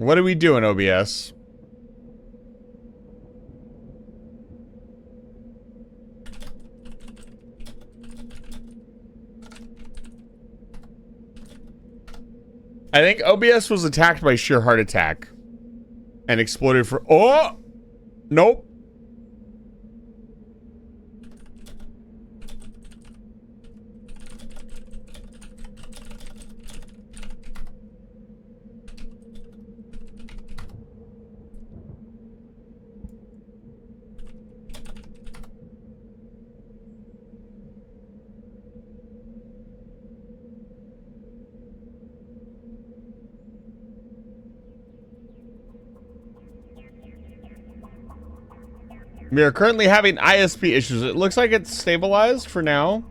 What are we doing, OBS? I think OBS was attacked by sheer heart attack and exploded for... Oh! Nope. We are currently having ISP issues. It looks like it's stabilized for now.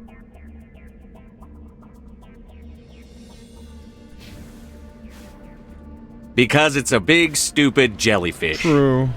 Because it's a big, stupid jellyfish. True.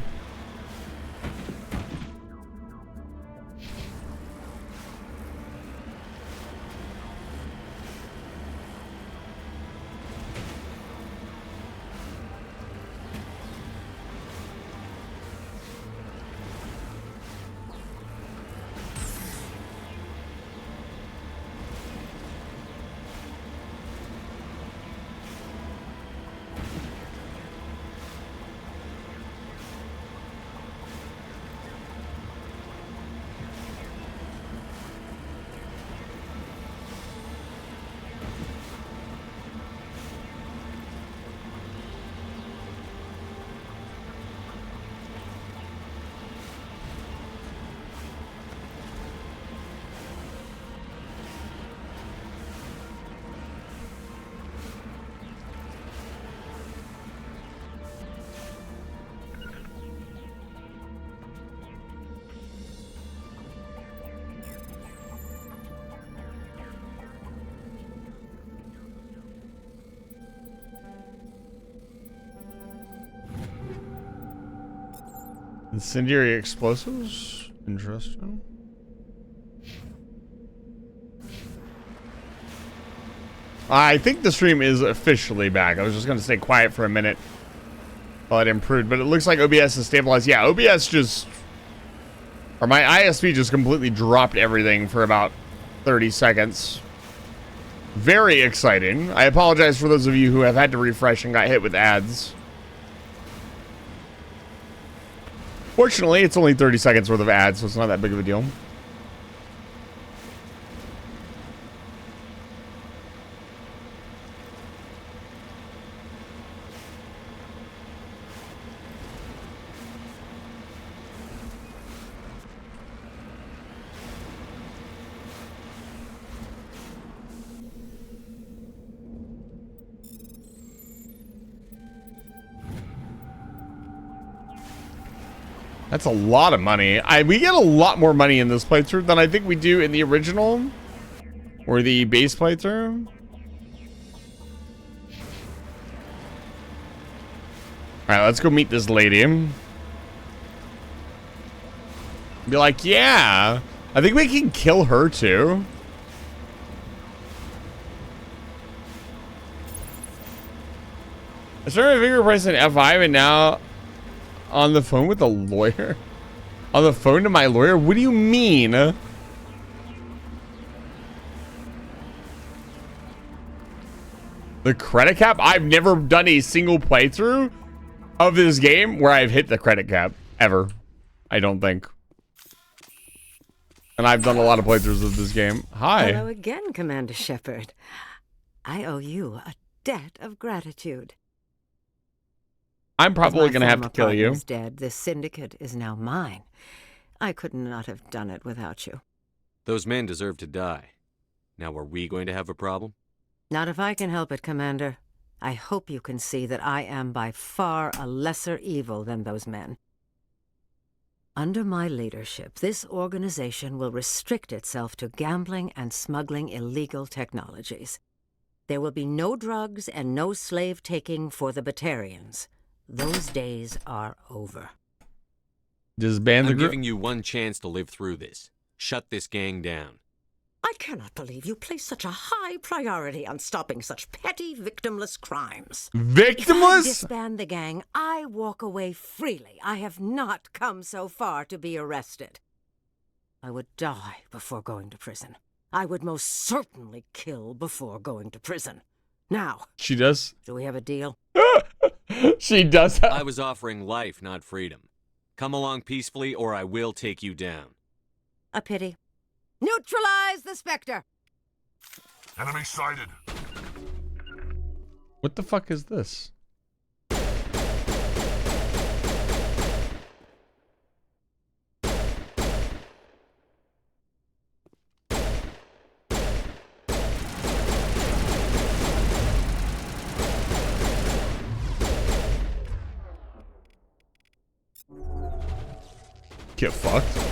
Incendiary explosives? Interesting. I think the stream is officially back. I was just going to stay quiet for a minute while it improved, but it looks like OBS is stabilized. Yeah, OBS just... Or my ISP just completely dropped everything for about 30 seconds. Very exciting. I apologize for those of you who have had to refresh and got hit with ads. Fortunately, it's only 30 seconds worth of ads, so it's not that big of a deal. That's a lot of money. We get a lot more money in this playthrough than I think we do in the original or the base playthrough. Alright, let's go meet this lady. Be like, yeah, I think we can kill her too. I started my finger pressing F5 and now on the phone with a lawyer? On the phone to my lawyer? What do you mean? The credit cap? I've never done a single playthrough of this game where I've hit the credit cap. Ever. I don't think. And I've done a lot of playthroughs of this game. Hi. Hello again, Commander Shepard. I owe you a debt of gratitude. I'm probably going to have to kill you. Is dead. This syndicate is now mine. I could not have done it without you. Those men deserve to die. Now, are we going to have a problem? Not if I can help it, Commander. I hope you can see that I am by far a lesser evil than those men. Under my leadership, this organization will restrict itself to gambling and smuggling illegal technologies. There will be no drugs and no slave-taking for the Batarians. Those days are over. Just ban the I'm group. giving you one chance to live through this. Shut this gang down. I cannot believe you place such a high priority on stopping such petty, victimless crimes. If I Victimless? disband the gang, I walk away freely. I have not come so far to be arrested. I would die before going to prison. I would most certainly kill before going to prison. Now, She does. do we have a deal? She does. I was offering life, not freedom. Come along peacefully, or I will take you down. A pity. Neutralize the Spectre! Enemy sighted. What the fuck is this? Get fucked.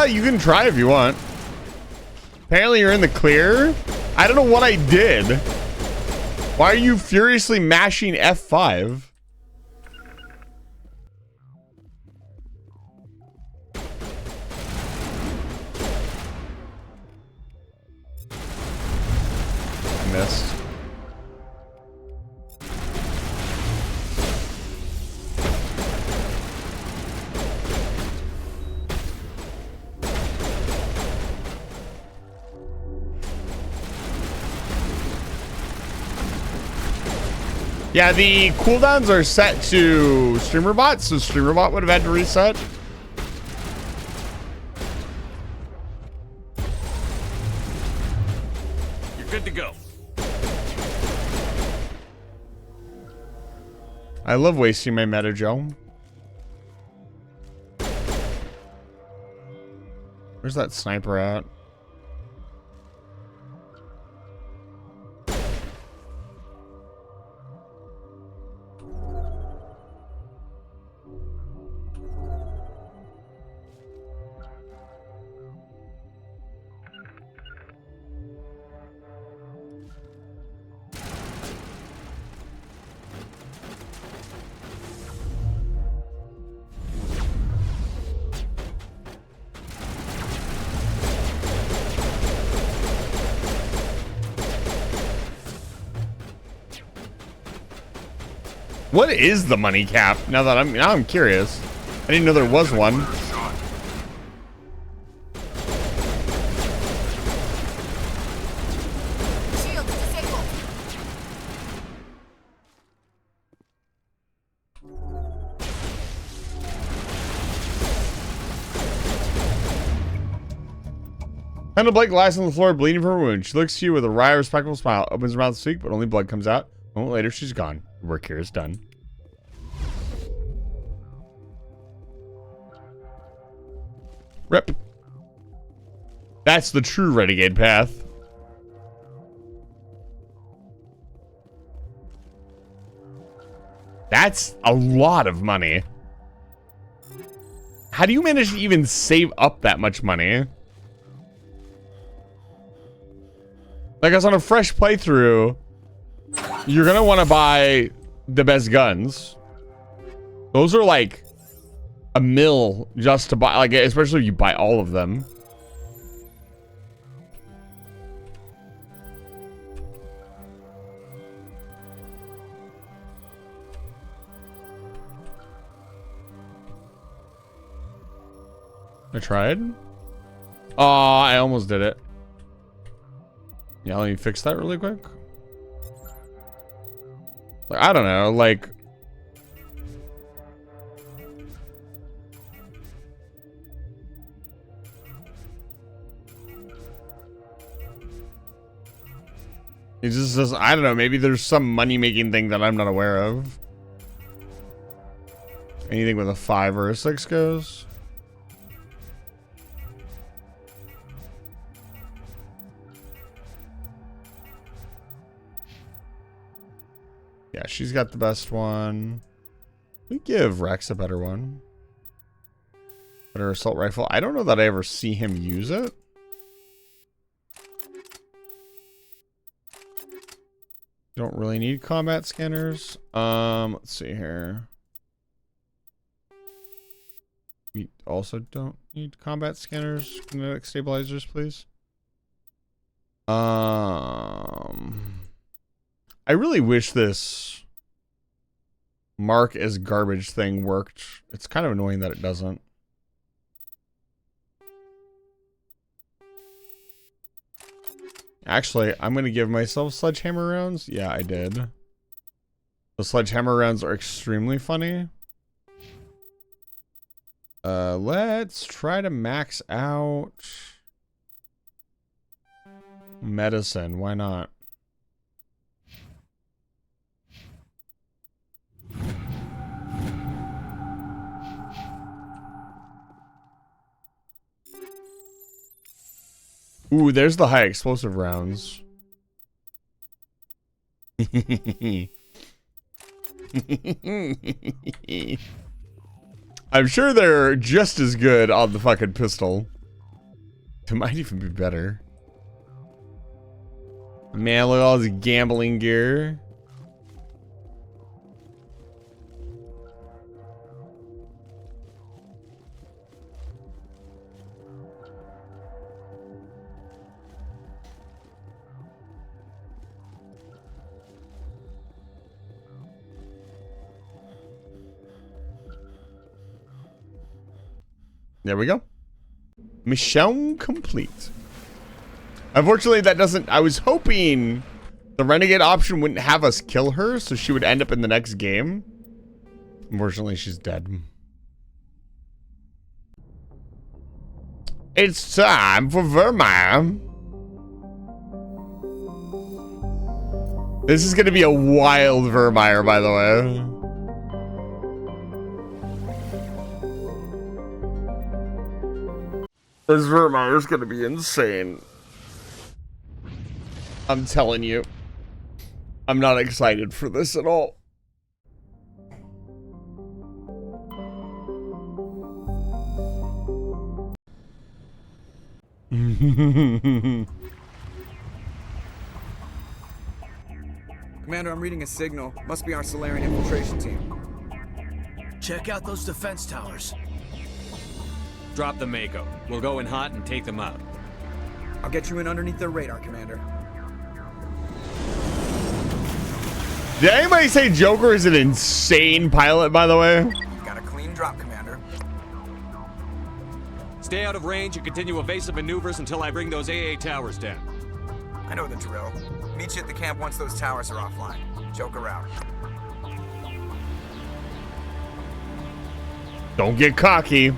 You can try if you want. Apparently you're in the clear. I don't know what I did. Why are you furiously mashing F5? I missed. Yeah, the cooldowns are set to StreamerBot, so StreamerBot would have had to reset. You're good to go. I love wasting my meta, Joe. Where's that sniper at? What is the money cap? Now I'm curious. I didn't know there was one. Shot. Shield disabled. Kendall Blake lies on the floor, bleeding from her wound. She looks to you with a wry, respectful smile, opens her mouth to speak, but only blood comes out. A moment later, she's gone. The work here is done. Rip. That's the true renegade path. That's a lot of money. How do you manage to even save up that much money? Like, as on a fresh playthrough, you're gonna want to buy the best guns. Those are like a mil just to buy, like, especially if you buy all of them. I tried. Oh, I almost did it. Yeah, let me fix that really quick. Like, I don't know, like... It just says, I don't know, maybe there's some money-making thing that I'm not aware of. Anything with a 5 or a 6 goes. Yeah, she's got the best one. We give Rex a better one. Better assault rifle. I don't know that I ever see him use it. Don't really need combat scanners. Let's see here. We also don't need combat scanners, kinetic stabilizers, please. I really wish this mark as garbage thing worked. It's kind of annoying that it doesn't. Actually, I'm going to give myself sledgehammer rounds. Yeah, I did. The sledgehammer rounds are extremely funny. Let's try to max out medicine. Why not? Ooh, there's the high explosive rounds. I'm sure they're just as good on the fucking pistol. It might even be better. Man, look at all this gambling gear. There we go. Mission complete. Unfortunately, that doesn't... I was hoping the Renegade option wouldn't have us kill her, so she would end up in the next game. Unfortunately, she's dead. It's time for Vermeer. This is going to be a wild Vermeer, by the way. This Vermeer is going to be insane. I'm telling you. I'm not excited for this at all. Commander, I'm reading a signal. Must be our Solarian infiltration team. Check out those defense towers. Drop the Mako. We'll go in hot and take them out. I'll get you in underneath their radar, Commander. Did anybody say Joker is an insane pilot, by the way? Got a clean drop, Commander. Stay out of range and continue evasive maneuvers until I bring those AA towers down. I know the drill. Meet you at the camp once those towers are offline. Joker out. Don't get cocky.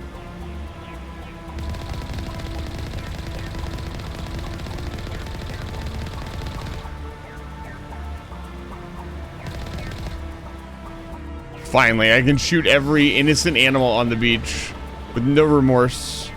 Finally, I can shoot every innocent animal on the beach with no remorse.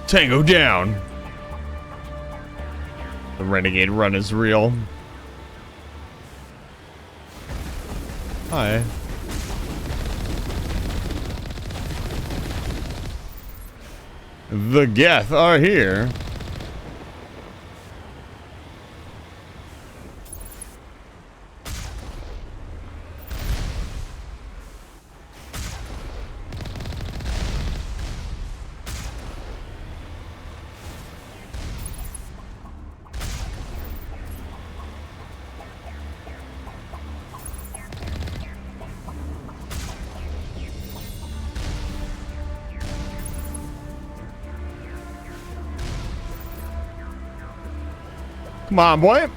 Tango down. The Renegade run is real. Hi. The Geth are here. Come on, boy.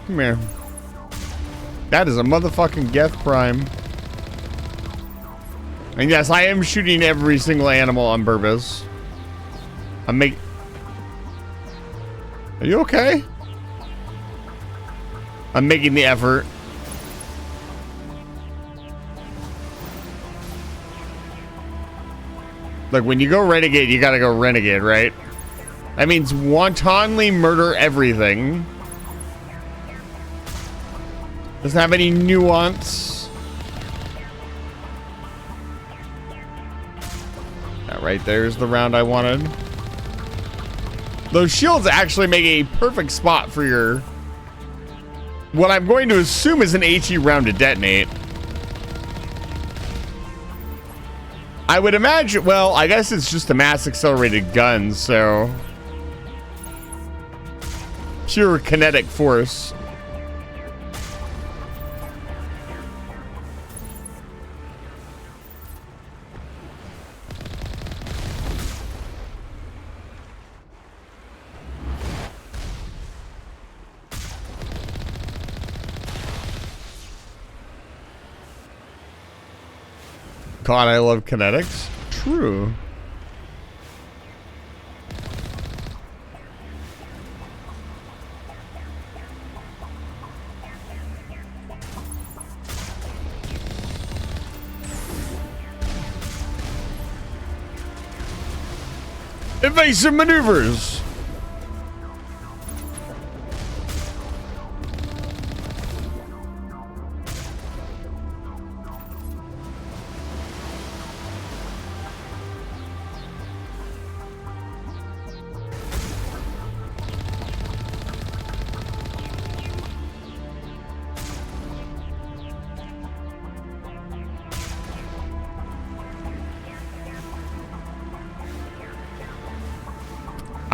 Come here. That is a motherfucking Geth Prime. And yes, I am shooting every single animal on purpose. Are you okay? I'm making the effort. Look, when you go Renegade, you gotta go Renegade, right? That means wantonly murder everything. Doesn't have any nuance. That right there's the round I wanted. Those shields actually make a perfect spot for your, what I'm going to assume is an HE round to detonate. I would imagine, well, I guess it's just a mass accelerated gun, so pure kinetic force. God, I love kinetics. True. Evasive maneuvers.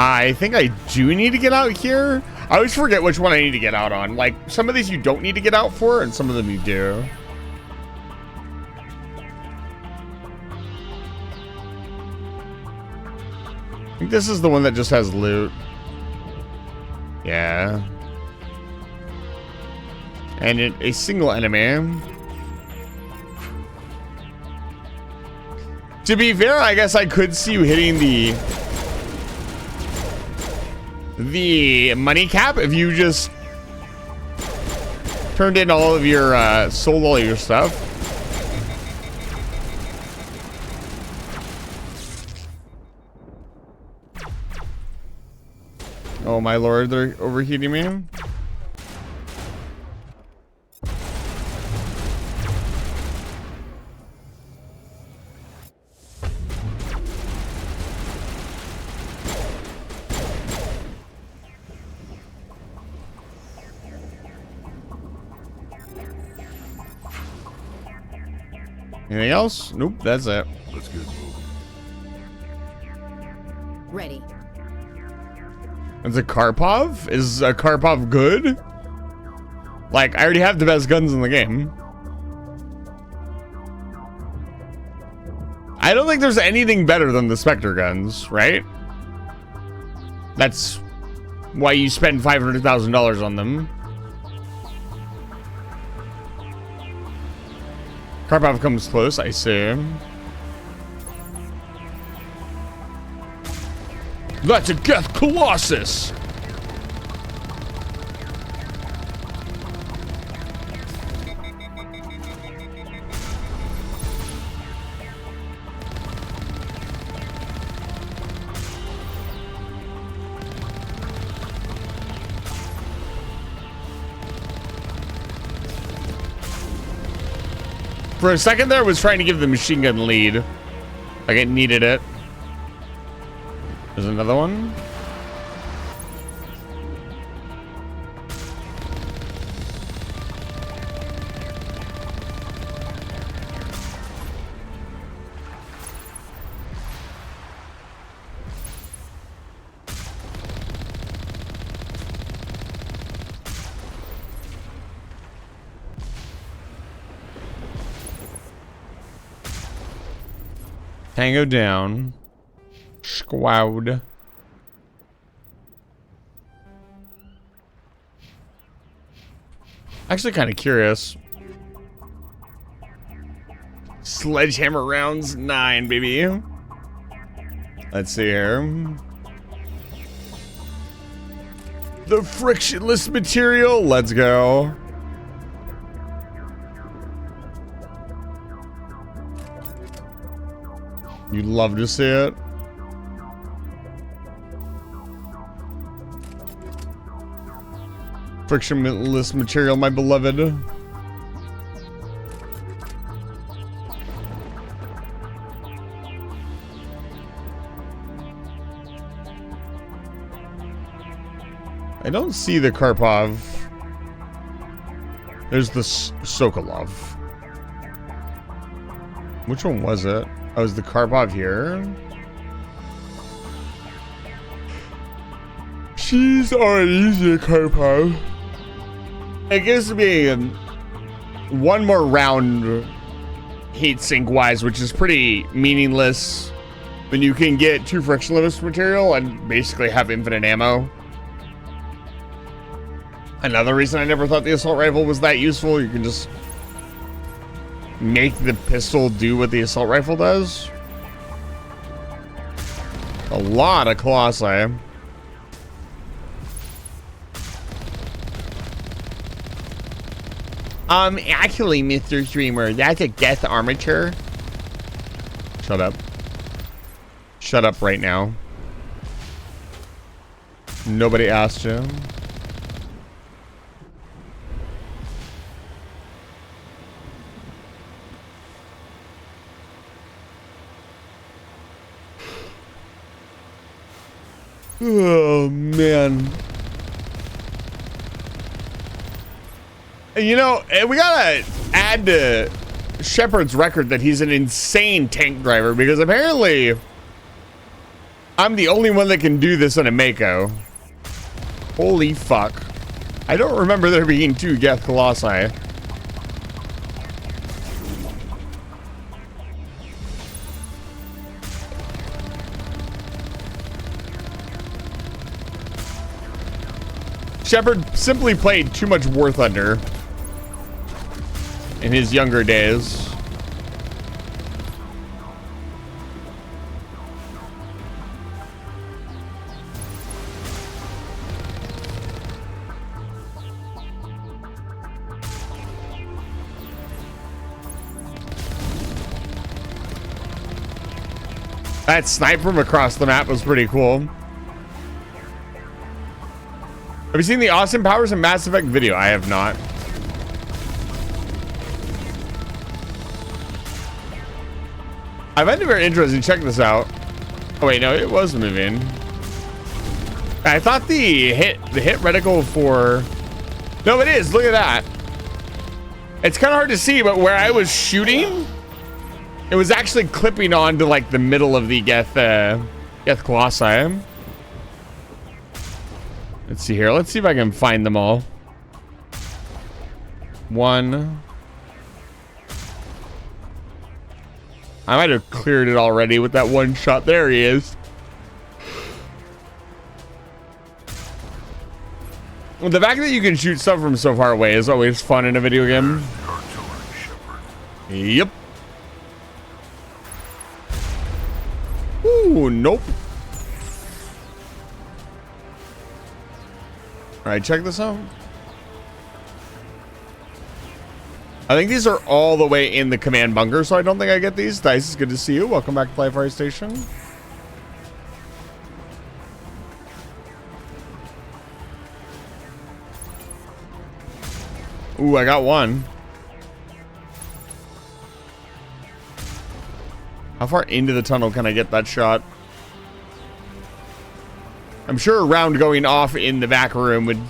I think I do need to get out here. I always forget which one I need to get out on. Like, some of these you don't need to get out for, and some of them you do. I think this is the one that just has loot. Yeah. And a single enemy. To be fair, I guess I could see you hitting the money cap if you just turned in all of your sold all your stuff. Oh my lord, they're overheating me. Anything else? Nope, that's it. Let's get moving. Ready. It's a Karpov? Is a Karpov good? Like, I already have the best guns in the game. I don't think there's anything better than the Spectre guns, right? That's why you spend $500,000 on them. Karpov comes close, I see. That's a Geth Colossus! For a second there, I was trying to give the machine gun lead. Like it needed it. There's another one. Tango down. Squad. Actually kind of curious. Sledgehammer rounds 9, baby. Let's see here. The frictionless material. Let's go. You'd love to see it. Frictionless material, my beloved. I don't see the Karpov. There's the Sokolov. Which one was it? Oh, is the Karpov here? She's already using a Karpov. It gives me one more round heat sink wise, which is pretty meaningless when you can get 2 frictionless material and basically have infinite ammo. Another reason I never thought the assault rifle was that useful, you can just make the pistol do what the assault rifle does. A lot of Colossi. Actually, Mr. Streamer, that's a death armature. Shut up. Shut up right now. Nobody asked you. Oh, man. You know, we gotta add to Shepard's record that he's an insane tank driver, because apparently I'm the only one that can do this in a Mako. Holy fuck. I don't remember there being 2 Geth Colossi. Shepard simply played too much War Thunder in his younger days. That snipe from across the map was pretty cool. Have you seen the Austin Powers and Mass Effect video? I have not. I find it very interesting. Check this out. Oh wait, no, it was moving. I thought the hit reticle for... No, it is. Look at that. It's kind of hard to see, but where I was shooting, it was actually clipping onto like the middle of the Geth Colossi. Let's see here. Let's see if I can find them all. 1. I might have cleared it already with that one shot. There he is. Well, the fact that you can shoot stuff from so far away is always fun in a video game. Yep. Ooh, nope. Alright, check this out. I think these are all the way in the command bunker, so I don't think I get these. Dice, it's good to see you. Welcome back to Fly Fire Station. Ooh, I got one. How far into the tunnel can I get that shot? I'm sure a round going off in the back room would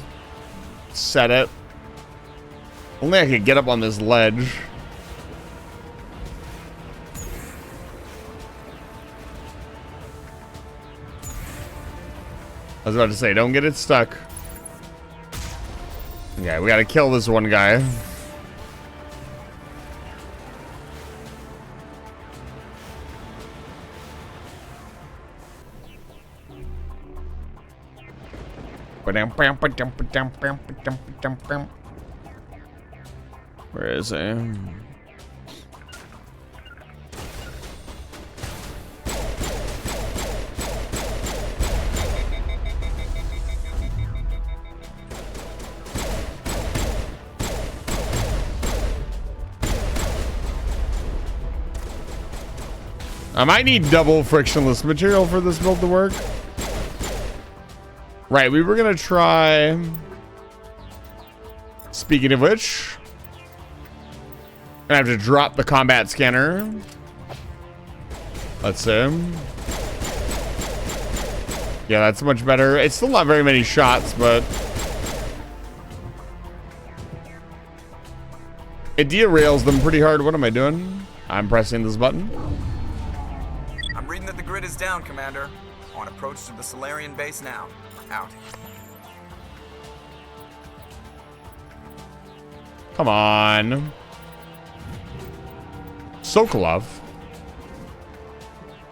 set it. Only I could get up on this ledge. I was about to say, don't get it stuck. Okay, we gotta kill this one guy. Where is he? I might need double frictionless material for this build to work. Right, we were gonna try... Speaking of which... I have to drop the combat scanner. Let's see. Yeah, that's much better. It's still not very many shots, but It derails them pretty hard. What am I doing? I'm pressing this button. I'm reading that the grid is down, Commander. On approach to the Solarian base now. Out. Come on. Sokolov.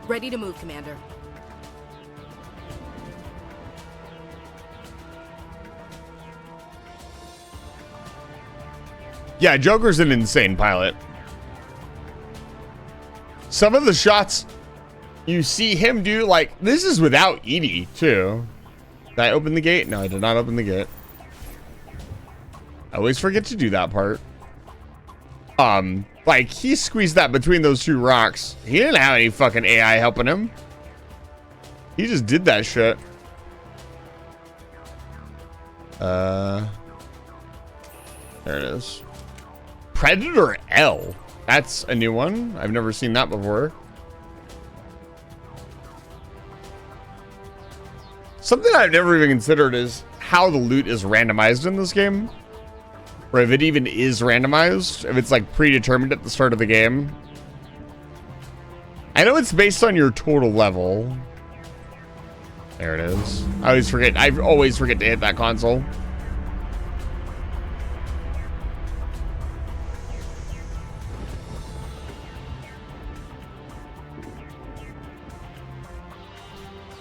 Ready to move, Commander. Yeah, Joker's an insane pilot. Some of the shots you see him do, like, this is without Edie, too. Did I open the gate? No, I did not open the gate. I always forget to do that part. Like, he squeezed that between those two rocks. He didn't have any fucking AI helping him. He just did that shit. There it is. Predator L. That's a new one. I've never seen that before. Something I've never even considered is how the loot is randomized in this game. Or if it even is randomized. If it's like predetermined at the start of the game. I know it's based on your total level. There it is. I always forget to hit that console.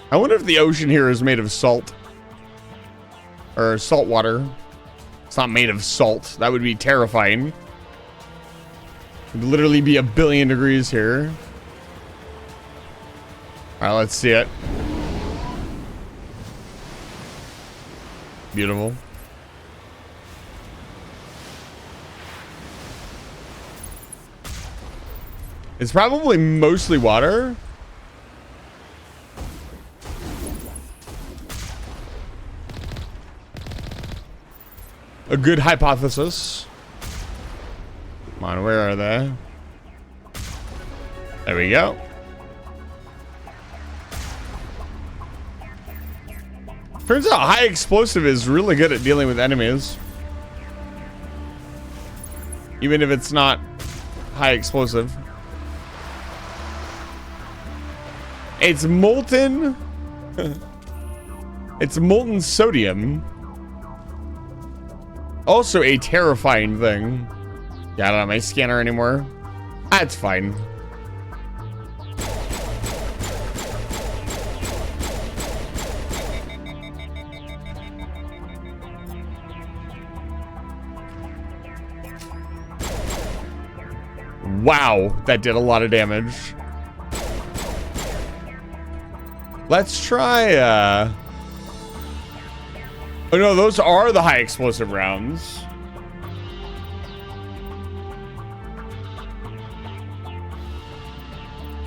I wonder if the ocean here is made of salt. Or salt water. It's not made of salt. That would be terrifying. It would literally be 1 billion degrees here. Alright, let's see it. Beautiful. It's probably mostly water. A good hypothesis. Come on, where are they? There we go. Turns out high explosive is really good at dealing with enemies. Even if it's not high explosive. It's molten. It's molten sodium. Also a terrifying thing. Yeah, I don't have my scanner anymore. That's fine. Wow, that did a lot of damage. Let's try, oh no, those are the high explosive rounds.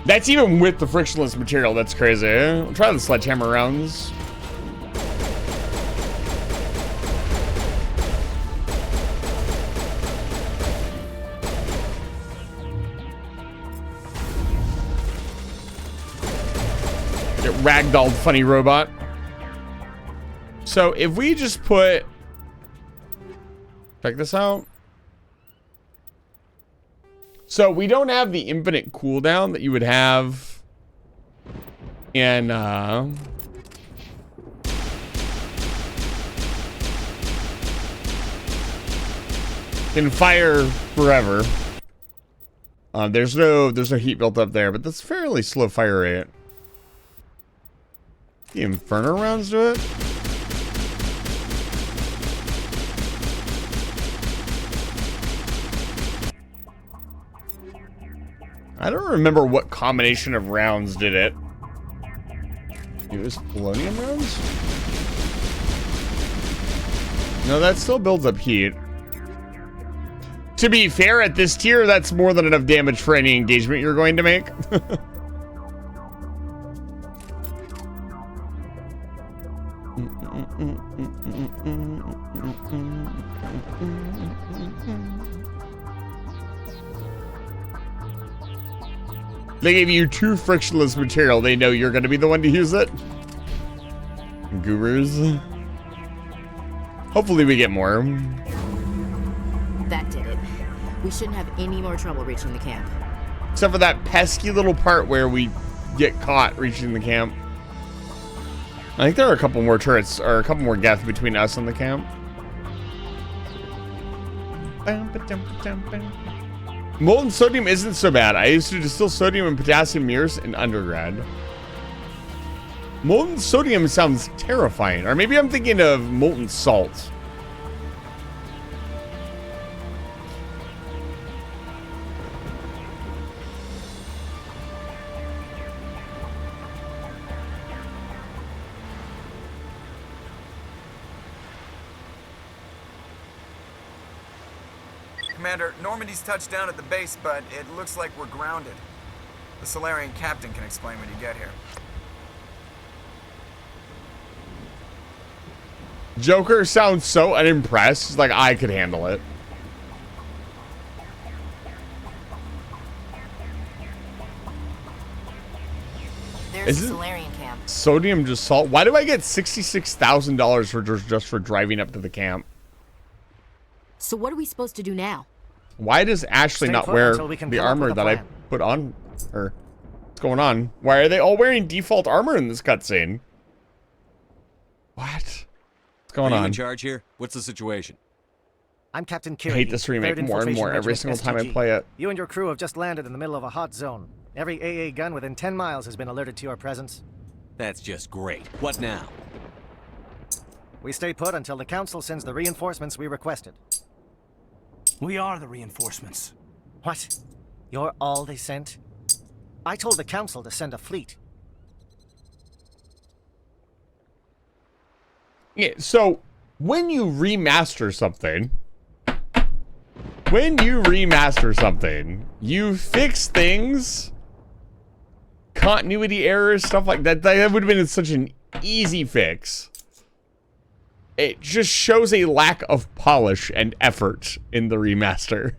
That's even with the frictionless material. That's crazy. We'll try the sledgehammer rounds. Get ragdolled, funny robot. So if we just put, check this out. So we don't have the infinite cooldown that you would have in Fire Forever. There's no heat built up there, but that's fairly slow fire rate. The Inferno rounds do it. I don't remember what combination of rounds did it. It was polonium rounds? No, that still builds up heat. To be fair, at this tier, that's more than enough damage for any engagement you're going to make. They gave you 2 frictionless material. They know you're going to be the one to use it. Gurus. Hopefully we get more. That did it. We shouldn't have any more trouble reaching the camp. Except for that pesky little part where we get caught reaching the camp. I think there are a couple more turrets, or a couple more Geth between us and the camp. Molten sodium isn't so bad. I used to distill sodium and potassium mirrors in undergrad. Molten sodium sounds terrifying. Or maybe I'm thinking of molten salt. Commander, Normandy's touched down at the base, but it looks like we're grounded. The Solarian captain can explain when you get here. Joker sounds so unimpressed. Like, I could handle it. There's the Solarian camp. Sodium just salt. Why do I get $66,000 for just for driving up to the camp? So what are we supposed to do now? Why does Ashley Stay not put wear until we can the come up armor with a that I plan. put on her? What's going on? Why are they all wearing default armor in this cutscene? What? What's going Are you on? in charge here? What's the situation? I'm Captain I Kiri. hate this remake 3rd more and more Infiltration every Regiment single time I STG. play it. You and your crew have just landed in the middle of a hot zone. Every AA gun within 10 miles has been alerted to your presence. That's just great. What now? We stay put until the Council sends the reinforcements we requested. We are the reinforcements. What? You're all they sent? I told the Council to send a fleet. Yeah, so when you remaster something, you fix things, continuity errors, stuff like that. That would have been such an easy fix. It just shows a lack of polish and effort in the remaster.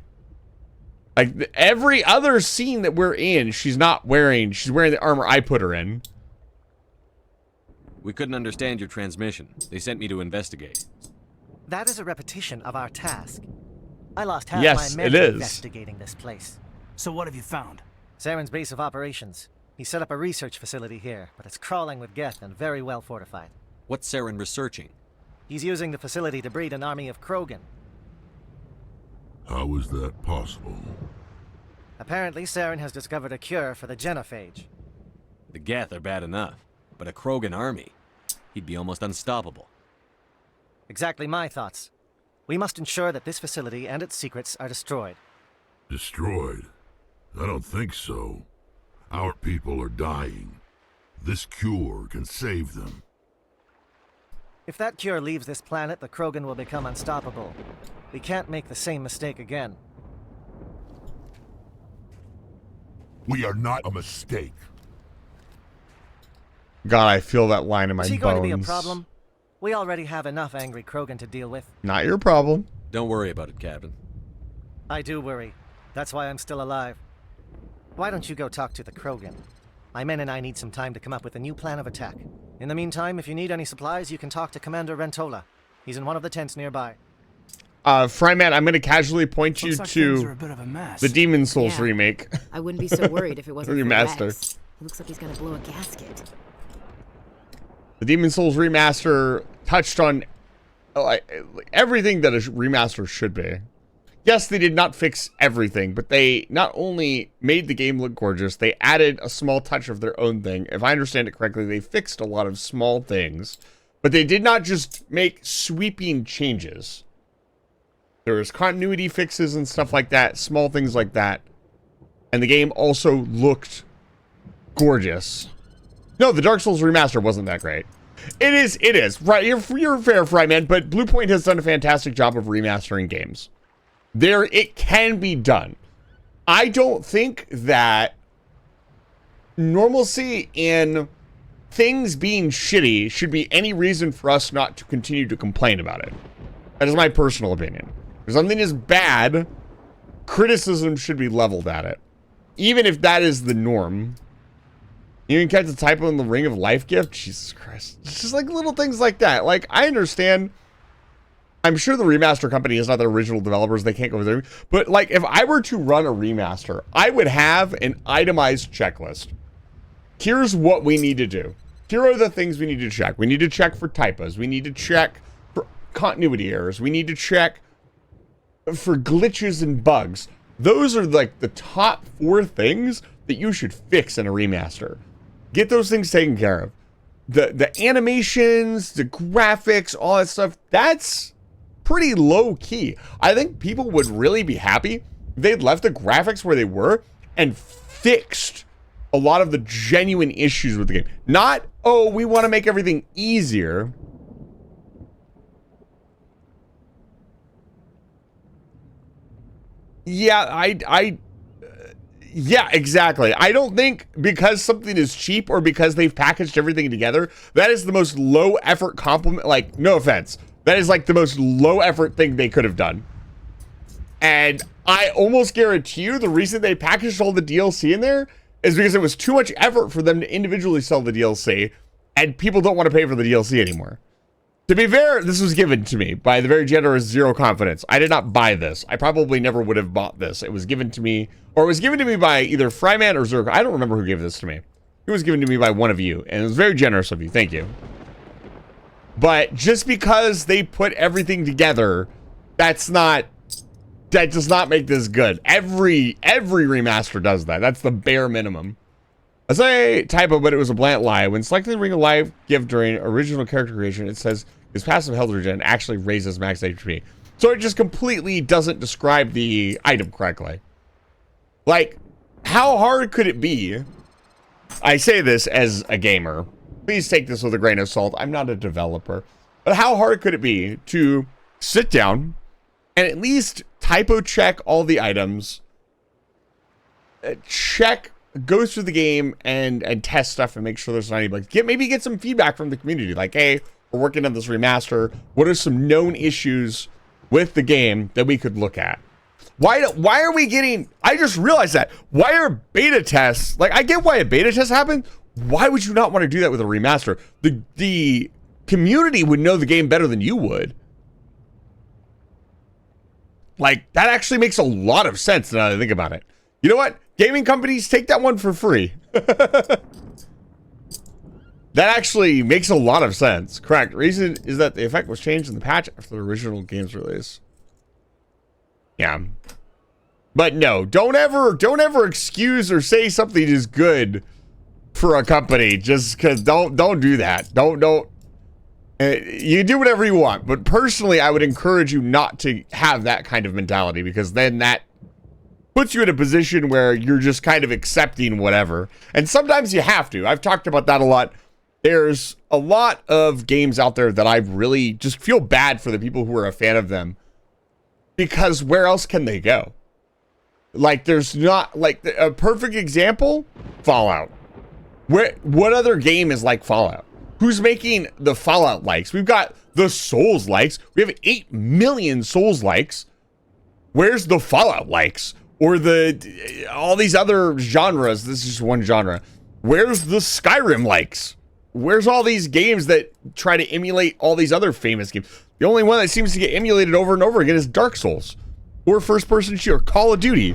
Like, every other scene that we're in, she's wearing the armor I put her in. We couldn't understand your transmission. They sent me to investigate. That is a repetition of our task. I lost half Yes, my men it is. investigating this place. So what have you found? Saren's base of operations. He set up a research facility here, but it's crawling with Geth and very well fortified. What's Saren researching? He's using the facility to breed an army of Krogan. How is that possible? Apparently, Saren has discovered a cure for the genophage. The Geth are bad enough, but a Krogan army? He'd be almost unstoppable. Exactly my thoughts. We must ensure that this facility and its secrets are destroyed. Destroyed? I don't think so. Our people are dying. This cure can save them. If that cure leaves this planet, the Krogan will become unstoppable. We can't make the same mistake again. We are not a mistake. God, I feel that line in my Is he bones. going to be a problem? We already have enough angry Krogan to deal with. Not your problem. Don't worry about it, Captain. I do worry. That's why I'm still alive. Why don't you go talk to the Krogan? My men and I need some time to come up with a new plan of attack. In the meantime, if you need any supplies, you can talk to Commander Rentola. He's in one of the tents nearby. Fryman, I'm going to casually point you Looks like things are to a bit of a mess. the Demon Souls Yeah. remake. I wouldn't be so worried if it wasn't for Remaster. Rex. It looks like he's gonna blow a gasket. The Demon Souls remaster touched on everything that a remaster should be. Yes, they did not fix everything, but they not only made the game look gorgeous, they added a small touch of their own thing. If I understand it correctly, they fixed a lot of small things, but they did not just make sweeping changes. There was continuity fixes and stuff like that, small things like that. And the game also looked gorgeous. No, the Dark Souls remaster wasn't that great. It is. Right, you're fair, Fryman, but Bluepoint has done a fantastic job of remastering games. It can be done. I don't think that normalcy in things being shitty should be any reason for us not to continue to complain about it. That is my personal opinion. If something is bad, criticism should be leveled at it. Even if that is the norm. You can catch the typo in the Ring of Life gift? Jesus Christ. It's just like little things like that. Like, I understand I'm sure the remaster company is not the original developers. They can't go there. But like, if I were to run a remaster, I would have an itemized checklist. Here's what we need to do. Here are the things we need to check. We need to check for typos. We need to check for continuity errors. We need to check for glitches and bugs. Those are like the top 4 things that you should fix in a remaster. Get those things taken care of. The animations, the graphics, all that stuff, that's pretty low key. I think people would really be happy if they'd left the graphics where they were and fixed a lot of the genuine issues with the game. Not, oh, we want to make everything easier. Yeah, yeah, exactly. I don't think because something is cheap or because they've packaged everything together, that is the most low effort compliment. Like, no offense. That is like the most low effort thing they could have done. And I almost guarantee you the reason they packaged all the DLC in there is because it was too much effort for them to individually sell the DLC, and people don't want to pay for the DLC anymore. To be fair, this was given to me by the very generous Zero Confidence. I did not buy this. I probably never would have bought this. It was given to me, or it was given to me by either Fryman or Zero. I don't remember who gave this to me. It was given to me by one of you, and it was very generous of you. Thank you. But just because they put everything together, that does not make this good. Every remaster does that. That's the bare minimum. I say typo, but it was a blunt lie. When selecting the Ring of Life gift during original character creation, it says his passive health regen actually raises max HP. So it just completely doesn't describe the item correctly. Like, how hard could it be? I say this as a gamer. Please take this with a grain of salt. I'm not a developer. But how hard could it be to sit down and at least typo check all the items, go through the game and test stuff and make sure there's not any bugs. Maybe get some feedback from the community. Like, hey, we're working on this remaster. What are some known issues with the game that we could look at? Why are we getting... I just realized that. Why are beta tests... Like, I get why a beta test happened. Why would you not want to do that with a remaster? The community would know the game better than you would. Like, that actually makes a lot of sense now that I think about it. You know what? Gaming companies, take that one for free. That actually makes a lot of sense. Correct. Reason is that the effect was changed in the patch after the original game's release. Yeah. But no, don't ever excuse or say something is good for a company just because don't do that. Don't. You do whatever you want, but personally, I would encourage you not to have that kind of mentality, because then that puts you in a position where you're just kind of accepting whatever. And sometimes you have to. I've talked about that a lot. There's a lot of games out there that I really just feel bad for the people who are a fan of them, because where else can they go? Like, there's not, like, a perfect example, Fallout. What other game is like Fallout? Who's making the Fallout likes? We've got the Souls likes. We have 8 million Souls likes. Where's the Fallout likes? Or all these other genres? This is just one genre. Where's the Skyrim likes? Where's all these games that try to emulate all these other famous games? The only one that seems to get emulated over and over again is Dark Souls. Or first-person shooter, Call of Duty.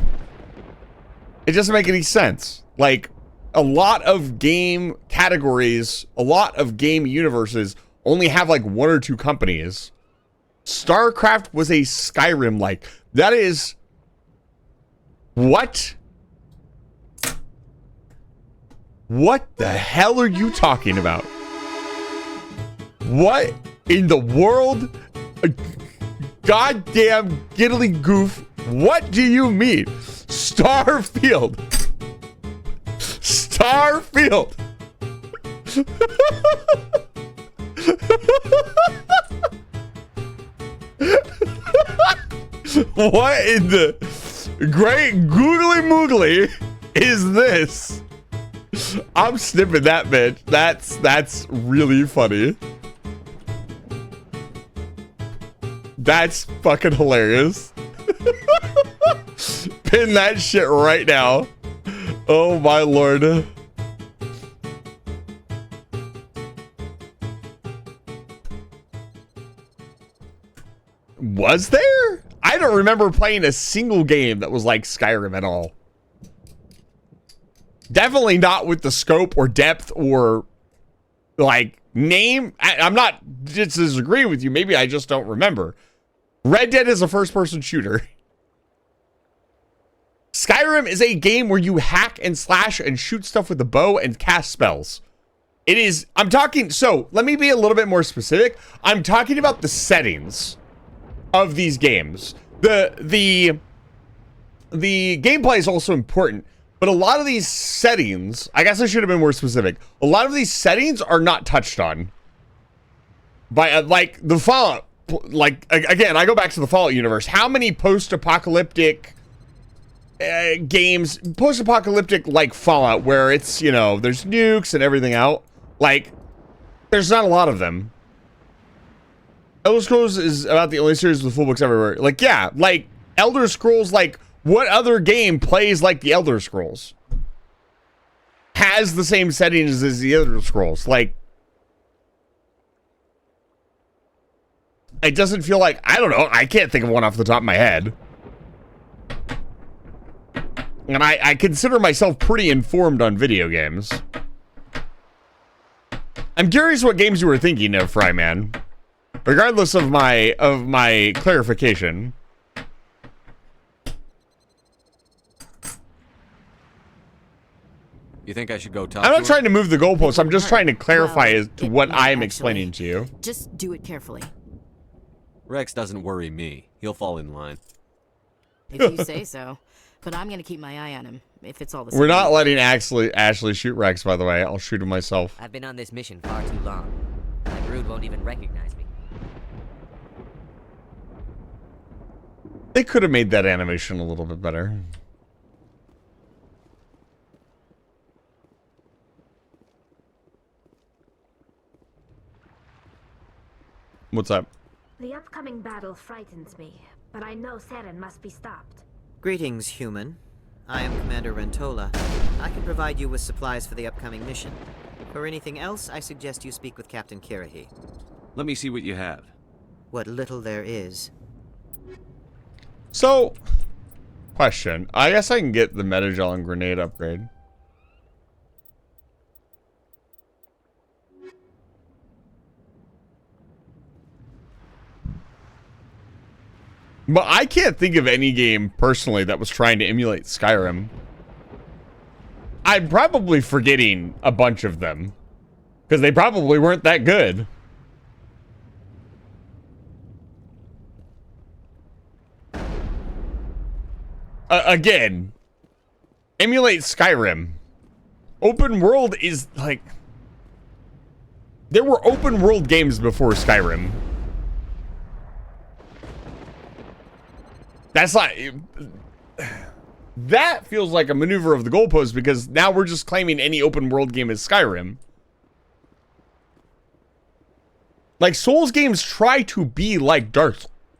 It doesn't make any sense. Like, a lot of game categories, a lot of game universes only have like 1 or 2 companies. StarCraft was a Skyrim-like. That is... What? What the hell are you talking about? What in the world? Goddamn giddly goof. What do you mean? Starfield. Starfield. What in the great googly moogly is this? I'm snipping that bitch. That's really funny. That's fucking hilarious. Pin that shit right now. Oh my lord. Was there? I don't remember playing a single game that was like Skyrim at all. Definitely not with the scope or depth or like name. I'm not disagreeing with you. Maybe I just don't remember. Red Dead is a first-person shooter. Skyrim is a game where you hack and slash and shoot stuff with a bow and cast spells. It is, I'm talking, so let me be a little bit more specific. I'm talking about the settings of these games. The gameplay is also important, but a lot of these settings, I guess I should have been more specific. A lot of these settings are not touched on by like the Fallout. Like again, I go back to the Fallout universe. How many post-apocalyptic games, post-apocalyptic like Fallout, where it's, you know, there's nukes and everything out? Like, there's not a lot of them. Elder Scrolls is about the only series with full books everywhere. Like, yeah, like Elder Scrolls, like what other game plays like the Elder Scrolls? Has the same settings as the Elder Scrolls? Like, it doesn't feel like, I don't know, I can't think of one off the top of my head. And I consider myself pretty informed on video games. I'm curious what games you were thinking of, Fryman. Regardless of my clarification. You think I should go talk I'm to not her? trying to move the goalposts. I'm just trying to clarify Well, as to it what might I'm actually. explaining to you. Just do it carefully. Rex doesn't worry me. He'll fall in line. If you say so. But I'm gonna keep my eye on him, if it's all the same. We're not letting Ashley shoot Rex, by the way. I'll shoot him myself. I've been on this mission far too long. My brood won't even recognize me. They could have made that animation a little bit better. What's up? The upcoming battle frightens me, but I know Seren must be stopped. Greetings, human. I am Commander Rentola. I can provide you with supplies for the upcoming mission. For anything else, I suggest you speak with Captain Kirahi. Let me see what you have. What little there is. So, question. I guess I can get the Metagel and grenade upgrade. But I can't think of any game, personally, that was trying to emulate Skyrim. I'm probably forgetting a bunch of them. Because they probably weren't that good. Again, emulate Skyrim. Open world is like... There were open world games before Skyrim. That's not... That feels like a maneuver of the goalpost, because now we're just claiming any open world game is Skyrim. Like, Souls games try to be like Dark.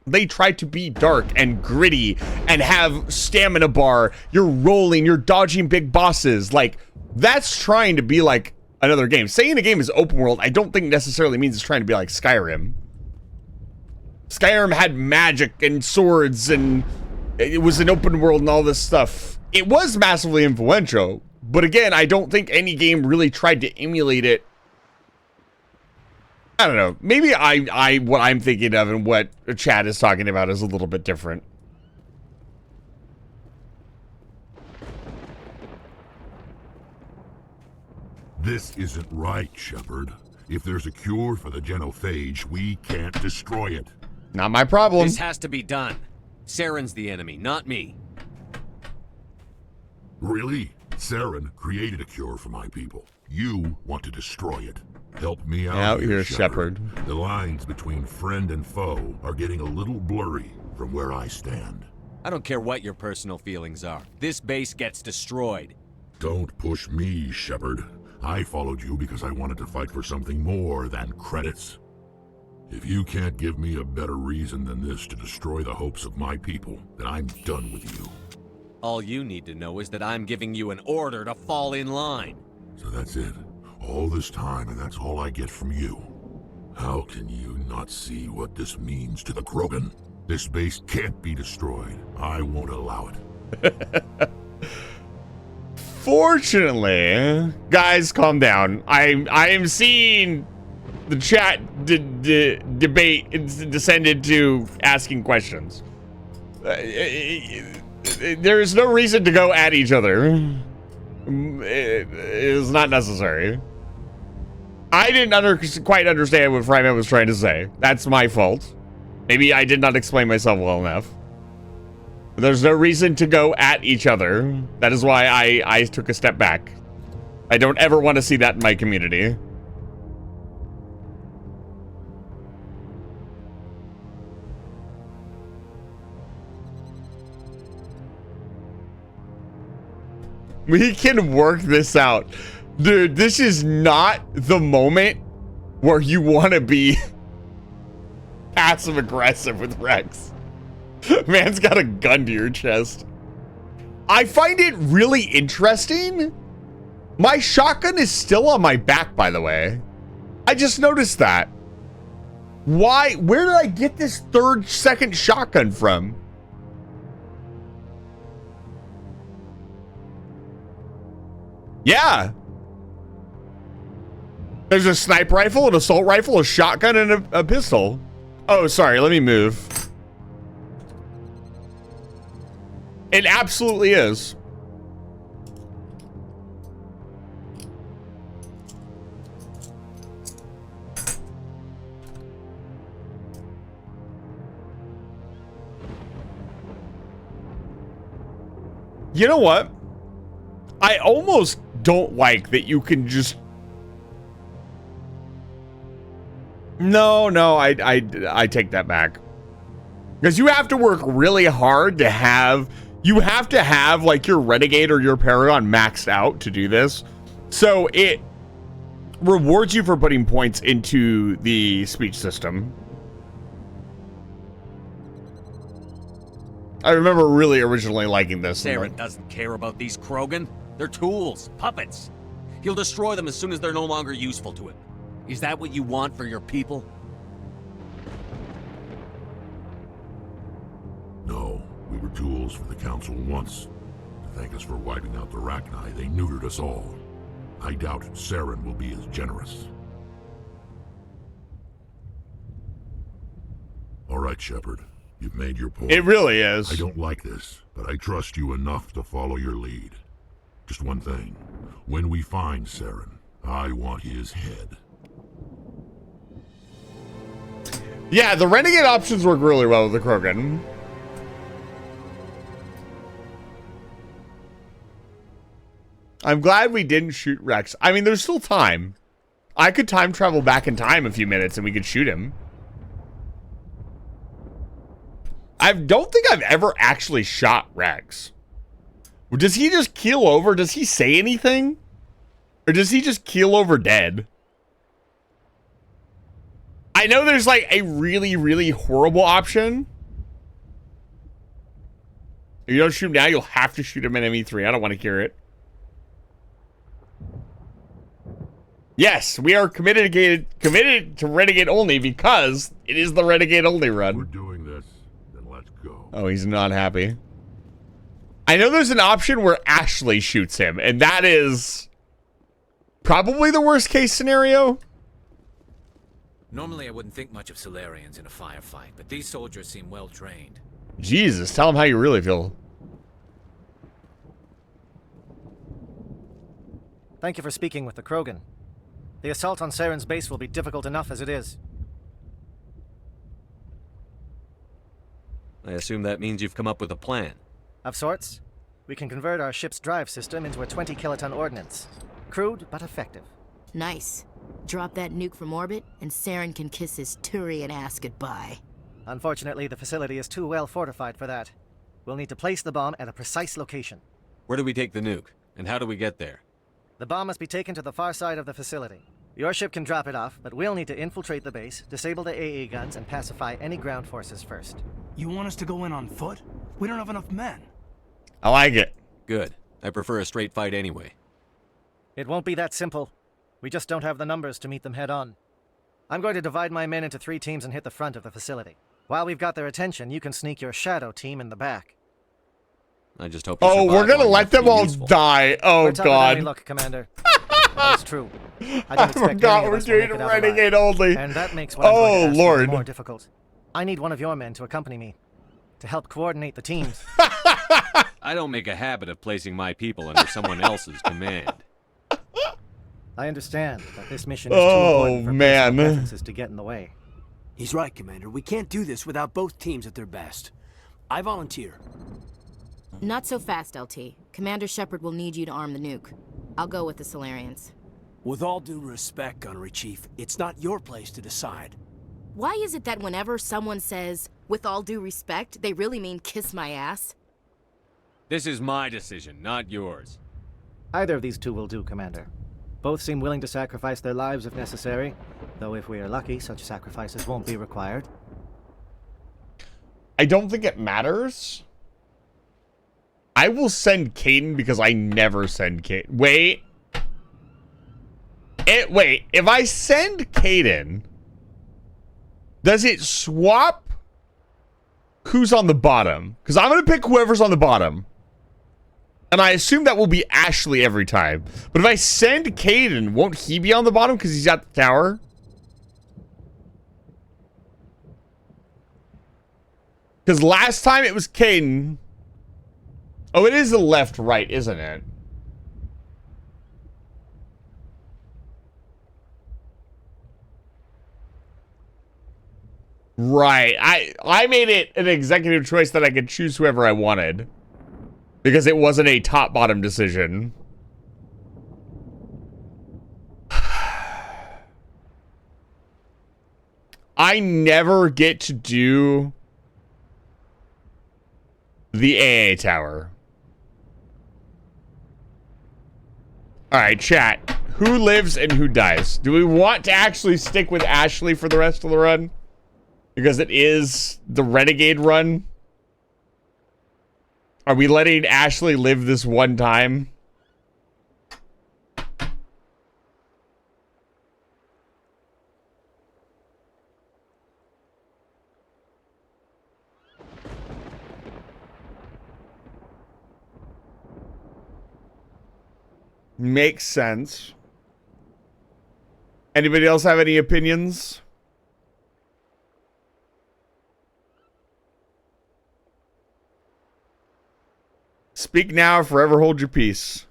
They try to be dark and gritty and have stamina bar. You're rolling, you're dodging big bosses. Like, that's trying to be like another game. Saying a game is open world, I don't think necessarily means it's trying to be like Skyrim. Skyrim had magic and swords, and it was an open world and all this stuff. It was massively influential, but again, I don't think any game really tried to emulate it. I don't know. Maybe what I'm thinking of and what Chad is talking about is a little bit different. This isn't right, Shepard. If there's a cure for the genophage, we can't destroy it. Not my problem. This has to be done. Saren's the enemy, not me. Really? Seren created a cure for my people. You want to destroy it. Help me out here, Shepard. The lines between friend and foe are getting a little blurry from where I stand. I don't care what your personal feelings are. This base gets destroyed. Don't push me, Shepard. I followed you because I wanted to fight for something more than credits. If you can't give me a better reason than this to destroy the hopes of my people, then I'm done with you. All you need to know is that I'm giving you an order to fall in line. So that's it. All this time, and that's all I get from you. How can you not see what this means to the Krogan? This base can't be destroyed. I won't allow it. Fortunately, guys, calm down. I am seeing the chat debate descended to asking questions. There is no reason to go at each other. It is not necessary. I didn't quite understand what Fryman was trying to say. That's my fault. Maybe I did not explain myself well enough. There's no reason to go at each other. That is why I took a step back. I don't ever want to see that in my community. We can work this out. Dude, this is not the moment where you want to be passive aggressive with Rex. Man's got a gun to your chest. I find it really interesting. My shotgun is still on my back, by the way. I just noticed that. Why? Where did I get this second shotgun from? Yeah. There's a sniper rifle, an assault rifle, a shotgun, and a pistol. Oh, sorry. Let me move. It absolutely is. You know what? I almost don't like that you can just... No, I take that back. Because you have to work really hard to have... You have to have, like, your Renegade or your Paragon maxed out to do this. So it rewards you for putting points into the speech system. I remember really originally liking this. Saren doesn't care about these Krogan. They're tools, puppets. He'll destroy them as soon as they're no longer useful to him. Is that what you want for your people? No, we were tools for the Council once. To thank us for wiping out the Rachni, they neutered us all. I doubt Saren will be as generous. All right, Shepard. You've made your point. It really is. I don't like this, but I trust you enough to follow your lead. Just one thing. When we find Saren, I want his head. Yeah, the Renegade options work really well with the Krogan. I'm glad we didn't shoot Rex. I mean, there's still time. I could time travel back in time a few minutes and we could shoot him. I don't think I've ever actually shot Rex. Does he just keel over? Does he say anything? Or does he just keel over dead? I know there's like a really, really horrible option. If you don't shoot him now, you'll have to shoot him in ME3. I don't want to hear it. Yes, we are committed to Renegade Only because it is the Renegade Only run. We're doing this, then let's go. Oh, he's not happy. I know there's an option where Ashley shoots him, and that is probably the worst case scenario. Normally I wouldn't think much of Solarians in a firefight, but these soldiers seem well trained. Jesus, tell him how you really feel. Thank you for speaking with the Krogan. The assault on Saren's base will be difficult enough as it is. I assume that means you've come up with a plan. Of sorts. We can convert our ship's drive system into a 20-kiloton ordnance. Crude, but effective. Nice. Drop that nuke from orbit, and Saren can kiss his Turian ass goodbye. Unfortunately, the facility is too well fortified for that. We'll need to place the bomb at a precise location. Where do we take the nuke? And how do we get there? The bomb must be taken to the far side of the facility. Your ship can drop it off, but we'll need to infiltrate the base, disable the AA guns, and pacify any ground forces first. You want us to go in on foot? We don't have enough men. I like it. Good. I prefer a straight fight anyway. It won't be that simple. We just don't have the numbers to meet them head on. I'm going to divide my men into 3 teams and hit the front of the facility. While we've got their attention, you can sneak your shadow team in the back. I just hope you Oh, we're survive gonna long let enough to them be all useful. die. Oh, We're tougher than we God. look, Commander. That's true. I I don't expect forgot any of we're us will make doing it out Renegade alive. only. And that makes what I'm going to Oh, ask you Lord. more difficult. I need one of your men to accompany me, to help coordinate the teams. I don't make a habit of placing my people under someone else's command. I understand that this mission is too important for personal preferences to get in the way. He's right, Commander. We can't do this without both teams at their best. I volunteer. Not so fast, LT. Commander Shepard will need you to arm the nuke. I'll go with the Solarians. With all due respect, Gunnery Chief, it's not your place to decide. Why is it that whenever someone says, with all due respect, they really mean kiss my ass? This is my decision, not yours. Either of these two will do, Commander. Both seem willing to sacrifice their lives if necessary, though if we are lucky, such sacrifices won't be required. I don't think it matters. I will send Caden because I never send Caden. Wait. Wait, if I send Caden, does it swap who's on the bottom? Because I'm going to pick whoever's on the bottom. And I assume that will be Ashley every time. But if I send Caden, won't he be on the bottom because he's at the tower? Because last time it was Caden. Oh, it is the left-right, isn't it? Right. I made it an executive choice that I could choose whoever I wanted. Because it wasn't a top-bottom decision. I never get to do the AA tower. Alright, chat. Who lives and who dies? Do we want to actually stick with Ashley for the rest of the run? Because it is the Renegade run. Are we letting Ashley live this one time? Makes sense. Anybody else have any opinions? Speak now, forever hold your peace.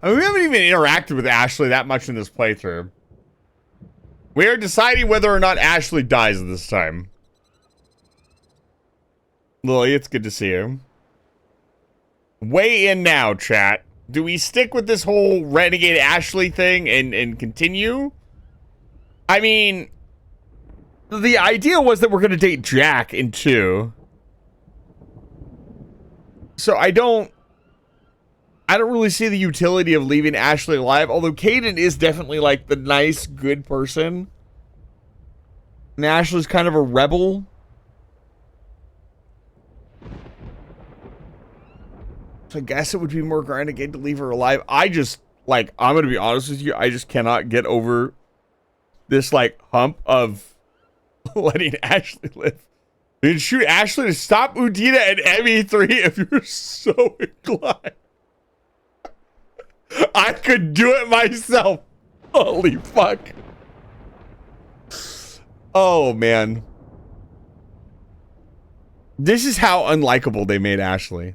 I mean, we haven't even interacted with Ashley that much in this playthrough. We are deciding whether or not Ashley dies this time. Lily, it's good to see you. Weigh in now, chat. Do we stick with this whole Renegade Ashley thing and continue? I mean, the idea was that we're going to date Jack in 2. So I don't really see the utility of leaving Ashley alive, although Caden is definitely like the nice, good person. And Ashley's kind of a rebel. So I guess it would be more Renegade to leave her alive. I just, like, I'm going to be honest with you, I just cannot get over this, like, hump of letting Ashley live. You can shoot Ashley to stop Udina and ME3 if you're so inclined. I could do it myself. Holy fuck. Oh, man. This is how unlikable they made Ashley.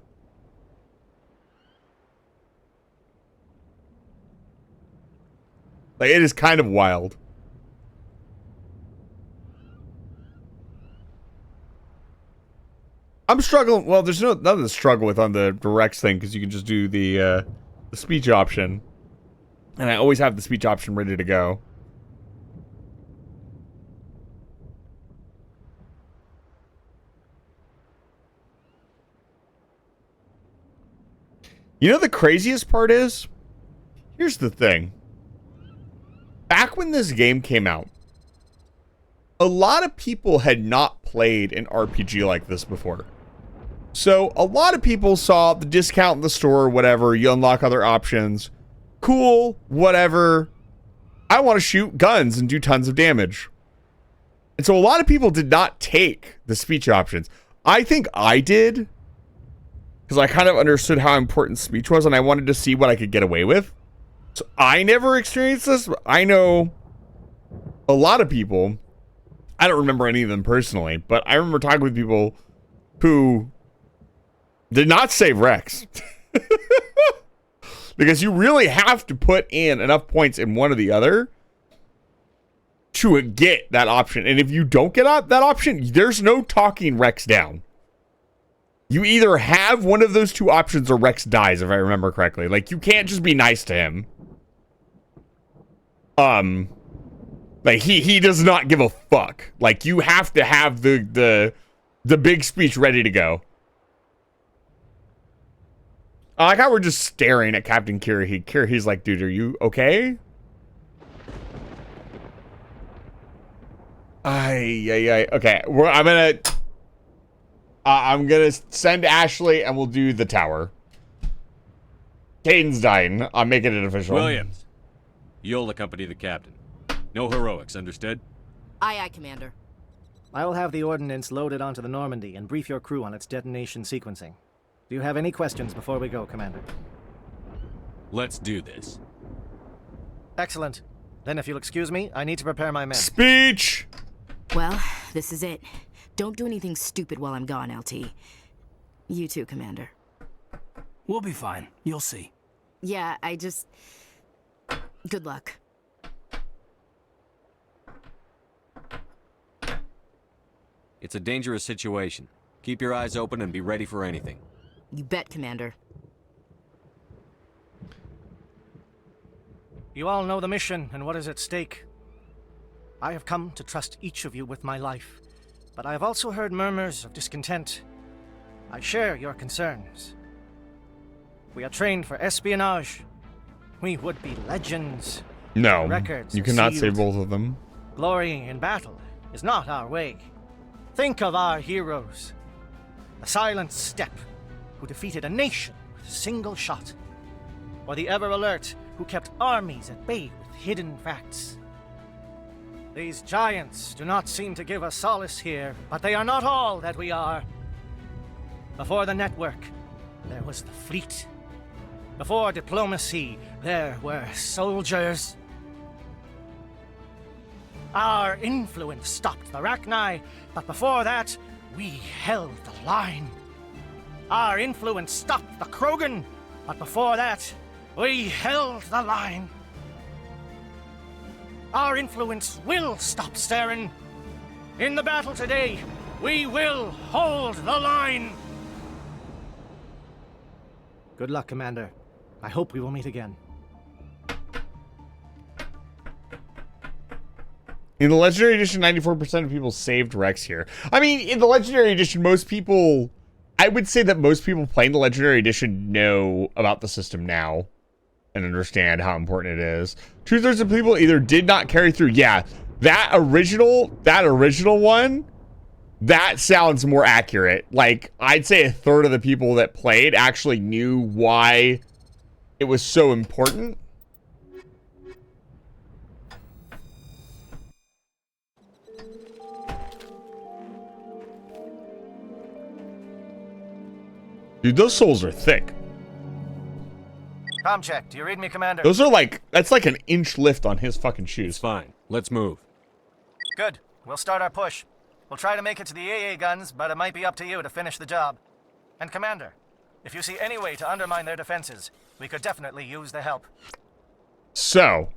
Like, it is kind of wild. I'm struggling. Well, there's nothing to struggle with on the directs thing because you can just do the speech option. And I always have the speech option ready to go. You know the craziest part is? Here's the thing. Back when this game came out, a lot of people had not played an RPG like this before. So a lot of people saw the discount in the store or whatever, you unlock other options. Cool, whatever. I want to shoot guns and do tons of damage. And so a lot of people did not take the speech options. I think I did, because I kind of understood how important speech was, and I wanted to see what I could get away with. So I never experienced this, but I know a lot of people. I don't remember any of them personally, but I remember talking with people who did not save Rex. Because you really have to put in enough points in one or the other to get that option. And if you don't get that option, there's no talking Rex down. You either have one of those two options or Rex dies, if I remember correctly. Like, you can't just be nice to him. Like, he does not give a fuck. Like, you have to have the big speech ready to go. I like how we're just staring at Captain Kira. Kira's like, dude, are you okay? Okay. I'm gonna send Ashley and we'll do the tower. Caden's dying. I'm making it official. Williams, you'll accompany the captain. No heroics, understood? Aye, aye, Commander. I will have the ordnance loaded onto the Normandy and brief your crew on its detonation sequencing. Do you have any questions before we go, Commander? Let's do this. Excellent. Then if you'll excuse me, I need to prepare my men. Speech! Well, this is it. Don't do anything stupid while I'm gone, LT. You too, Commander. We'll be fine. You'll see. Yeah, good luck. It's a dangerous situation. Keep your eyes open and be ready for anything. You bet, Commander. You all know the mission and what is at stake. I have come to trust each of you with my life, but I have also heard murmurs of discontent. I share your concerns. We are trained for espionage. We would be legends. No, Records you cannot sealed. save both of them. Glorying in battle is not our way. Think of our heroes. The Silent Step, who defeated a nation with a single shot. Or the Ever Alert, who kept armies at bay with hidden facts. These giants do not seem to give us solace here, but they are not all that we are. Before the network, there was the fleet. Before diplomacy, there were soldiers. Our influence stopped the Rachni, but before that, we held the line. Our influence stopped the Krogan, but before that, we held the line. Our influence will stop Saren. In the battle today, we will hold the line. Good luck, Commander. I hope we will meet again. In the Legendary Edition, 94% of people saved Rex here. I mean, in the Legendary Edition, I would say that most people playing the Legendary Edition know about the system now and understand how important it is. 2/3 of people either did not carry through. Yeah, that original one, that sounds more accurate. Like, I'd say 1/3 of the people that played actually knew why it was so important. Dude, those souls are thick. Comm check. Do you read me, Commander? Those are like, that's like an inch lift on his fucking shoes. Fine. Let's move. Good. We'll start our push. We'll try to make it to the AA guns, but it might be up to you to finish the job. And Commander, if you see any way to undermine their defenses, we could definitely use the help. So,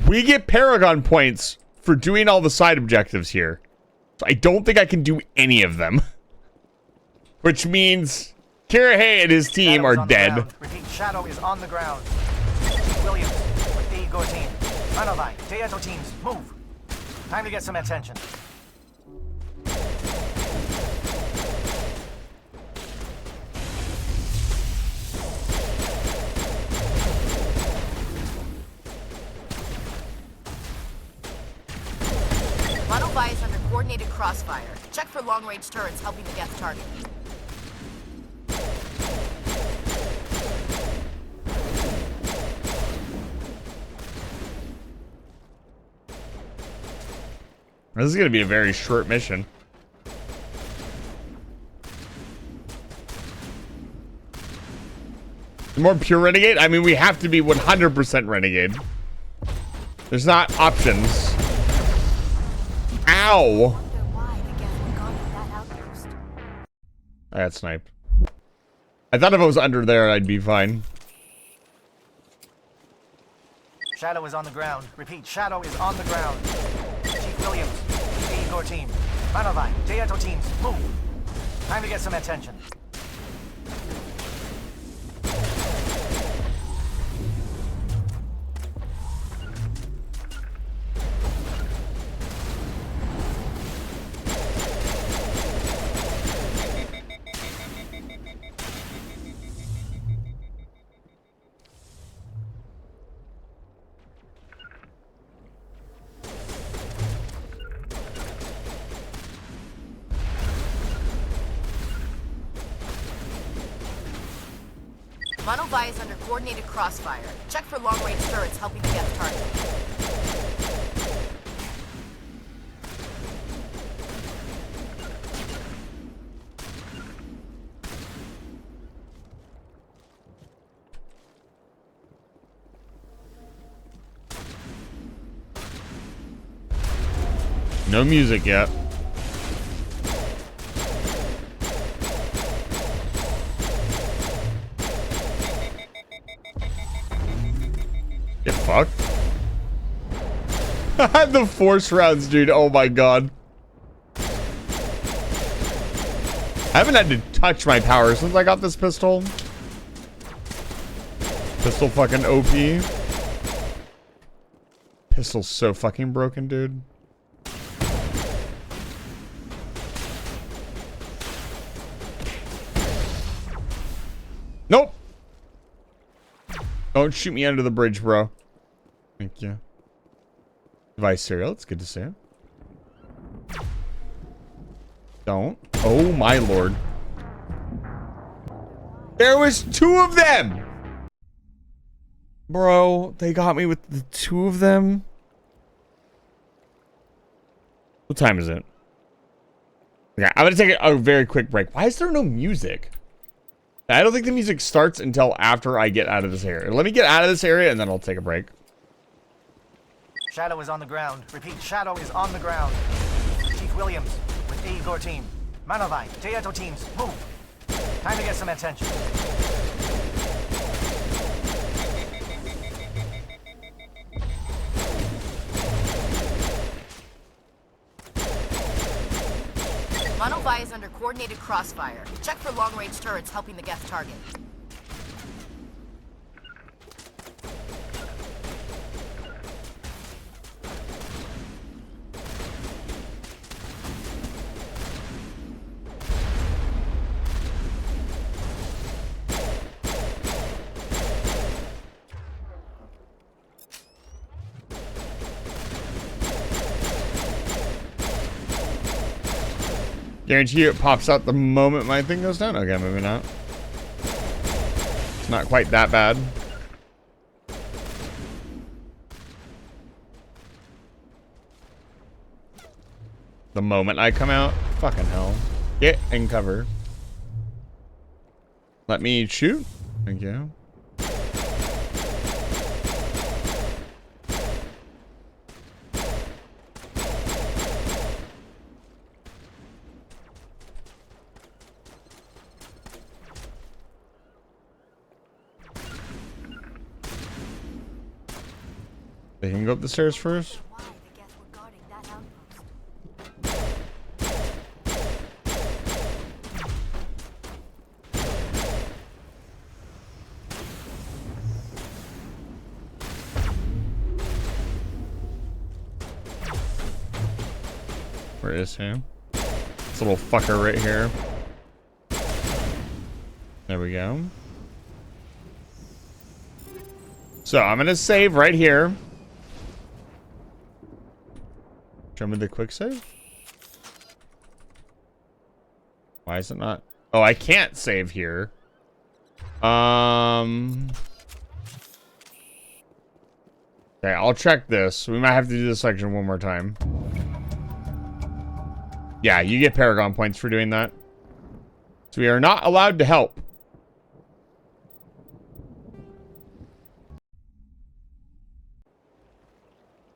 we get Paragon points for doing all the side objectives here. So I don't think I can do any of them. Which means Kira Hay and his team are dead. Repeat, Shadow is on the ground. Williams, with the Igor team. Manovai, Teato teams, move. Time to get some attention. Manovai is under coordinated crossfire. Check for long-range turrets helping the Geth target. This is gonna be a very short mission. The more pure renegade? I mean, we have to be 100% renegade. There's not options. Ow! I got sniped. I thought if I was under there, I'd be fine. Shadow is on the ground. Repeat, Shadow is on the ground. Chief Williams, Igor team. Manovine, Teato teams, move. Time to get some attention. Monovi is under coordinated crossfire. Check for long-range turrets helping to get the target. No music yet. Get fucked. The force rounds, dude. Oh my god. I haven't had to touch my power since I got this pistol. Pistol fucking OP. Pistol's so fucking broken, dude. Nope. Don't shoot me under the bridge, bro. Thank you. Device serial. It's good to see. Don't. Oh my lord. There was 2 of them. Bro, they got me with the 2 of them. What time is it? Yeah, I'm gonna take a very quick break. Why is there no music? I don't think the music starts until after I get out of this area. Let me get out of this area and then I'll take a break. Shadow is on the ground. Repeat, Shadow is on the ground. Chief Williams with Igor team. Manovine, Teato teams, move. Time to get some attention. Monovi is under coordinated crossfire. Check for long-range turrets helping the Geth target. Guarantee you it pops out the moment my thing goes down. Okay, maybe not. It's not quite that bad. The moment I come out, fucking hell. Get in cover. Let me shoot. Thank you. They can go up the stairs first. Where is he? This little fucker right here. There we go. So I'm gonna save right here. Show me the quick save. Why is it not? Oh, I can't save here. Okay, I'll check this. We might have to do this section one more time. Yeah, you get Paragon points for doing that. So we are not allowed to help.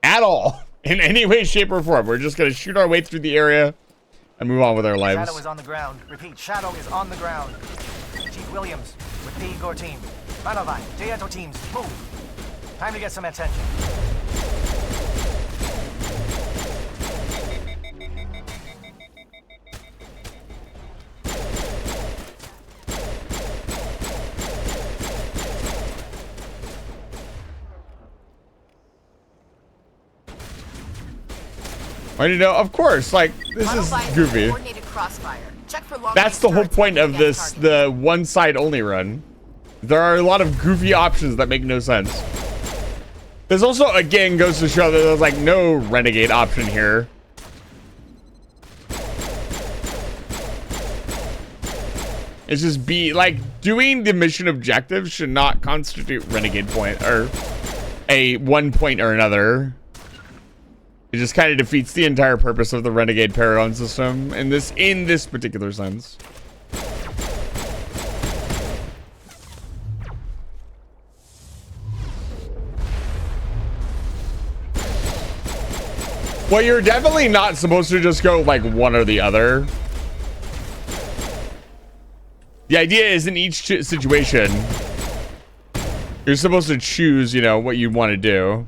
At all. In any way, shape, or form. We're just going to shoot our way through the area and move on with our lives. Shadow is on the ground. Repeat, Shadow is on the ground. Chief Williams with the Igor team. Manovine, Dieto teams, move. Time to get some attention. I you know, of course, like, this is goofy. That's the whole point of this, the one side only run. There are a lot of goofy options that make no sense. This also, again, goes to show that there's, like, no renegade option here. It's just like, doing the mission objective should not constitute renegade point, or a 1 point or another. It just kind of defeats the entire purpose of the Renegade Paragon system in this particular sense. Well, you're definitely not supposed to just go like one or the other. The idea is in each situation, you're supposed to choose, you know, what you want to do.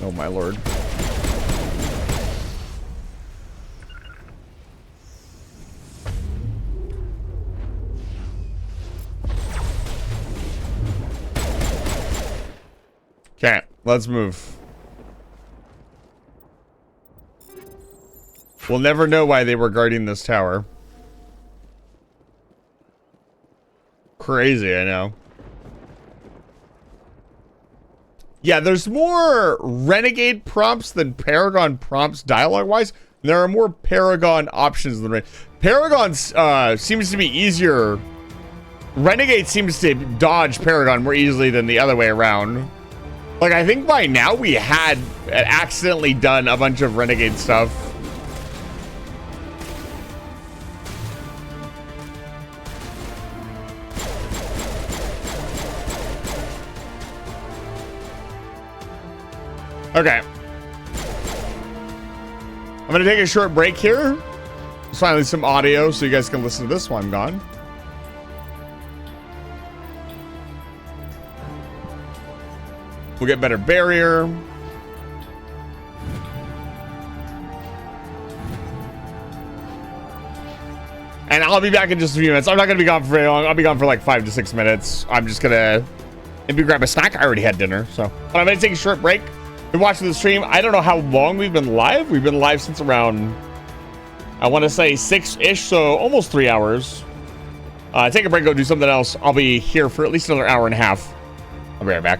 Oh my lord. Okay, let's move. We'll never know why they were guarding this tower. Crazy, I know. Yeah, there's more Renegade prompts than Paragon prompts dialogue-wise. There are more Paragon options than Paragon seems to be easier. Renegade seems to dodge Paragon more easily than the other way around. Like, I think by now we had accidentally done a bunch of Renegade stuff. Okay. I'm gonna take a short break here. Just finally some audio so you guys can listen to this while I'm gone. We'll get better barrier. And I'll be back in just a few minutes. I'm not gonna be gone for very long. I'll be gone for like 5 to 6 minutes. I'm just gonna maybe grab a snack. I already had dinner, so. But I'm gonna take a short break. Been watching the stream. I don't know how long we've been live. We've been live since around, I want to say 6-ish, so almost 3 hours. Take a break, go do something else. I'll be here for at least another hour and a half. I'll be right back.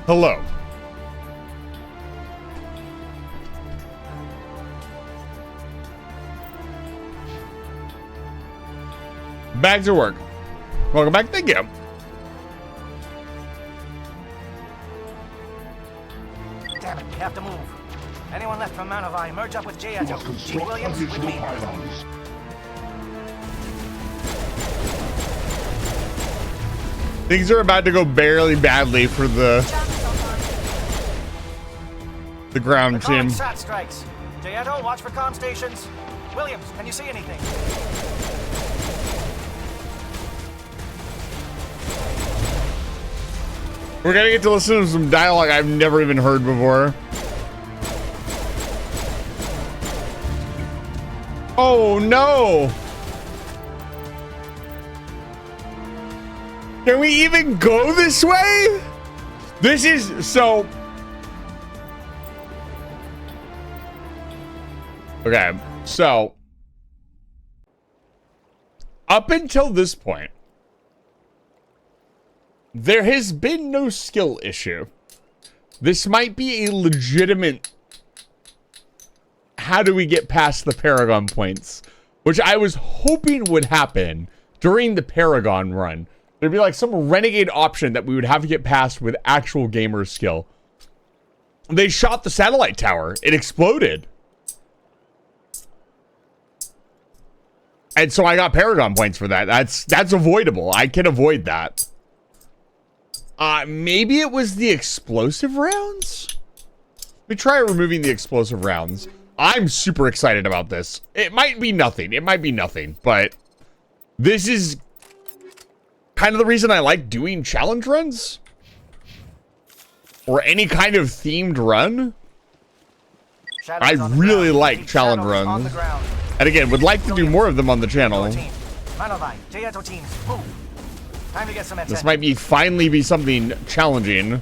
Hello. Back to work. Welcome back. Thank you. Damn it, we have to move. Anyone left from Manovi, merge up with J-Eto. Chief Williams, with me. Things are about to go barely badly for the ground team. SAT strikes. J-Eto, watch for comm stations. Williams, can you see anything? We're gonna get to listen to some dialogue I've never even heard before. Oh no! Can we even go this way? This is so... Okay, so... Up until this point, there has been no skill issue. This might be a legitimate... How do we get past the Paragon points? Which I was hoping would happen during the Paragon run. There'd be like some renegade option that we would have to get past with actual gamer skill. They shot the satellite tower. It exploded. And so I got Paragon points for that. That's avoidable. I can avoid that. Maybe it was the explosive rounds? Let me try removing the explosive rounds. I'm super excited about this. It might be nothing. It might be nothing, but this is kind of the reason I like doing challenge runs. Or any kind of themed run. I really like challenge runs. And again, would like to do more of them on the channel. This might be finally be something challenging.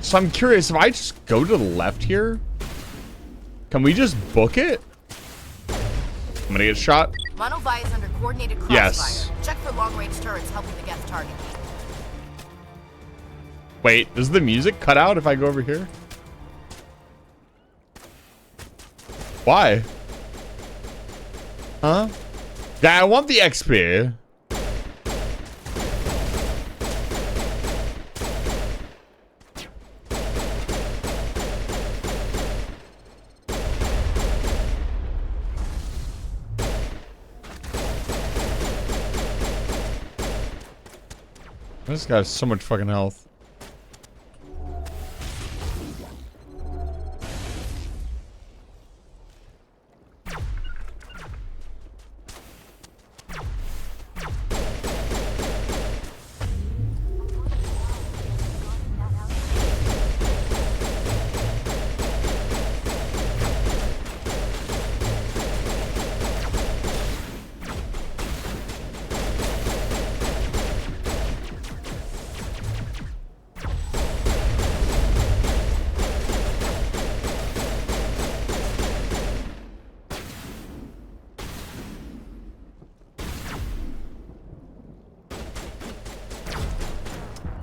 So I'm curious, if I just go to the left here, can we just book it? I'm gonna get shot. Manovi is under coordinated crossfire. Yes. Check for long-range turrets helping the Geth target. Wait, does the music cut out if I go over here? Why? Huh? Yeah, I want the XP. This guy has so much fucking health.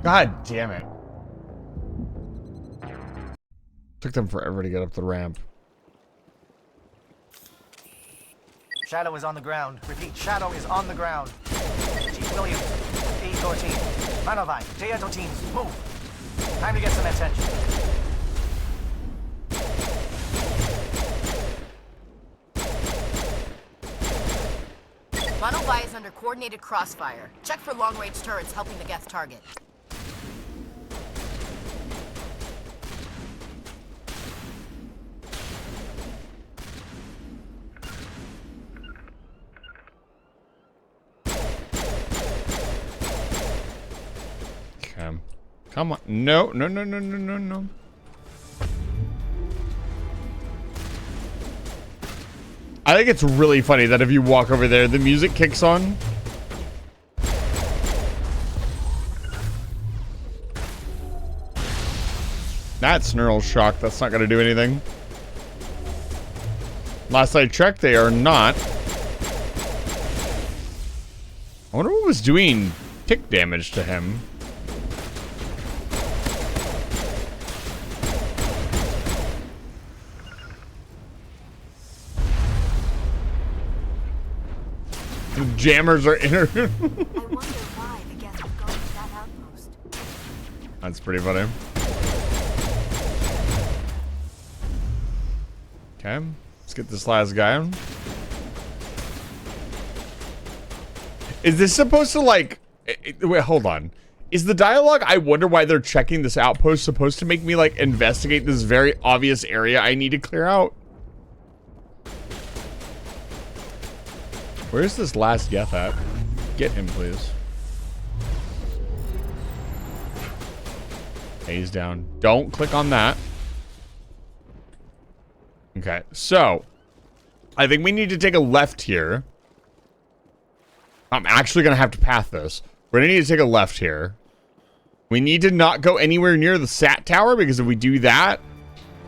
God damn it. Took them forever to get up the ramp. Shadow is on the ground. Repeat, Shadow is on the ground. Chief Williams, aid your team. Manovi, J-Eto teams, move. Time to get some attention. Manovi is under coordinated crossfire. Check for long-range turrets helping the Geth target. Okay. Come on. No, no, no, no, no, no, no. I think it's really funny that if you walk over there, the music kicks on. That's neural shock. That's not going to do anything. Last I checked, they are not. I wonder what was doing tick damage to him. The jammers are inner. I wonder why the guests would go to that outpost. That's pretty funny. Okay, let's get this last guy. Is this supposed to like... Wait, hold on. Is the dialogue, I wonder why they're checking this outpost, supposed to make me like investigate this very obvious area I need to clear out? Where's this last Geth at? Get him, please. Okay, he's down. Don't click on that. Okay, so I think we need to take a left here. I'm actually going to have to path this. We're going to need to take a left here. We need to not go anywhere near the SAT tower, because if we do that,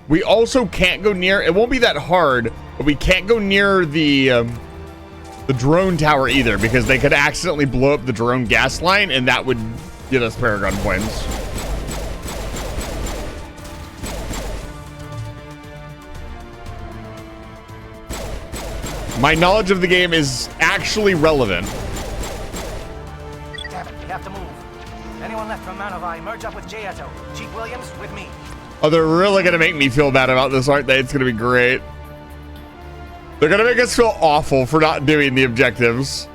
we also can't go near... It won't be that hard, but we can't go near the drone tower either, because they could accidentally blow up the drone gas line, and that would get us Paragon points. My knowledge of the game is actually relevant. Damn it, we have to move. Anyone left from Manovi, merge up with Jaeto. Chief Williams, with me. Oh, they're really going to make me feel bad about this, aren't they? It's going to be great. They're going to make us feel awful for not doing the objectives.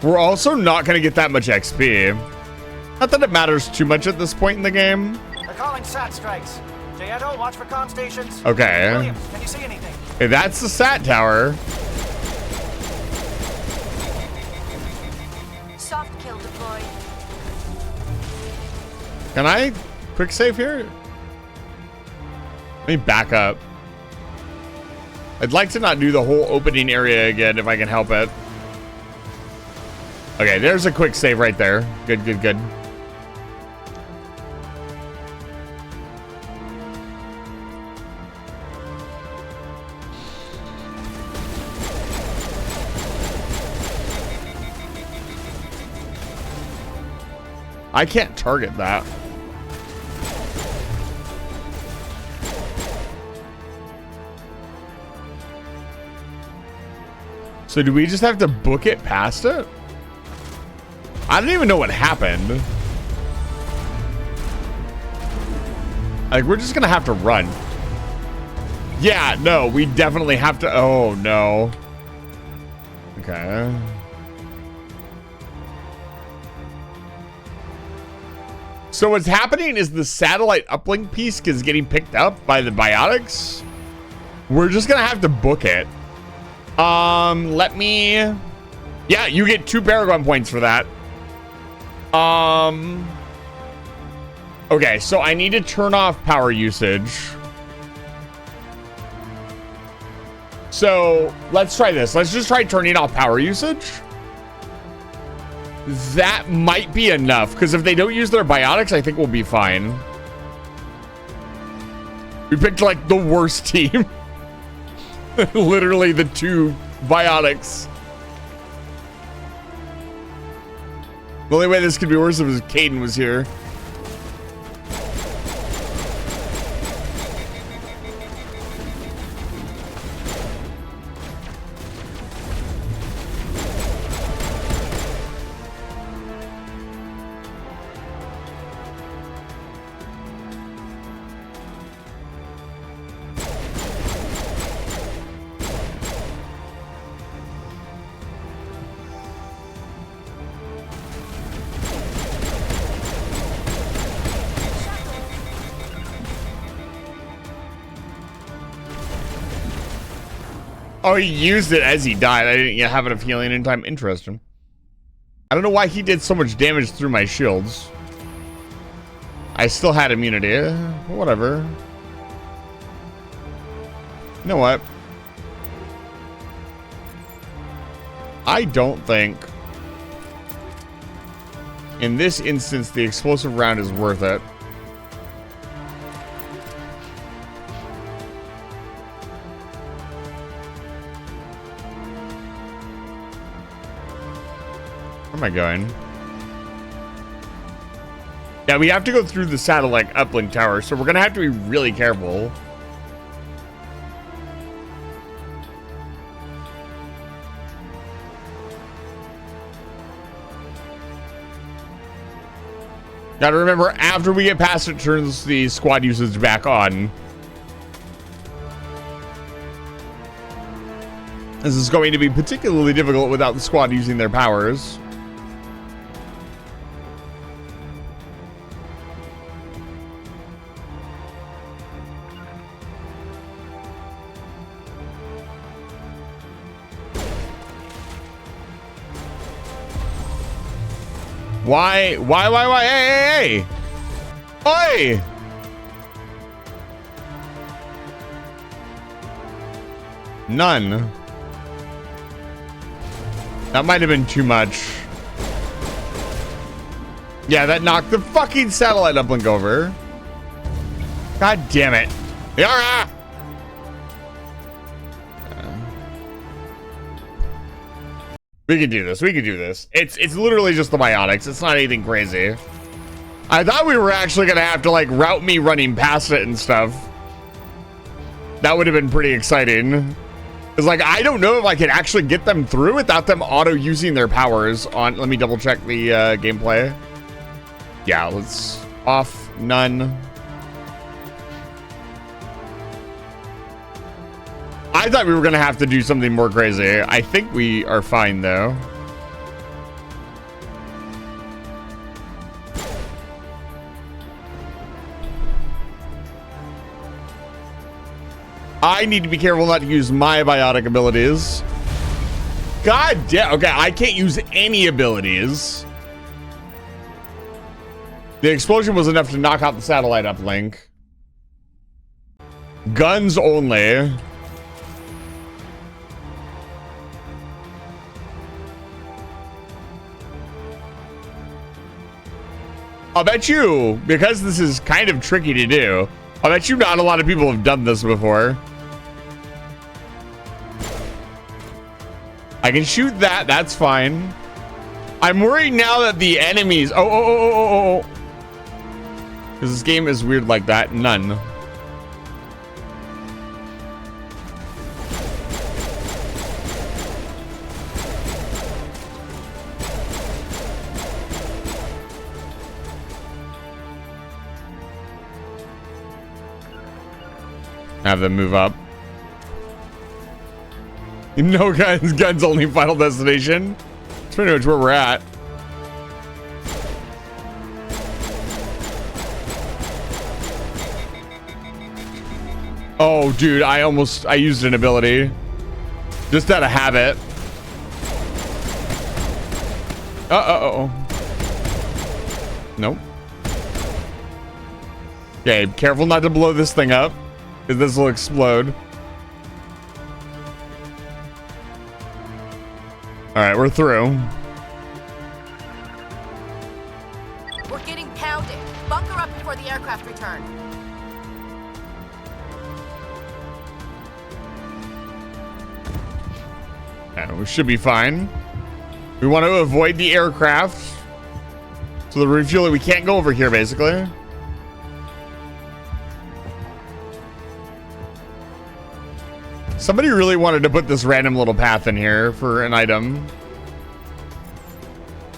We're also not going to get that much XP. Not that it matters too much at this point in the game. They're calling SAT strikes. Jaeto, watch for comm stations. Okay. Williams, can you see anything? Hey, that's the SAT tower. Soft kill deployed. Can I quick save here? Let me back up. I'd like to not do the whole opening area again if I can help it. Okay, there's a quick save right there. Good, good, good. I can't target that. So do we just have to book it past it? I don't even know what happened. Like, we're just gonna have to run. Yeah, no, we definitely have to. Oh, no. Okay. So what's happening is the satellite uplink piece is getting picked up by the biotics. We're just gonna have to book it. Let me... Yeah, you get 2 Paragon points for that. Okay, so I need to turn off power usage. So let's try this. Let's just try turning off power usage. That might be enough, because if they don't use their biotics, I think we'll be fine. We picked like the worst team. Literally the 2 biotics. The only way this could be worse is if Caden was here. Oh, he used it as he died. I didn't have enough healing in time. Interesting. I don't know why he did so much damage through my shields. I still had immunity. Whatever. You know what? I don't think in this instance the explosive round is worth it. Where am I going? Yeah, we have to go through the satellite uplink tower, so we're gonna have to be really careful. Gotta remember, after we get past it, turns the squad usage back on. This is going to be particularly difficult without the squad using their powers. Why? Hey, hey, hey! Oi! None. That might have been too much. Yeah, that knocked the fucking satellite uplink over. God damn it. Yara! We can do this. We can do this. It's literally just the biotics. It's not anything crazy. I thought we were actually gonna have to like route me running past it and stuff. That would have been pretty exciting. It's like I don't know if I can actually get them through without them auto using their powers on. Let me double check the gameplay. Yeah, let's off none. I thought we were gonna have to do something more crazy. I think we are fine though. I need to be careful not to use my biotic abilities. God damn. Okay, I can't use any abilities. The explosion was enough to knock out the satellite uplink. Guns only. I'll bet you, because this is kind of tricky to do, I'll bet you not a lot of people have done this before. I can shoot that, that's fine. I'm worried now that the enemies, because this game is weird like that. None. Have them move up. No guns, guns only final destination. That's pretty much where we're at. Oh, dude, I used an ability. Just out of habit. Uh-oh. Nope. Okay, careful not to blow this thing up, because this will explode. Alright, we're through. We're getting pounded. Bunker up before the aircraft return. Yeah, we should be fine. We want to avoid the aircraft. So the refueling, we can't go over here, basically. Somebody really wanted to put this random little path in here for an item.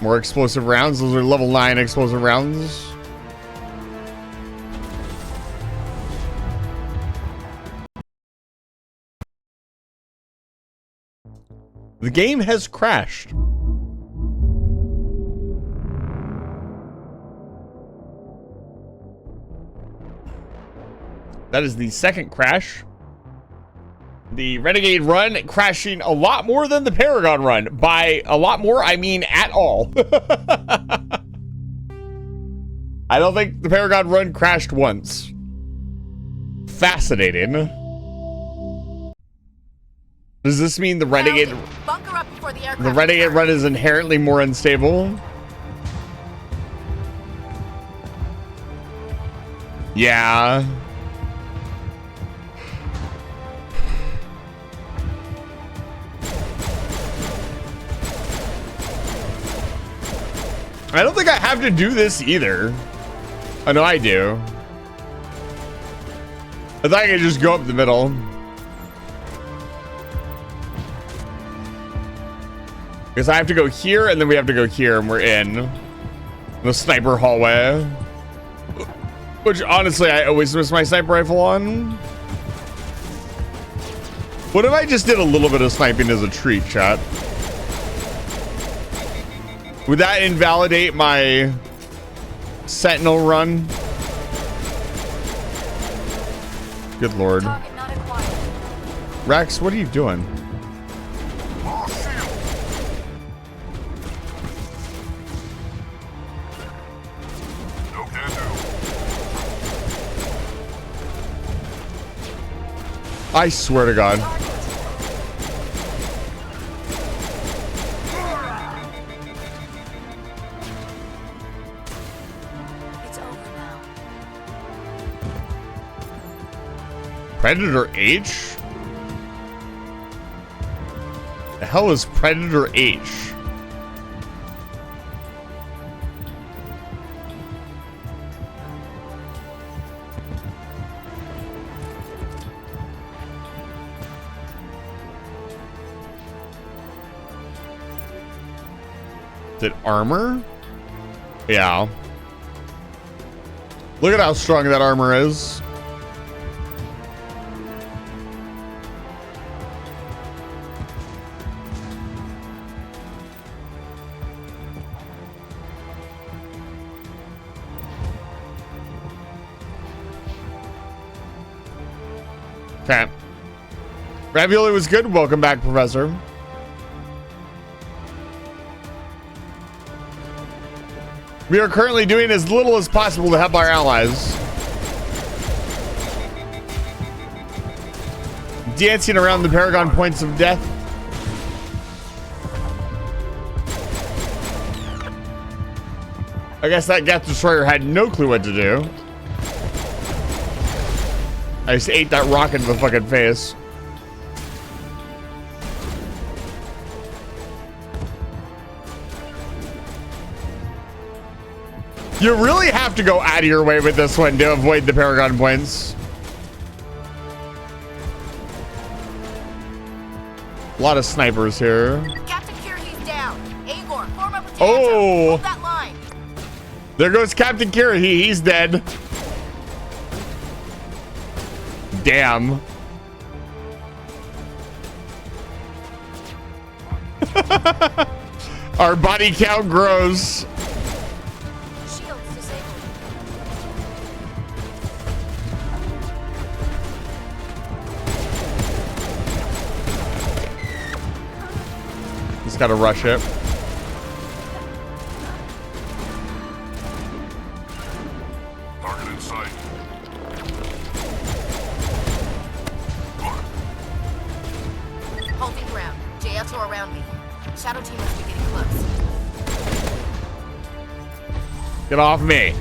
More explosive rounds. Those are level 9 explosive rounds. The game has crashed. That is the second crash. The Renegade run crashing a lot more than the Paragon run. By a lot more, I mean at all. I don't think the Paragon run crashed once. Fascinating. Does this mean the Renegade... Bunker up before the aircraft The Renegade run is inherently more unstable? Yeah. I don't think I have to do this either. Oh, no, I do. I thought I could just go up the middle. Because I have to go here, and then we have to go here, and we're in the sniper hallway. Which, honestly, I always miss my sniper rifle on. What if I just did a little bit of sniping as a treat, chat? Would that invalidate my sentinel run? Good lord. Rex, what are you doing? I swear to God. Predator H? The hell is Predator H? Is it armor? Yeah. Look at how strong that armor is. Okay. Ravioli was good. Welcome back, Professor. We are currently doing as little as possible to help our allies. Dancing around the Paragon points of death. I guess that Geth Destroyer had no clue what to do. I just ate that rocket in the fucking face. You really have to go out of your way with this one to avoid the Paragon points. A lot of snipers here. Captain Kirby's down. Agor, form up a tandem. Oh! Hold that line. There goes Captain Kirahi. He's dead. Damn. Our body count grows. Shields disabled. He's got to rush it. Target in sight. Holding ground. JLs are around me. Shadow team must be getting close. Get off me.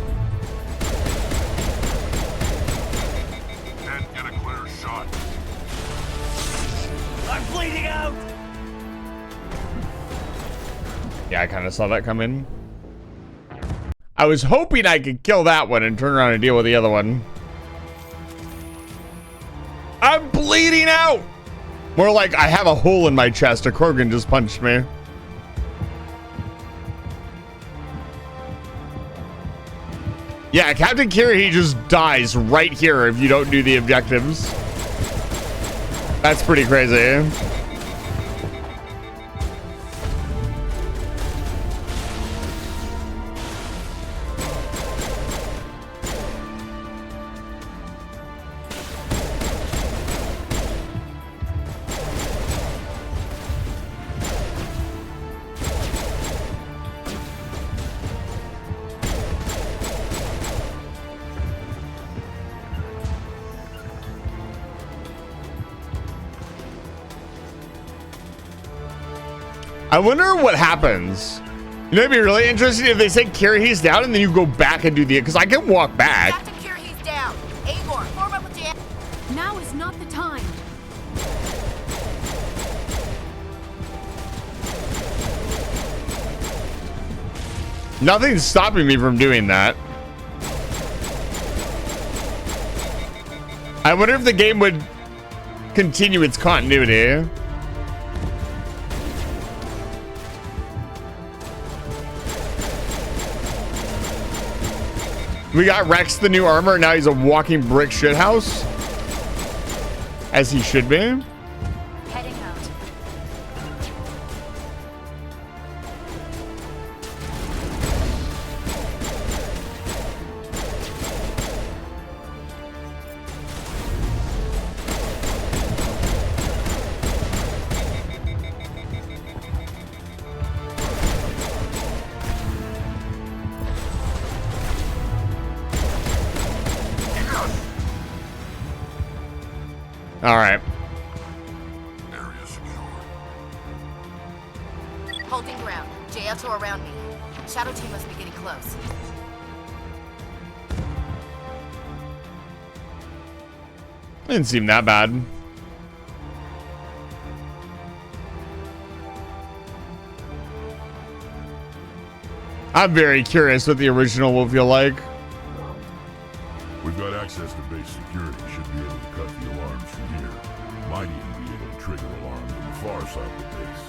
Can't get a clear shot. I'm bleeding out! Yeah, I kind of saw that come in. I was hoping I could kill that one and turn around and deal with the other one. I'm bleeding out! More like I have a hole in my chest. A Krogan just punched me. Yeah, Captain Kirahi just dies right here if you don't do the objectives. That's pretty crazy. I wonder what happens. You know, it'd be really interesting if they say Kirih's down and then you go back and do the, because I can walk back. Captain Kirih's down. Igor, form up with Jan. Now is not the time. Nothing's stopping me from doing that. I wonder if the game would continue its continuity. We got Rex the new armor, and now he's a walking brick shithouse. As he should be. Heading out. All right. Area secure. Holding ground. J-Alto around me. Shadow team must be getting close. Didn't seem that bad. I'm very curious what the original will feel like. We've got access to base security. Should be able to cut the alarms from here. Might even be able to trigger alarms on the far side of the base.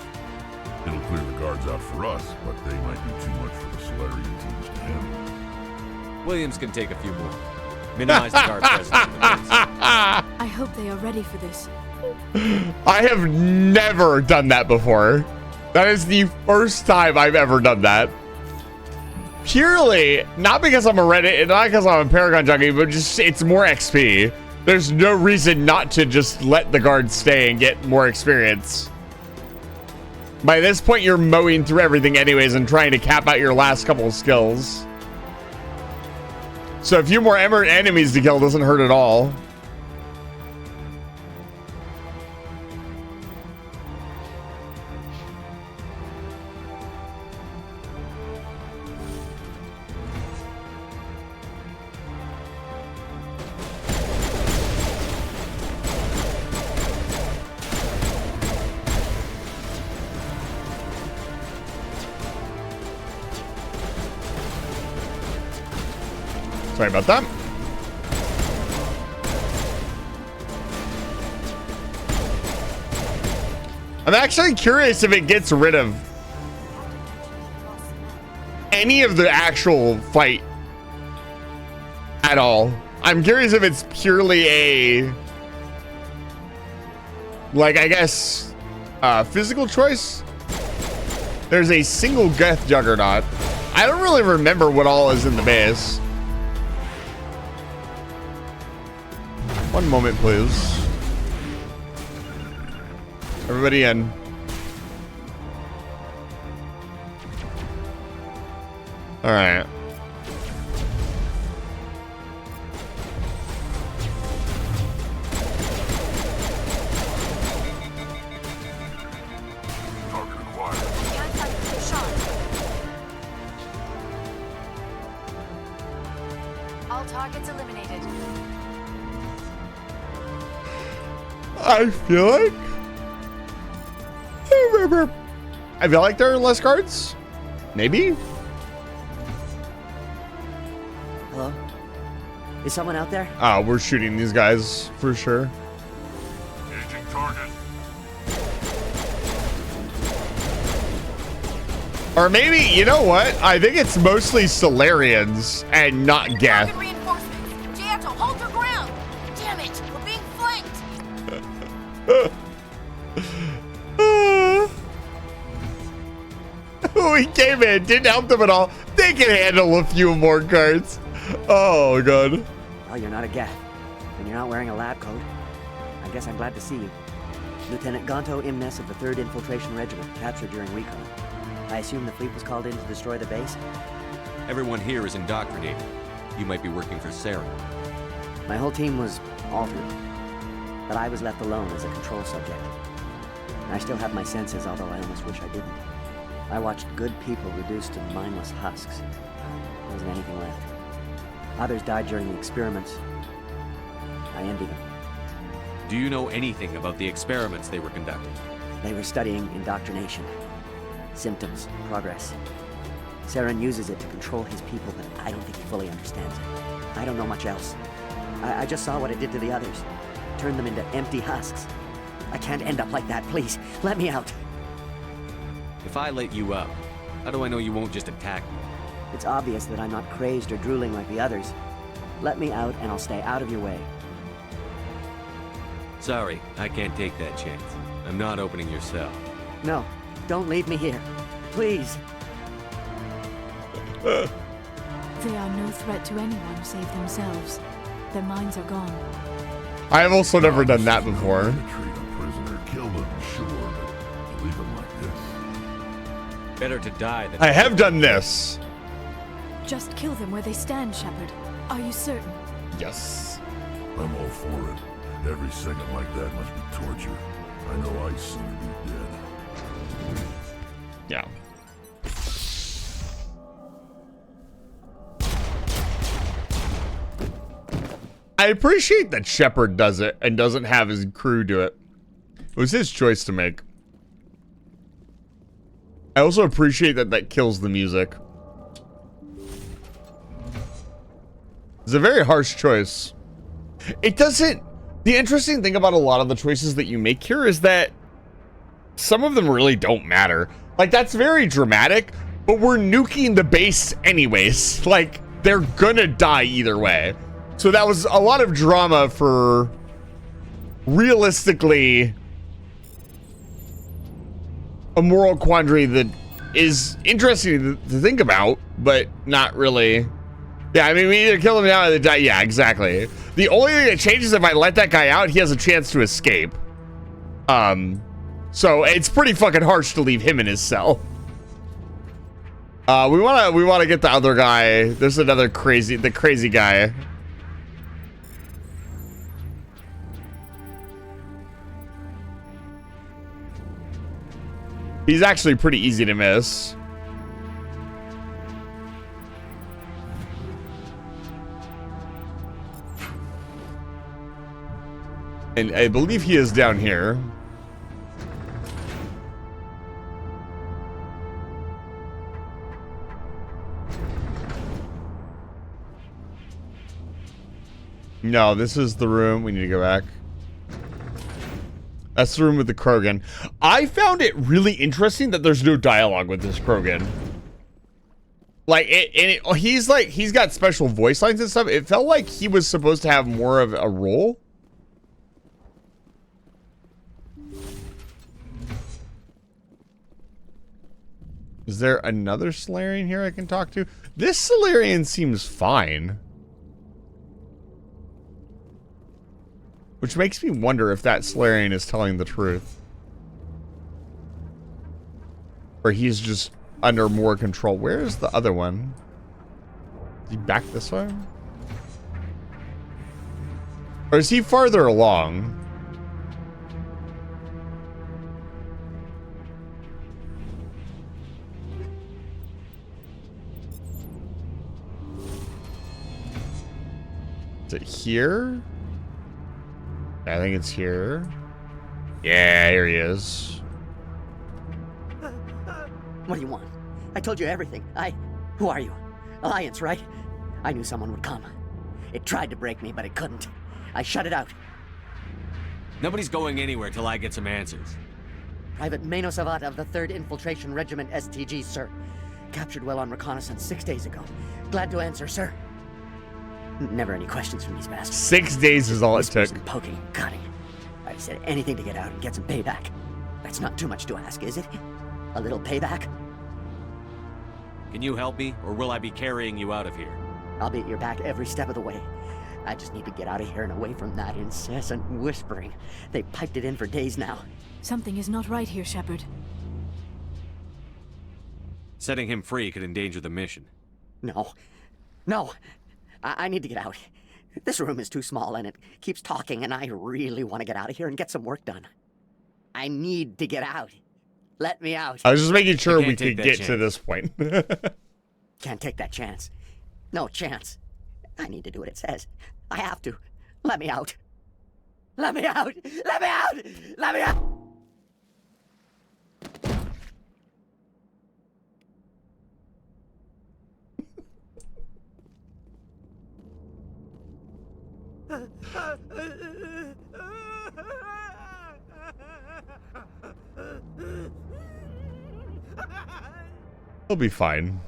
It'll clear the guards out for us, but they might be too much for the Solarian teams to handle. Williams can take a few more. Minimize the guard presence in the base. I hope they are ready for this. I have never done that before. That is the first time I've ever done that. Purely, not because I'm a Reddit, not because I'm a Paragon junkie, but just it's more XP. There's no reason not to just let the guards stay and get more experience. By this point, you're mowing through everything anyways and trying to cap out your last couple of skills. So a few more enemies to kill doesn't hurt at all. Sorry about that. I'm actually curious if it gets rid of any of the actual fight at all. I'm curious if it's purely a, like, I guess, physical choice. There's a single Geth Juggernaut. I don't really remember what all is in the base. One moment, please. Everybody in. All right. Target acquired. All targets eliminated. I feel like there are less guards. Maybe. Hello? Is someone out there? Oh, we're shooting these guys for sure. Engaging target. Or maybe, you know what? I think it's mostly Solarians and not Geth. Target reinforcements. J-Alto, hold your ground. Damn it, we're being flanked. We came in, didn't help them at all. They can handle a few more cards. Oh, God. Well, you're not a Geth, and you're not wearing a lab coat. I guess I'm glad to see you. Lieutenant Gonto Imnes of the 3rd Infiltration Regiment, captured during recon. I assume the fleet was called in to destroy the base? Everyone here is indoctrinated. You might be working for Saren. My whole team was altered, but I was left alone as a control subject. I still have my senses, although I almost wish I didn't. I watched good people reduced to mindless husks. There wasn't anything left. Others died during the experiments. I envy them. Do you know anything about the experiments they were conducting? They were studying indoctrination. Symptoms, progress. Saren uses it to control his people, but I don't think he fully understands it. I don't know much else. I just saw what it did to the others. Turned them into empty husks. I can't end up like that, please. Let me out. If I let you out, how do I know you won't just attack me? It's obvious that I'm not crazed or drooling like the others. Let me out and I'll stay out of your way. Sorry, I can't take that chance. I'm not opening your cell. No, don't leave me here. Please. They are no threat to anyone save themselves. Their minds are gone. I have also never done that before. Treat a prisoner, kill them, sure, but leave them like this. Better to die than... I have done this. Just kill them where they stand, Shepard. Are you certain? Yes. I'm all for it. Every second like that must be torture. I know I'd sooner be dead. Yeah. I appreciate that Shepard does it and doesn't have his crew do it. It was his choice to make. I also appreciate that that kills the music. It's a very harsh choice. It doesn't... The interesting thing about a lot of the choices that you make here is that some of them really don't matter. Like, that's very dramatic, but we're nuking the base anyways. Like, they're gonna die either way. So that was a lot of drama for realistically a moral quandary that is interesting to think about, but not really. Yeah, I mean, we either kill him now or they die. Yeah, exactly. The only thing that changes if I let that guy out, he has a chance to escape. So it's pretty fucking harsh to leave him in his cell. We wanna get the other guy. There's another crazy guy. He's actually pretty easy to miss. And I believe he is down here. No, this is the room. We need to go back. That's the room with the Krogan. I found it really interesting that there's no dialogue with this Krogan. Like, he's got special voice lines and stuff. It felt like he was supposed to have more of a role. Is there another Solarian here I can talk to? This Solarian seems fine. Which makes me wonder if that Solarian is telling the truth. Or he's just under more control. Where is the other one? Is he back this way? Or is he farther along? Is it here? I think it's here. Yeah, here he is. What do you want? I told you everything. Who are you? Alliance, right? I knew someone would come. It tried to break me, but it couldn't. I shut it out. Nobody's going anywhere till I get some answers. Private Mano Savat of the 3rd Infiltration Regiment STG, sir. Captured well on reconnaissance 6 days ago. Glad to answer, sir. Never any questions from these bastards. 6 days is all it took. Poking and cutting. I said anything to get out and get some payback. That's not too much to ask, is it? A little payback? Can you help me, or will I be carrying you out of here? I'll be at your back every step of the way. I just need to get out of here and away from that incessant whispering. They piped it in for days now. Something is not right here, Shepard. Setting him free could endanger the mission. No. No. I need to get out. This room is too small and it keeps talking and I really want to get out of here and get some work done. I need to get out. Let me out. I was just making sure I we can't take could that get to chance. this point. Can't take that chance. No chance. I need to do what it says. I have to. Let me out. Let me out. Let me out. Let me out. He'll be fine.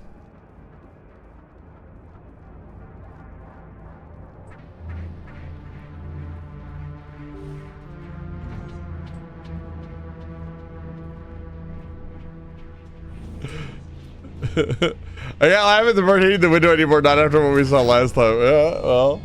Yeah, I haven't rotated the window anymore, not after what we saw last time. Yeah, well.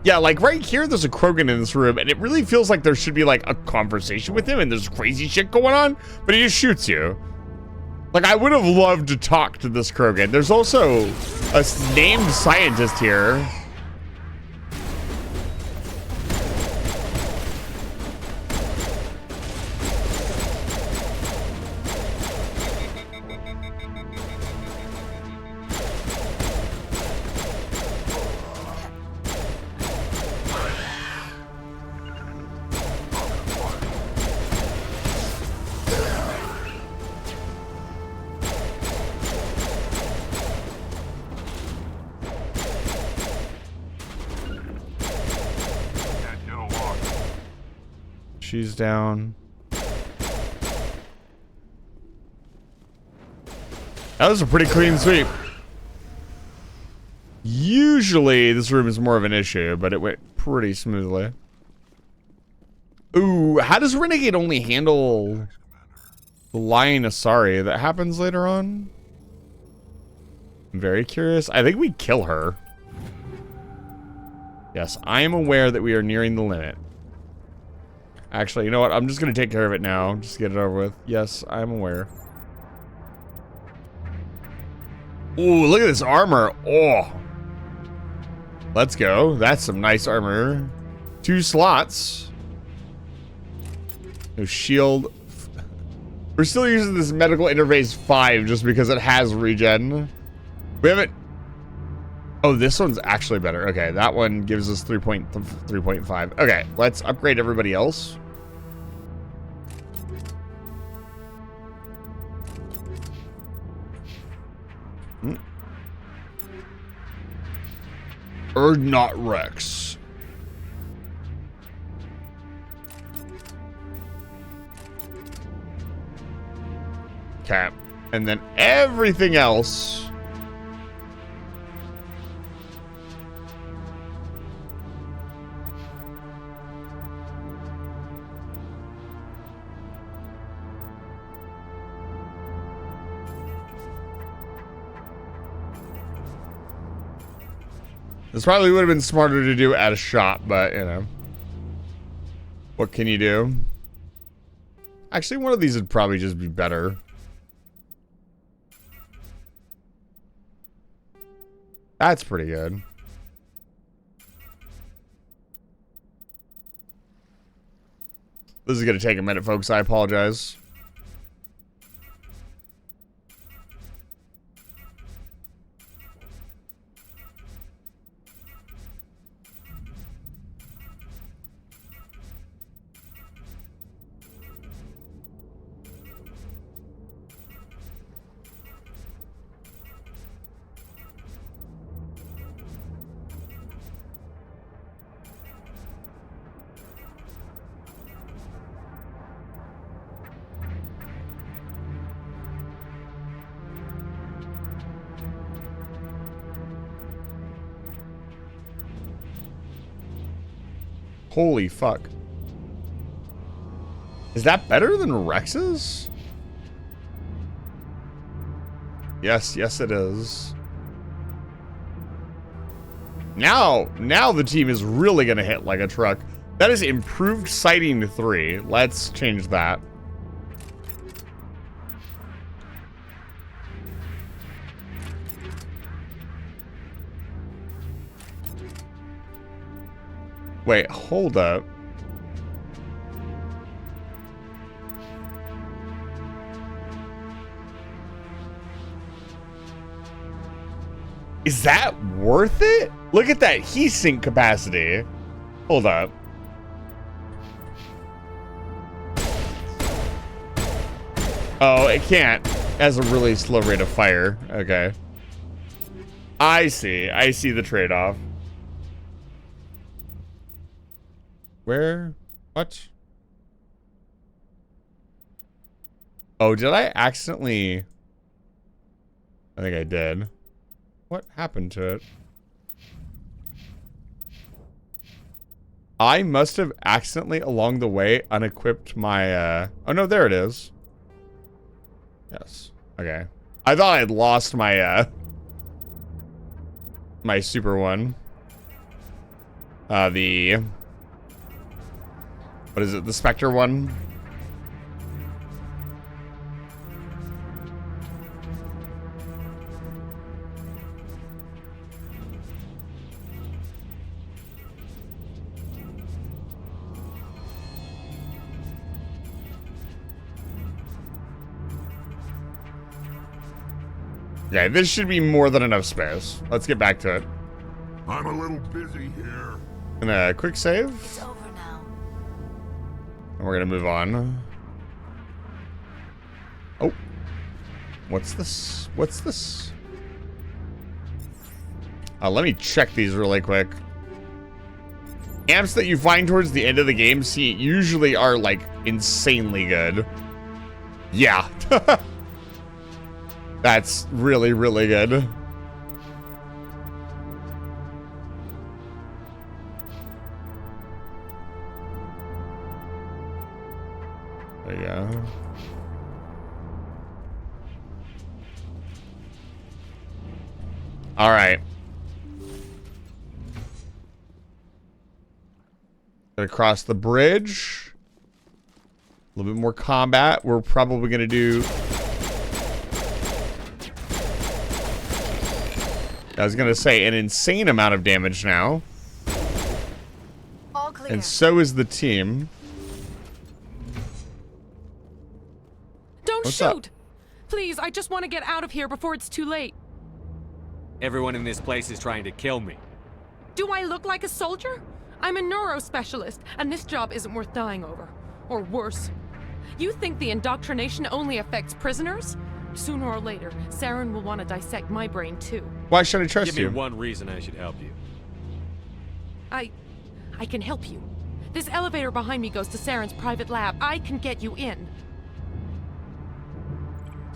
Yeah, like right here, there's a Krogan in this room, and it really feels like there should be like a conversation with him, and there's crazy shit going on, but he just shoots you. Like, I would have loved to talk to this Krogan. There's also a named scientist here. She's down. That was a pretty clean sweep. Usually this room is more of an issue, but it went pretty smoothly. Ooh, how does Renegade only handle the Lion Asari? That happens later on? I'm very curious. I think we kill her. Yes, I am aware that we are nearing the limit. Actually, you know what? I'm just going to take care of it now. Just get it over with. Yes, I'm aware. Ooh, look at this armor. Oh. Let's go. That's some nice armor. 2 slots. No shield. We're still using this medical interface 5 just because it has regen. We haven't... Oh, this one's actually better. Okay, that one gives us 3.5. Okay, let's upgrade everybody else. Not Rex. Okay, and then everything else. This probably would have been smarter to do at a shop, but, you know. What can you do? Actually, one of these would probably just be better. That's pretty good. This is going to take a minute, folks. I apologize. Holy fuck. Is that better than Rex's? Yes, yes it is. Now the team is really gonna hit like a truck. That is improved sighting 3. Let's change that. Wait, hold up. Is that worth it? Look at that heat sink capacity. Hold up. Oh, it can't. It has a really slow rate of fire. Okay. I see. I see the trade-off. Where? What? Oh, did I accidentally... I think I did. What happened to it? I must have accidentally along the way unequipped my oh no, there it is. Yes. Okay. I thought I had lost my my super one. The what is it? The Spectre one? Okay, this should be more than enough space. Let's get back to it. I'm a little busy here. And a quick save. It's over now. And we're gonna move on. Oh. What's this? What's this? Let me check these really quick. Amps that you find towards the end of the game, see, usually are like insanely good. Yeah. That's really, really good. There you go. All right. Gonna cross the bridge. A little bit more combat. We're probably gonna do... I was gonna say an insane amount of damage now. All clear. And so is the team. Don't What's shoot! up? Please, I just want to get out of here before it's too late. Everyone in this place is trying to kill me. Do I look like a soldier? I'm a neurospecialist, and this job isn't worth dying over. Or worse. You think the indoctrination only affects prisoners? Sooner or later, Saren will want to dissect my brain too. Why should I trust Give you? me one reason I should help you. I can help you. This elevator behind me goes to Saren's private lab. I can get you in.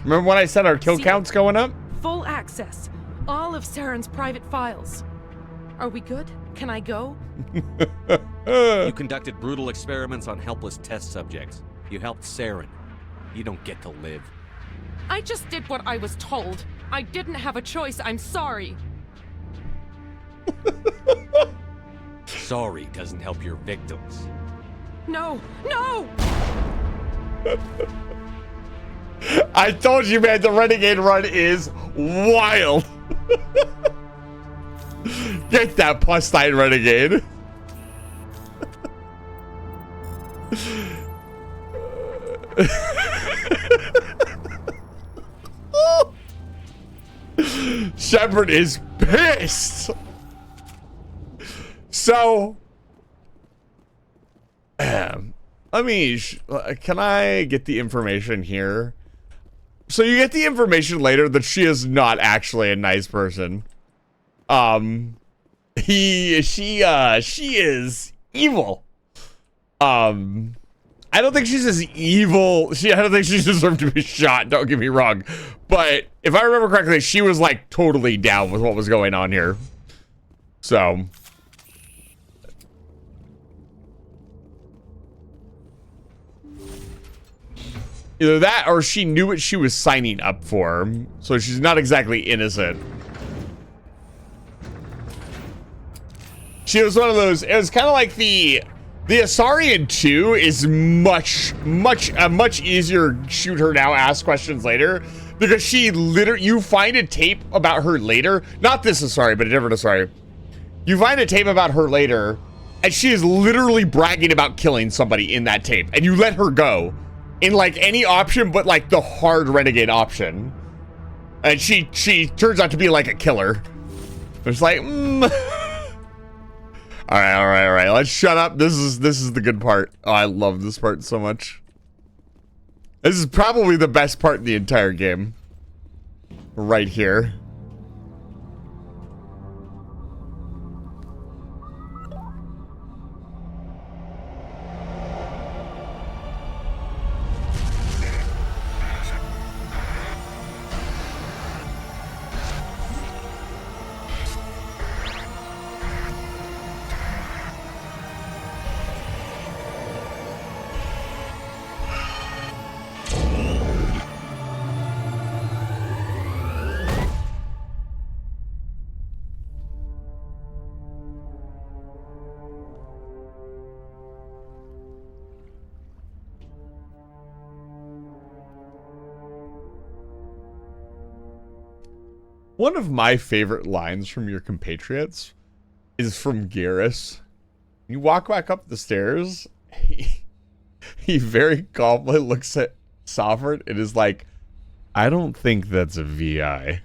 Remember when I said our kill count's going up? Full access. All of Saren's private files. Are we good? Can I go? You conducted brutal experiments on helpless test subjects. You helped Saren. You don't get to live. I just did what I was told. I didn't have a choice. I'm sorry. Sorry doesn't help your victims. No! No! I told you, man, the Renegade run is wild. Get that Pustine Renegade. Shepard is pissed. So, let me, can I get the information here? So you get the information later that she is not actually a nice person. She is evil. I don't think she's as evil. I don't think she deserved to be shot. Don't get me wrong. But if I remember correctly, she was like totally down with what was going on here. So. Either that or she knew what she was signing up for. So she's not exactly innocent. She was one of those, it was kind of like the Asarian 2 is a much easier shoot her now, ask questions later. Because she literally, you find a tape about her later. Not this Asari, but a different Asari. You find a tape about her later. And she is literally bragging about killing somebody in that tape. And you let her go in like any option but like the hard renegade option. And she turns out to be like a killer. It's like, all right. Let's shut up. This is the good part. Oh, I love this part so much. This is probably the best part in the entire game. Right here. One of my favorite lines from your compatriots is from Garrus. You walk back up the stairs, he very calmly looks at Sovereign and is like, I don't think that's a VI.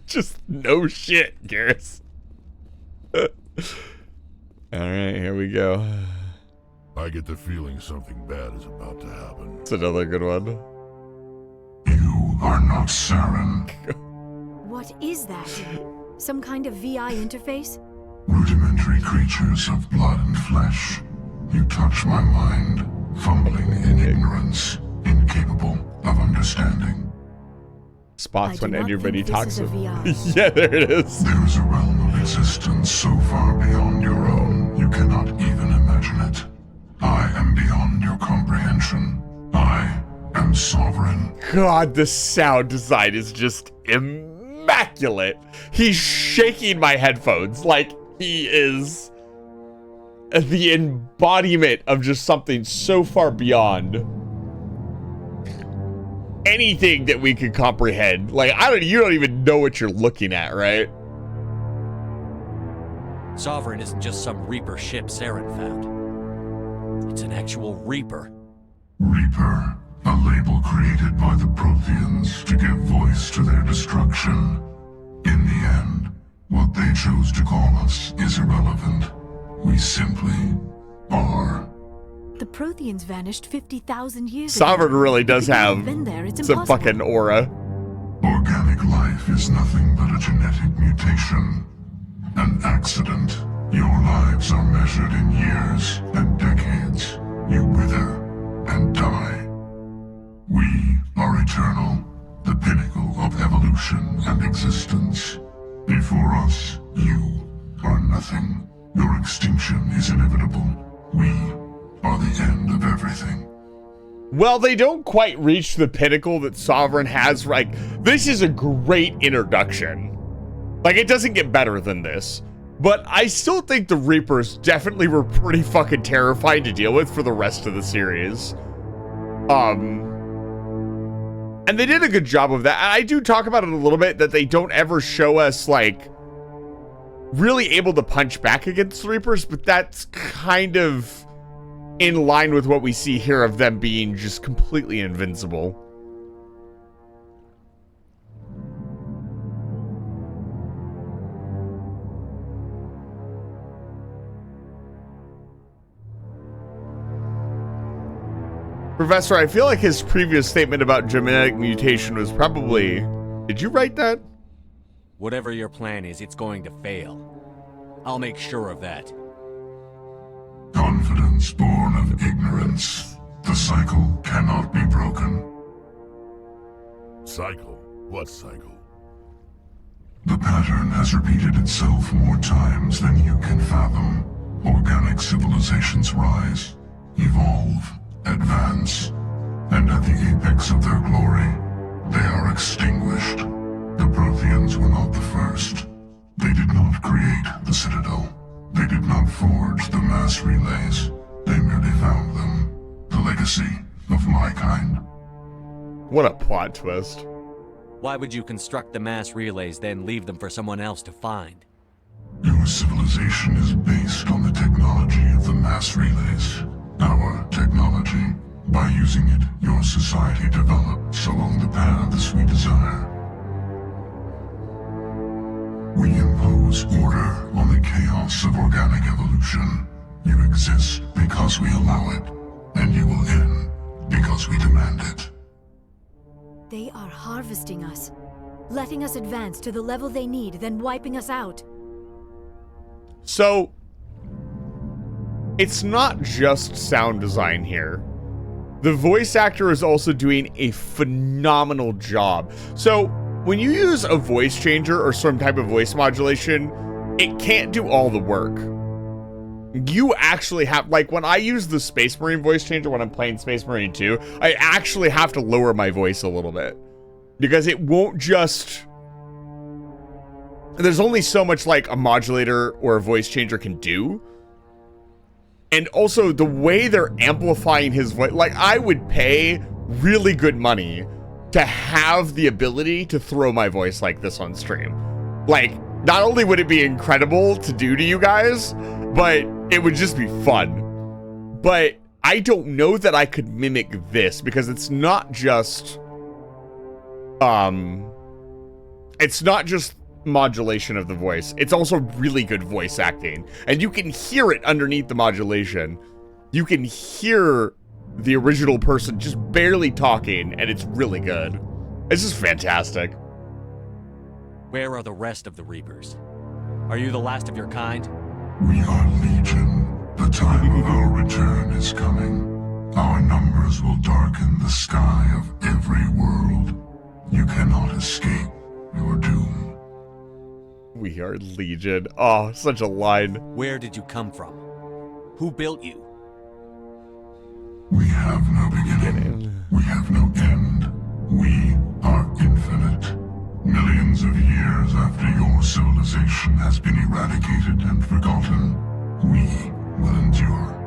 Just no shit, Garrus. Alright, here we go. I get the feeling something bad is about to happen. It's another good one. You are not Saren. What is that? Some kind of VI interface? Rudimentary creatures of blood and flesh. You touch my mind, fumbling in ignorance, incapable of understanding. Spots when anybody talks to yeah, there it is. There is a realm of existence so far beyond your own, you cannot even imagine it. I am beyond your comprehension. I am sovereign. God, the sound design is just immaculate. He's shaking my headphones like he is the embodiment of just something so far beyond anything that we could comprehend. Like, you don't even know what you're looking at, right? Sovereign isn't just some Reaper ship Saren found. It's an actual Reaper. Reaper, a label created by the Protheans to give voice to their destruction. In the end, what they chose to call us is irrelevant. We simply are. The Protheans vanished 50,000 years ago. Sovereign really does have been there. It's some impossible. fucking aura. Organic life is nothing but a genetic mutation. An accident. Your lives are measured in years and decades. You wither and die. We are eternal, the pinnacle of evolution and existence. Before us, you are nothing. Your extinction is inevitable. We are the end of everything. Well, they don't quite reach the pinnacle that Sovereign has. Like, this is a great introduction. Like, it doesn't get better than this. But I still think the Reapers definitely were pretty fucking terrifying to deal with for the rest of the series. And they did a good job of that. And I do talk about it a little bit, that they don't ever show us, like, really able to punch back against the Reapers, but that's kind of in line with what we see here of them being just completely invincible. Professor, I feel like his previous statement about genetic mutation was probably... Did you write that? Whatever your plan is, it's going to fail. I'll make sure of that. Confidence born of ignorance. The cycle cannot be broken. Cycle? What cycle? The pattern has repeated itself more times than you can fathom. Organic civilizations rise, evolve, advance, and at the apex of their glory, they are extinguished. The Protheans were not the first. They did not create the Citadel. They did not forge the mass relays. They merely found them. The legacy of my kind. What a plot twist. Why would you construct the mass relays, then leave them for someone else to find? Your civilization is based on the technology of the mass relays. Our technology. By using it, your society develops along the paths we desire. We impose order on the chaos of organic evolution. You exist because we allow it, and you will end because we demand it. They are harvesting us, letting us advance to the level they need, then wiping us out. So, it's not just sound design here. The voice actor is also doing a phenomenal job. So, when you use a voice changer or some type of voice modulation, it can't do all the work. You actually have, like when I use the Space Marine voice changer when I'm playing Space Marine 2, I actually have to lower my voice a little bit. Because it won't just... There's only so much like a modulator or a voice changer can do. And also the way they're amplifying his voice, like I would pay really good money to have the ability to throw my voice like this on stream. Like, not only would it be incredible to do to you guys, but it would just be fun. But I don't know that I could mimic this because it's not just modulation of the voice. It's also really good voice acting. And you can hear it underneath the modulation. You can hear the original person just barely talking, and it's really good. It's just fantastic. Where are the rest of the Reapers? Are you the last of your kind? We are Legion. The time of our return is coming. Our numbers will darken the sky of every world. You cannot escape your doom. We are Legion. Oh, such a line. Where did you come from? Who built you? We have no beginning. We have no end. We are infinite. Millions of years after your civilization has been eradicated and forgotten, we will endure.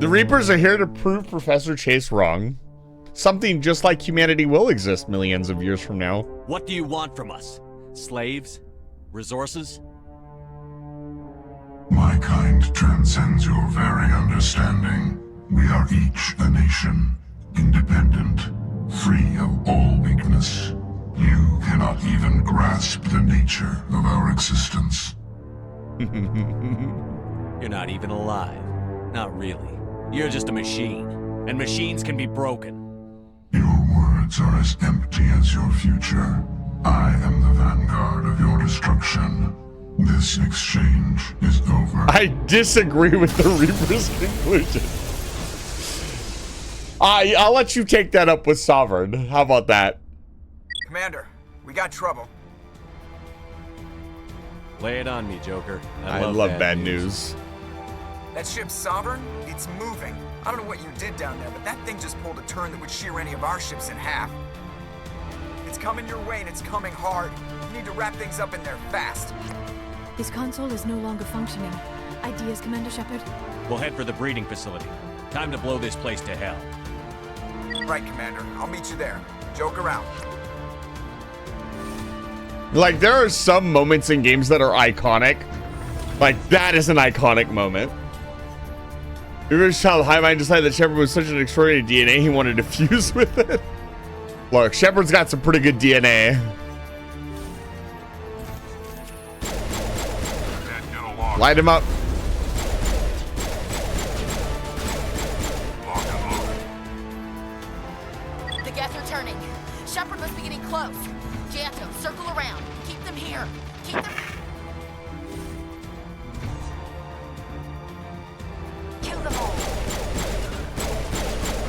The Reapers are here to prove Professor Chase wrong. Something just like humanity will exist millions of years from now. What do you want from us? Slaves? Resources? My kind transcends your very understanding. We are each a nation, independent, free of all weakness. You cannot even grasp the nature of our existence. You're not even alive. Not really. You're just a machine. And machines can be broken. Your words are as empty as your future. I am the vanguard of your destruction. This exchange is over. I disagree with the Reaper's conclusion. I'll let you take that up with Sovereign. How about that? Commander, we got trouble. Lay it on me, Joker. I love bad news. That ship Sovereign, it's moving. I don't know what you did down there, but that thing just pulled a turn that would shear any of our ships in half. It's coming your way and it's coming hard. You need to wrap things up in there fast. This console is no longer functioning. Ideas, Commander Shepard? We'll head for the breeding facility. Time to blow this place to hell. Right, Commander. I'll meet you there. Joker out. Like, there are some moments in games that are iconic. Like, that is an iconic moment. Reaper's child Highmind decided that Shepard was such an extraordinary DNA, he wanted to fuse with it. Look, Shepard's got some pretty good DNA. Light him up. The gas are turning. Shepard must be getting close. Janto, circle around. Keep them here. Keep them... Kill them all.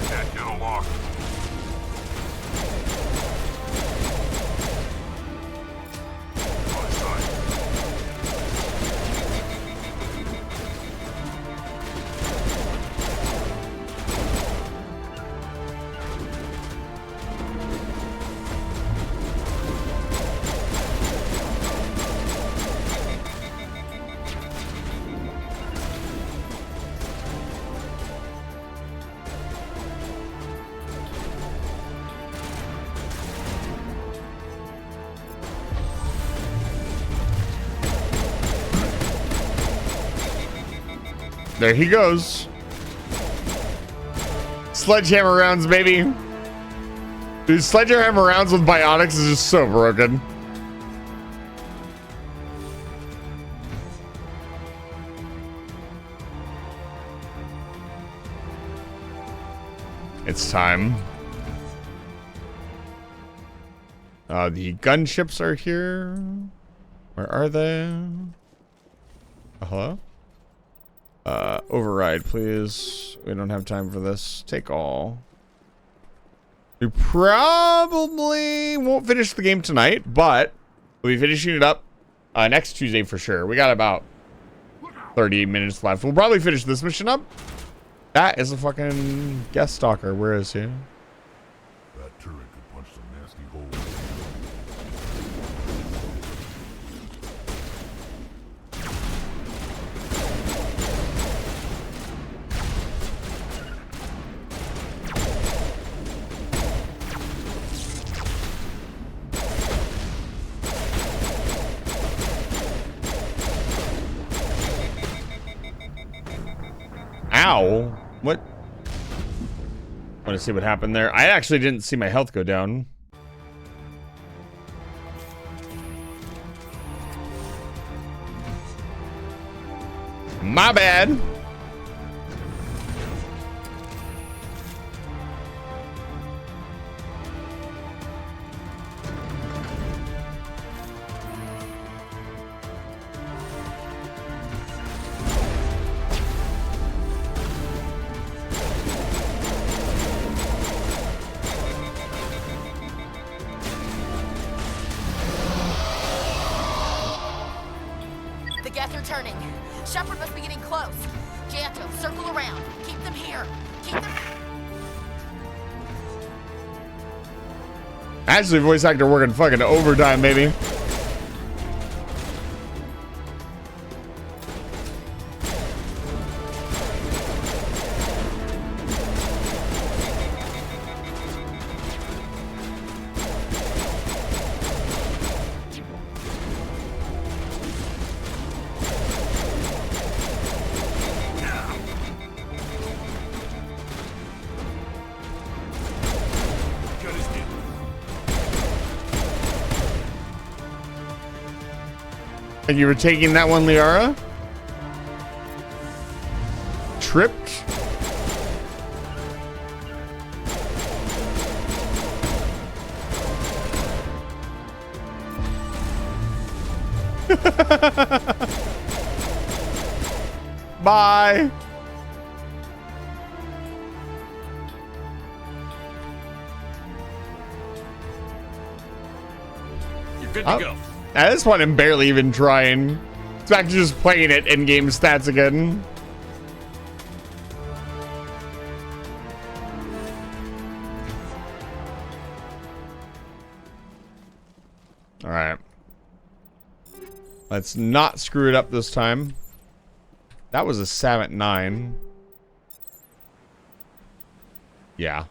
Get a lock. there he goes. Sledgehammer rounds, baby. Dude, sledgehammer rounds with biotics is just so broken. It's time. The gunships are here. Where are they? Hello? Override, please. We don't have time for this. Take all. We probably won't finish the game tonight, but we'll be finishing it up next Tuesday for sure. We got about 30 minutes left. We'll probably finish this mission up. That is a fucking guest stalker. Where is he? That turret could punch some nasty holes. Ow. What? Want to see what happened there? I actually didn't see my health go down. My bad. Turning. Shepard must be getting close. Janto, circle around. Keep them here. Keep them. Actually, voice actor working fucking overtime, baby. And you were taking that one, Liara? Tripped? Bye. You're good to go. At this point, I'm barely even trying. It's back to just playing it in-game stats again. All right. Let's not screw it up this time. That was a 7 at 9. Yeah.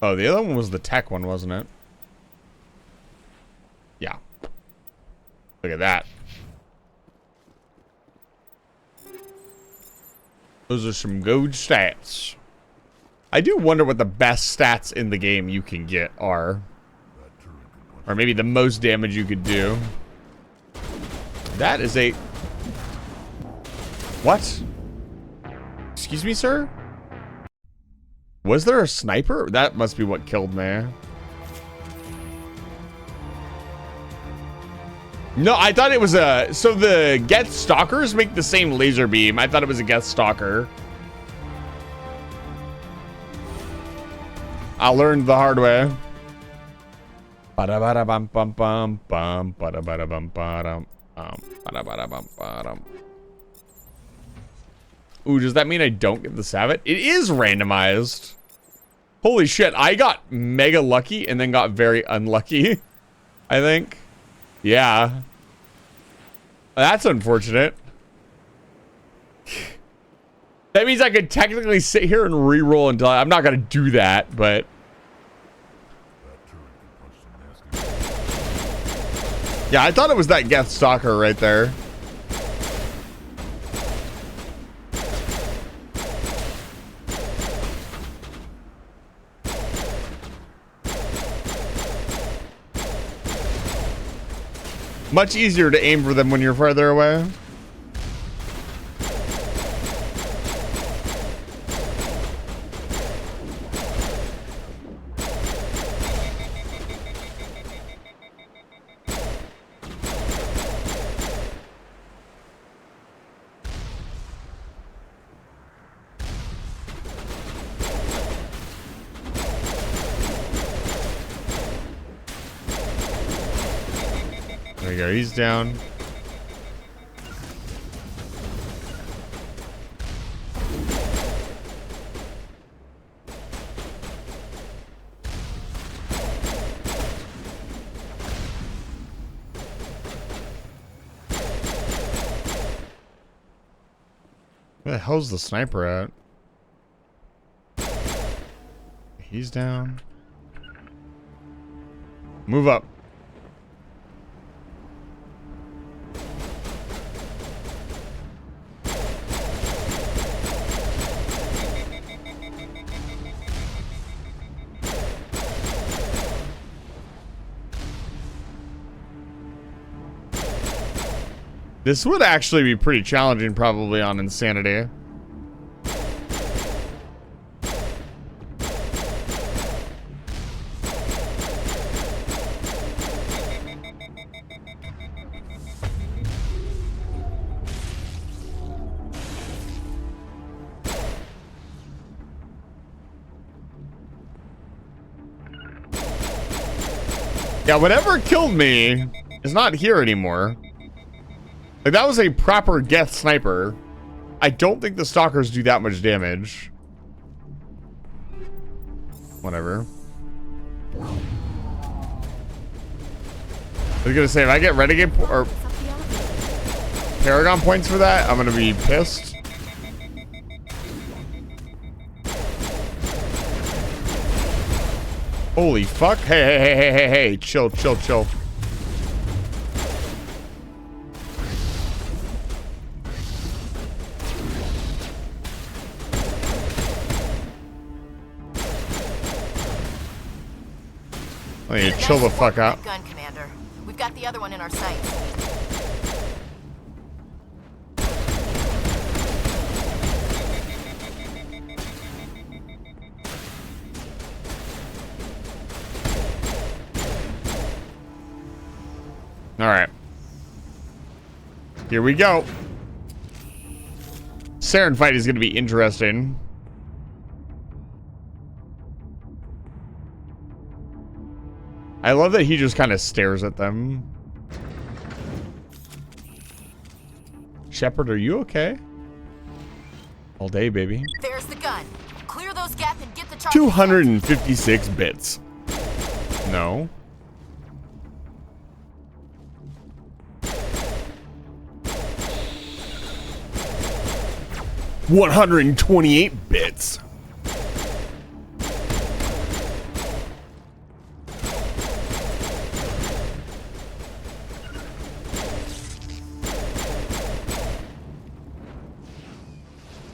Oh, the other one was the tech one, wasn't it? Yeah. Look at that. Those are some good stats. I do wonder what the best stats in the game you can get are. Or maybe the most damage you could do. That is a... What? Excuse me, sir? Was there a sniper? That must be what killed me. No, I thought it was a... So the Geth Stalkers make the same laser beam. I thought it was a Geth Stalker. I learned the hard way. Ba-da-ba-da-bum-bum-bum-bum. Ba-da-ba-da-bum-ba-dum. Ba-da-ba-da-bum-ba-dum. Ooh, does that mean I don't get the Savet? It is randomized. Holy shit, I got mega lucky and then got very unlucky, I think. Yeah. That's unfortunate. That means I could technically sit here and re-roll until I'm not gonna do that, but... Yeah, I thought it was that Geth Stalker right there. Much easier to aim for them when you're further away. There we go, he's down. Where the hell's the sniper at? He's down. Move up. This would actually be pretty challenging, probably, on Insanity. Yeah, whatever killed me is not here anymore. Like, that was a proper Geth sniper. I don't think the stalkers do that much damage. Whatever. I was gonna say, if I get Renegade or Paragon points for that, I'm gonna be pissed. Holy fuck. Hey. Chill. Oh, you chill the fuck out. Gun, Commander. We've got the other one in our sights. All right. Here we go. Saren fight is going to be interesting. I love that he just kind of stares at them. Shepard, are you okay? All day, baby. There's the gun. Clear those gaps and get the charge. 256 bits. No. $128 bits.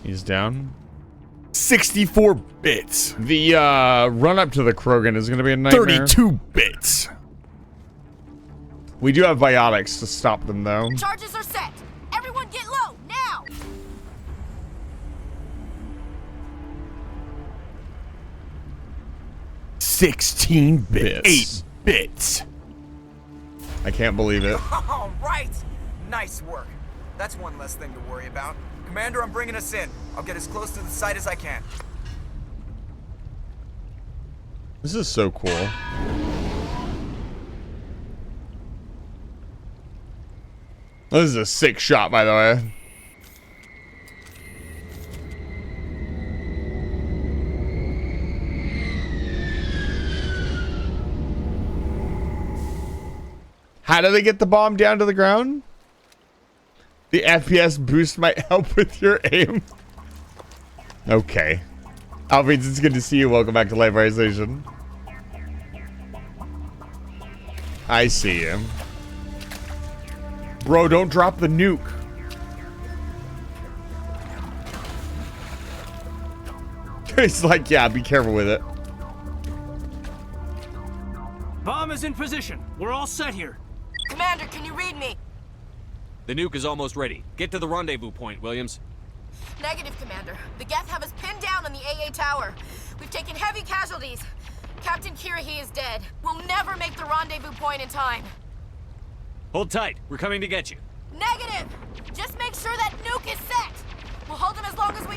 He's down. 64 bits. The run up to the Krogan is going to be a nightmare. 32 bits. We do have biotics to stop them, though. Charges are set. Everyone get low now. 16 bits. 8 bits. I can't believe it. All right. Nice work. That's one less thing to worry about. Commander, I'm bringing us in. I'll get as close to the site as I can. This is so cool. This is a sick shot, by the way. How do they get the bomb down to the ground? The FPS boost might help with your aim. Okay. Alphines, it's good to see you. Welcome back to Live Isolation. I see you. Bro, don't drop the nuke. He's like, yeah, be careful with it. Bomb is in position. We're all set here. Commander, can you read me? The nuke is almost ready. Get to the rendezvous point, Williams. Negative, Commander. The Geth have us pinned down on the AA tower. We've taken heavy casualties. Captain Kirahi is dead. We'll never make the rendezvous point in time. Hold tight. We're coming to get you. Negative! Just make sure that nuke is set! We'll hold them as long as we...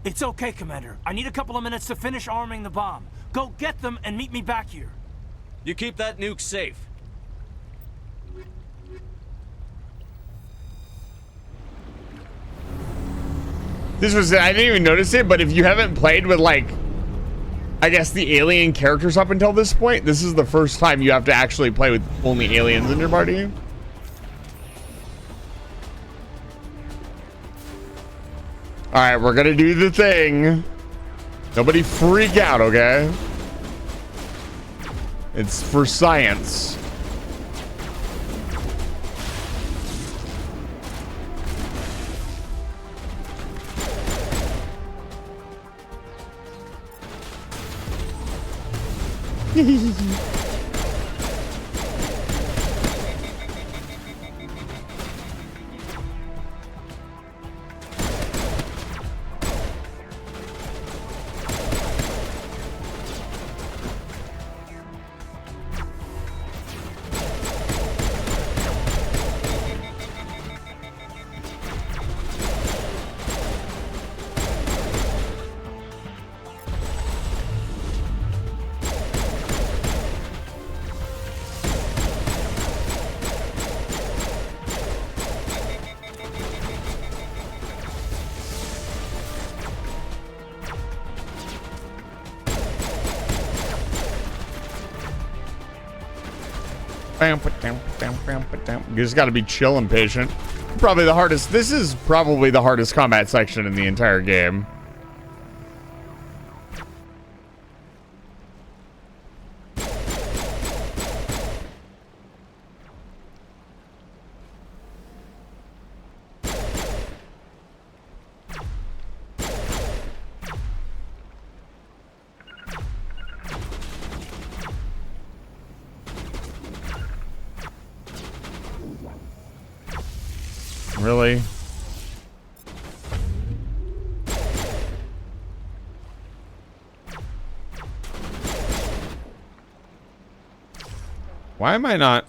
It's okay, Commander. I need a couple of minutes to finish arming the bomb. Go get them and meet me back here. You keep that nuke safe. This was, I didn't even notice it, but if you haven't played with, like, I guess the alien characters up until this point, this is the first time you have to actually play with only aliens in your party. Alright, we're gonna do the thing. Nobody freak out, okay? It's for science. You just gotta be chill and patient. Probably the hardest. This is probably the hardest combat section in the entire game. Really? Why am I not?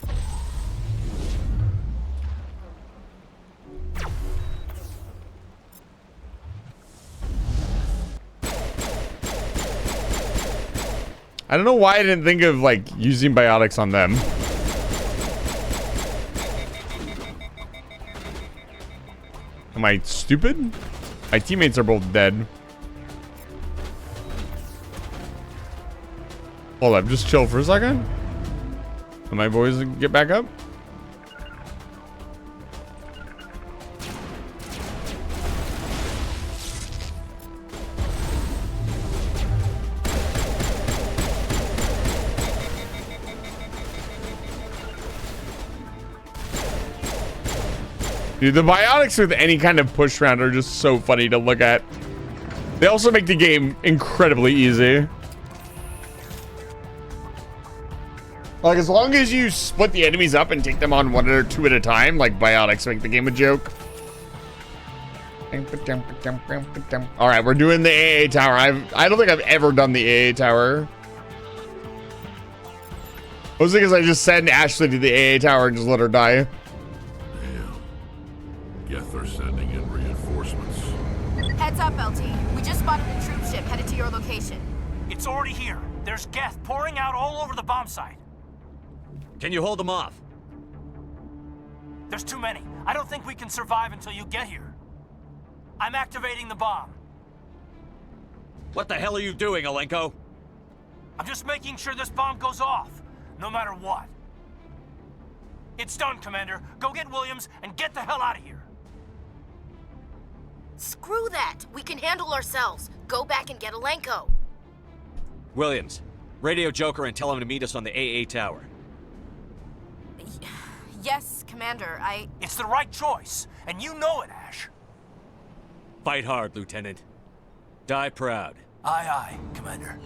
I don't know why I didn't think of, like, using biotics on them. Am I stupid? My teammates are both dead. Hold up, just chill for a second. Let my boys get back up. Dude, the biotics with any kind of push round are just so funny to look at. They also make the game incredibly easy. Like, as long as you split the enemies up and take them on one or two at a time, like, biotics make the game a joke. Alright, we're doing the AA tower. I don't think I've ever done the AA tower. Mostly because I just send Ashley to the AA tower and just let her die. Geth are sending in reinforcements. Heads up, LT. We just spotted a troop ship headed to your location. It's already here. There's Geth pouring out all over the bomb site. Can you hold them off? There's too many. I don't think we can survive until you get here. I'm activating the bomb. What the hell are you doing, Alenko? I'm just making sure this bomb goes off, no matter what. It's done, Commander. Go get Williams and get the hell out of here. Screw that. We can handle ourselves. Go back and get Alenko. Williams, radio Joker and tell him to meet us on the AA tower. Yes, Commander, It's the right choice, and you know it, Ash. Fight hard, Lieutenant. Die proud. Aye, aye, Commander.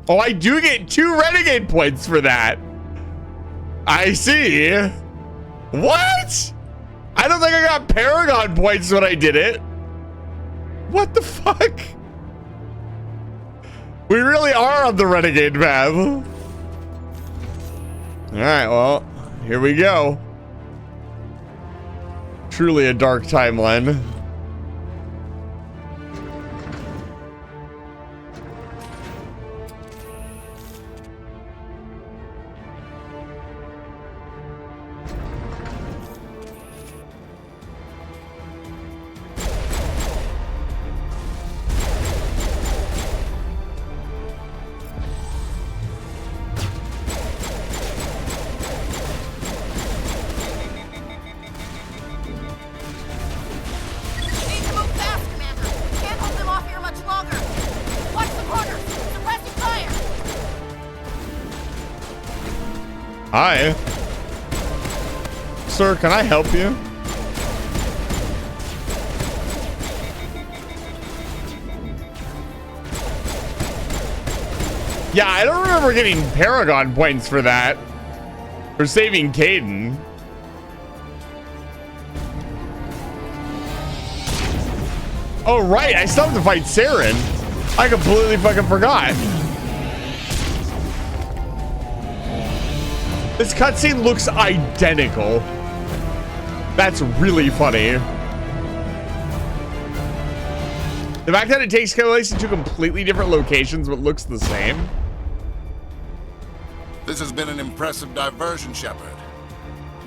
Oh, I do get 2 Renegade points for that. I see. What? I don't think I got Paragon points when I did it. What the fuck? We really are on the Renegade map. Alright, well, here we go. Truly a dark timeline. Hi. Sir, can I help you? Yeah, I don't remember getting Paragon points for that. For saving Caden. Oh, right. I still have to fight Saren. I completely fucking forgot. This cutscene looks identical. That's really funny. The fact that it takes place in 2 completely different locations but looks the same. This has been an impressive diversion, Shepard.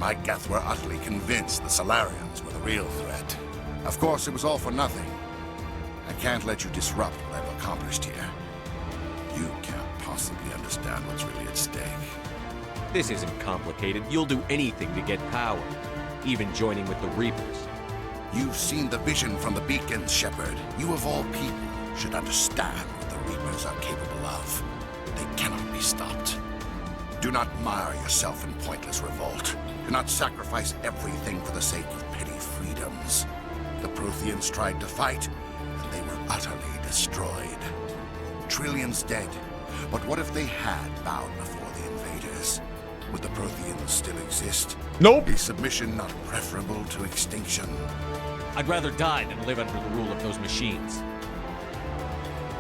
My Geth were utterly convinced the Solarians were the real threat. Of course, it was all for nothing. I can't let you disrupt what I've accomplished here. You can't possibly understand what's really at stake. This isn't complicated. You'll do anything to get power, even joining with the Reapers. You've seen the vision from the beacons, Shepard. You of all people should understand what the Reapers are capable of. They cannot be stopped. Do not mire yourself in pointless revolt. Do not sacrifice everything for the sake of petty freedoms. The Protheans tried to fight, and they were utterly destroyed. Trillions dead. But what if they had bowed before the invaders? Would the Protheans still exist? Nope. Is submission not preferable to extinction? I'd rather die than live under the rule of those machines.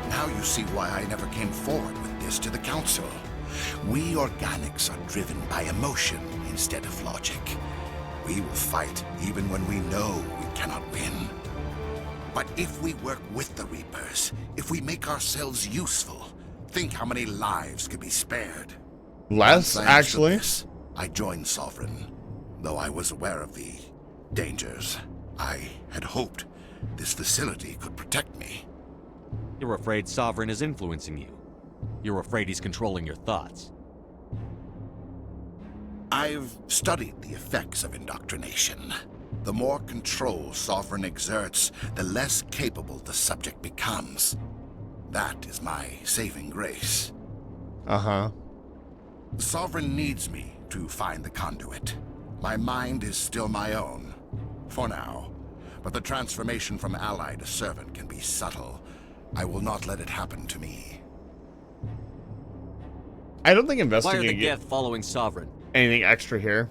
Now you see why I never came forward with this to the Council. We organics are driven by emotion instead of logic. We will fight even when we know we cannot win. But if we work with the Reapers, if we make ourselves useful, think how many lives could be spared. Less, actually. This, I joined Sovereign, though I was aware of the dangers. I had hoped this facility could protect me. You're afraid Sovereign is influencing you. You're afraid he's controlling your thoughts. I've studied the effects of indoctrination. The more control Sovereign exerts, the less capable the subject becomes. That is my saving grace. Uh-huh. Sovereign needs me to find the conduit. My mind is still my own, for now. But the transformation from ally to servant can be subtle. I will not let it happen to me. I don't think Why are investigating the Geth following Sovereign? anything extra here.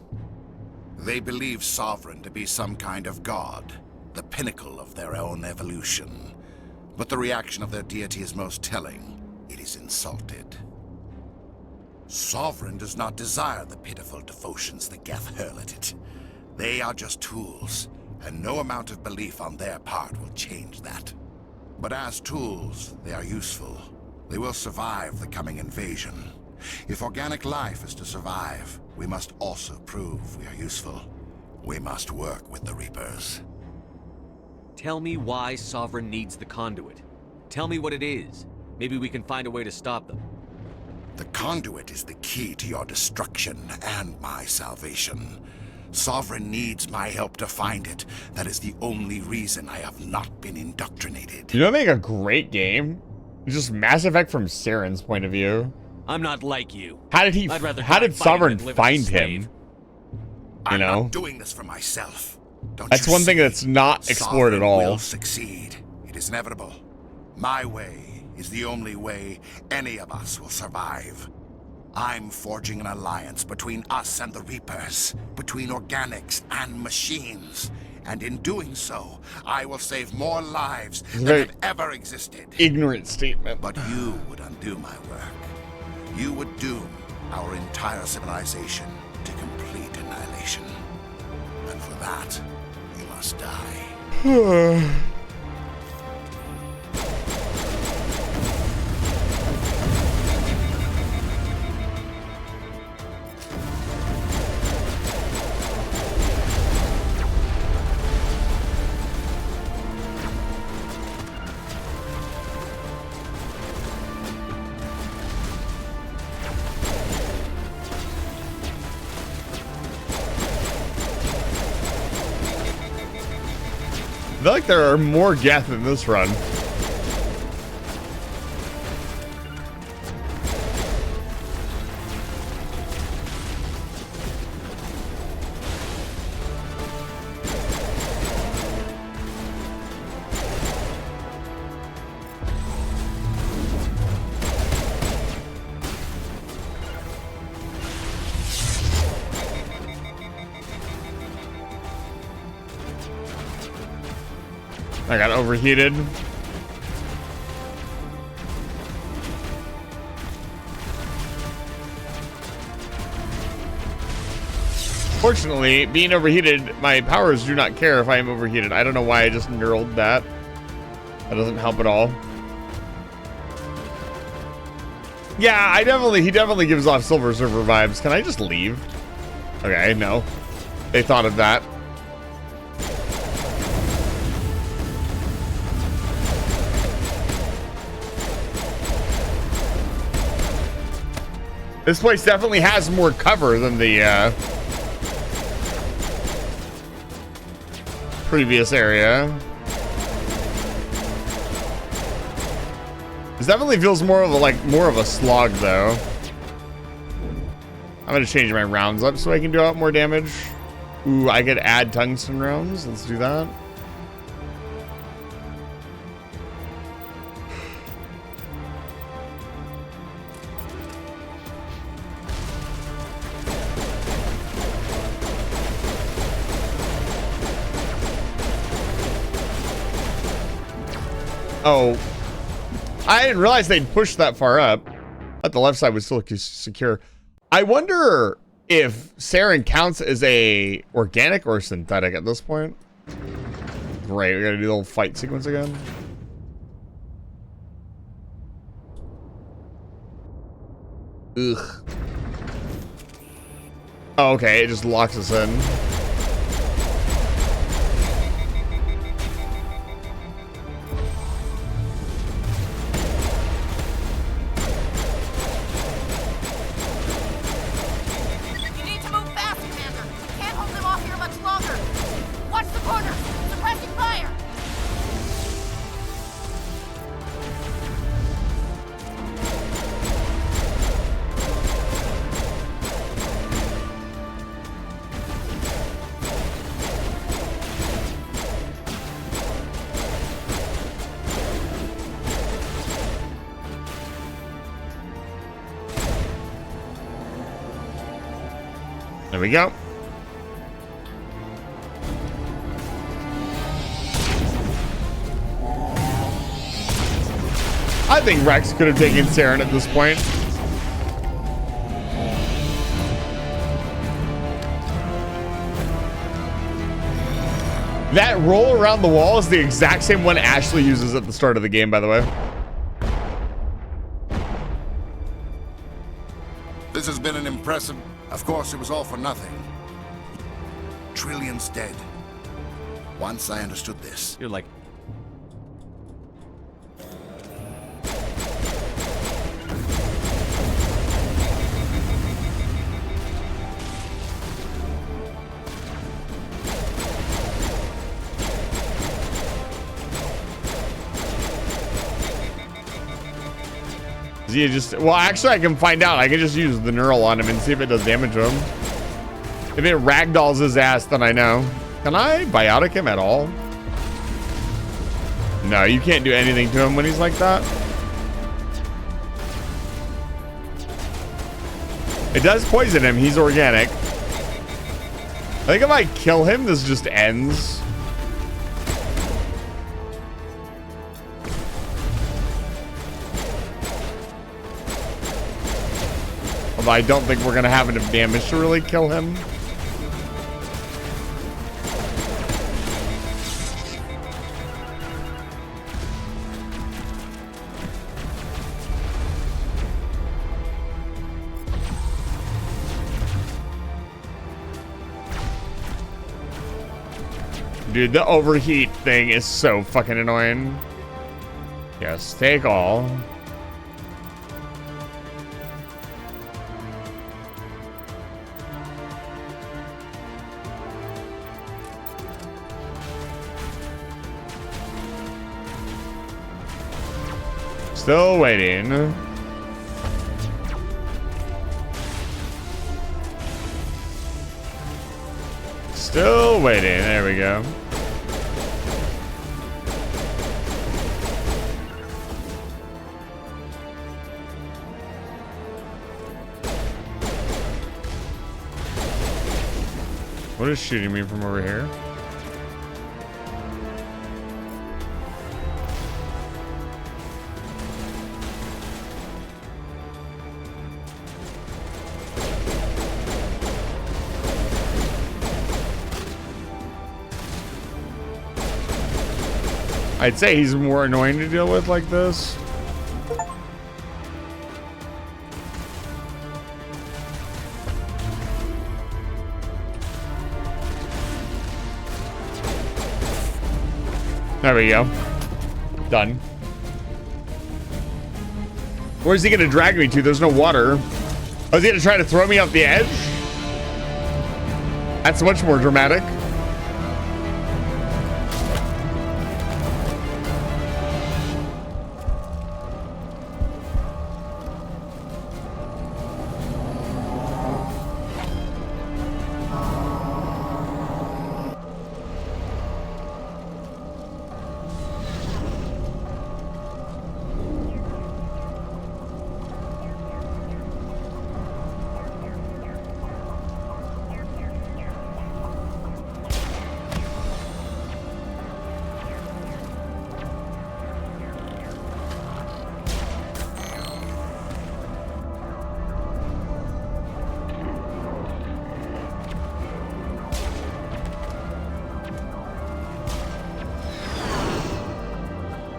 They believe Sovereign to be some kind of god, the pinnacle of their own evolution. But the reaction of their deity is most telling. It is insulted. Sovereign does not desire the pitiful devotions the Geth hurl at it. They are just tools, and no amount of belief on their part will change that. But as tools, they are useful. They will survive the coming invasion. If organic life is to survive, we must also prove we are useful. We must work with the Reapers. Tell me why Sovereign needs the conduit. Tell me what it is. Maybe we can find a way to stop them. The conduit is the key to your destruction and my salvation. Sovereign needs my help to find it. That is the only reason I have not been indoctrinated. You know, make a great game. It's just Mass Effect from Saren's point of view. I'm not like you. How did he? I'd rather How die did fighting Sovereign than live as a find slave. him? I'm know? not doing this for myself. Don't That's you one thing see? that's not explored at Sovereign all. will succeed. It is inevitable. My way is the only way any of us will survive. I'm forging an alliance between us and the Reapers, between organics and machines. And in doing so, I will save more lives than have ever existed. Ignorant statement. But you would undo my work. You would doom our entire civilization to complete annihilation. And for that, you must die. I feel like there are more Geth in this run. I got overheated. Fortunately, being overheated, my powers do not care if I am overheated. I don't know why I just knurled that. That doesn't help at all. Yeah, he definitely gives off Silver Surfer vibes. Can I just leave? Okay, no. They thought of that. This place definitely has more cover than the previous area. This definitely feels more of a slog though. I'm gonna change my rounds up so I can do out more damage. Ooh, I could add tungsten rounds. Let's do that. Oh, I didn't realize they'd pushed that far up. I thought the left side was still secure. I wonder if Saren counts as a organic or synthetic at this point. Great, we gotta do the whole fight sequence again. Ugh. Oh, okay, it just locks us in. There we go. I think Rex could have taken Saren at this point. That roll around the wall is the exact same one Ashley uses at the start of the game, by the way. This has been an impressive... Of course, it was all for nothing. Trillions dead. Once I understood this... You're like... Is he just... Well, actually, I can find out. I can just use the neural on him and see if it does damage to him. If it ragdolls his ass, then I know. Can I biotic him at all? No, you can't do anything to him when he's like that. It does poison him. He's organic. I think if I kill him, this just ends. Although I don't think we're going to have enough damage to really kill him. Dude, the overheat thing is so fucking annoying. Yes, take all. Still waiting. Still waiting. There we go. What is shooting me from over here? I'd say he's more annoying to deal with like this. There we go. Done. Where's he gonna drag me to? There's no water. Oh, is he gonna try to throw me off the edge? That's much more dramatic.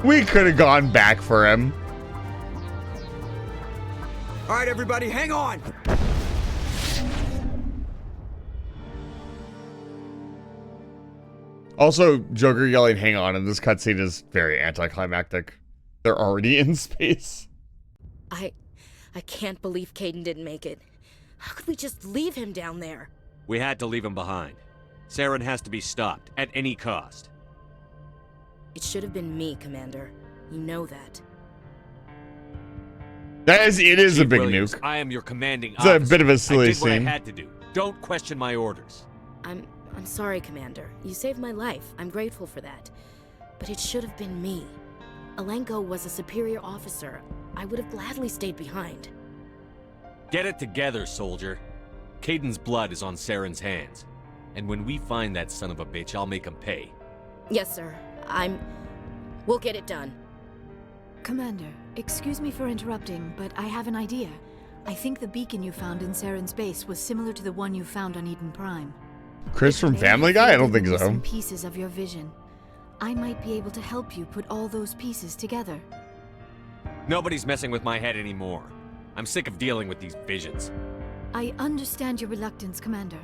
We could have gone back for him. All right, everybody, hang on. Also, Joker yelling "hang on" in this cutscene is very anticlimactic. They're already in space. I can't believe Caden didn't make it. How could we just leave him down there? We had to leave him behind. Saren has to be stopped at any cost. It should have been me, Commander. You know that. It is Chief a big Williams, nuke. I am your commanding It's officer. a bit of a silly I did what scene. I had to do. Don't question my orders. I'm sorry, Commander. You saved my life. I'm grateful for that. But it should have been me. Alenko was a superior officer. I would have gladly stayed behind. Get it together, soldier. Caden's blood is on Saren's hands. And when we find that son of a bitch, I'll make him pay. Yes, sir. We'll get it done. Commander, excuse me for interrupting, but I have an idea. I think the beacon you found in Saren's base was similar to the one you found on Eden Prime. Chris from Family Guy? I don't think so. Some pieces of your vision. I might be able to help you put all those pieces together. Nobody's messing with my head anymore. I'm sick of dealing with these visions. I understand your reluctance, Commander.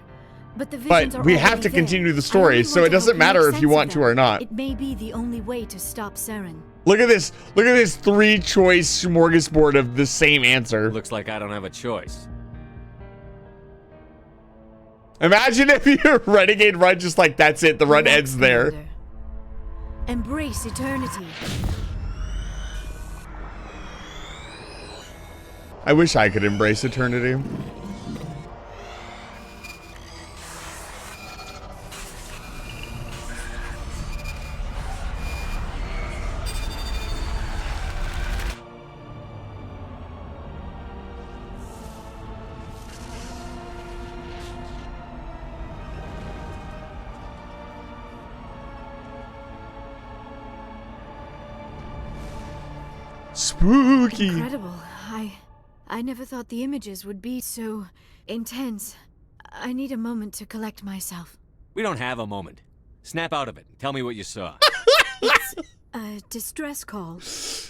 But the visions are But we have to there. continue the story, so it doesn't matter if you want to or not. It may be the only way to stop Saren. Look at this. Look at this 3-choice smorgasbord of the same answer. Looks like I don't have a choice. Imagine if your Renegade run just like that's it. The run ends there. Embrace eternity. I wish I could embrace eternity. Spooky. Incredible. I never thought the images would be so intense. I need a moment to collect myself. We don't have a moment. Snap out of it. Tell me what you saw. It's a distress call.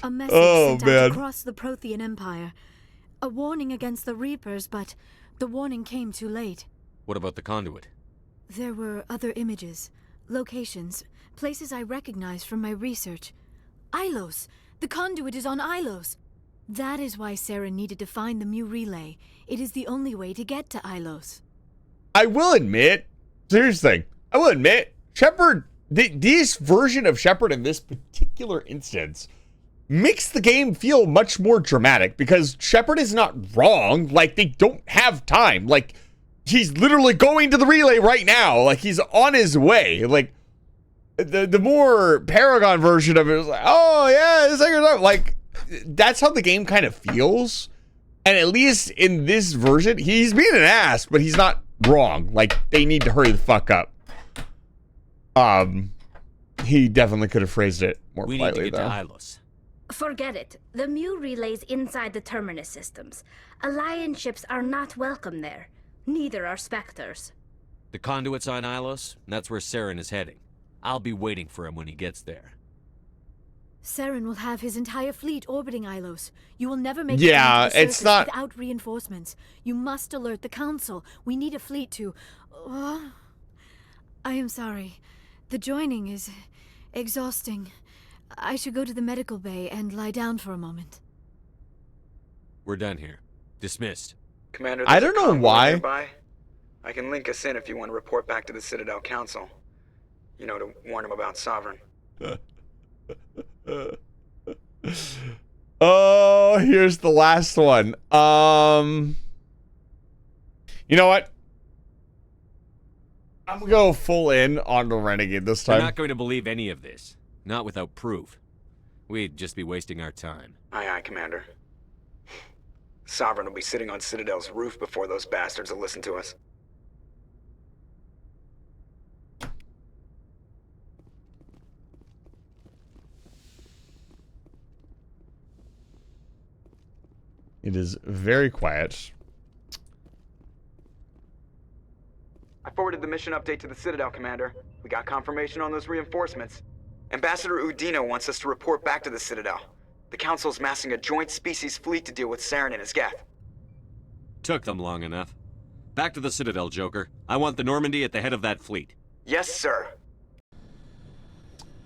A message Oh, sent man. out across the Prothean Empire. A warning against the Reapers, but the warning came too late. What about the conduit? There were other images, locations, places I recognized from my research. Ilos! The conduit is on Ilos! That is why Saren needed to find the Mu relay. It is the only way to get to Ilos. I will admit, here's the thing. I will admit, Shepard, this version of Shepard in this particular instance makes the game feel much more dramatic because Shepard is not wrong. Like, they don't have time. Like, he's literally going to the relay right now. Like, he's on his way. Like, the more Paragon version of it is like, oh, yeah, it's like, that's how the game kind of feels. And at least in this version, he's being an ass, but he's not wrong. Like, they need to hurry the fuck up. He definitely could have phrased it more politely, We need to get though. to Ilos. Forget it. The Mu relay's inside the Terminus systems. Alliance ships are not welcome there. Neither are Spectres. The conduit's on Ilos, and that's where Saren is heading. I'll be waiting for him when he gets there. Saren will have his entire fleet orbiting Ilos. You will never make Yeah, it to the it's surface not- without reinforcements. You must alert the Council. We need a fleet to... I am sorry. The joining is exhausting. I should go to the medical bay and lie down for a moment. We're done here. Dismissed. Commander, I there's don't a know convoy why. nearby. I can link us in if you want to report back to the Citadel Council. You know, to warn them about Sovereign. Oh, here's the last one. You know what? I'm gonna go full in on the Renegade this We're time. not going to believe any of this. Not without proof. We'd just be wasting our time. Aye, aye, Commander. Sovereign will be sitting on Citadel's roof before those bastards will listen to us. It is very quiet. I forwarded the mission update to the Citadel, Commander. We got confirmation on those reinforcements. Ambassador Udino wants us to report back to the Citadel. The Council's massing a joint species fleet to deal with Saren and his Geth. Took them long enough. Back to the Citadel, Joker. I want the Normandy at the head of that fleet. Yes, sir.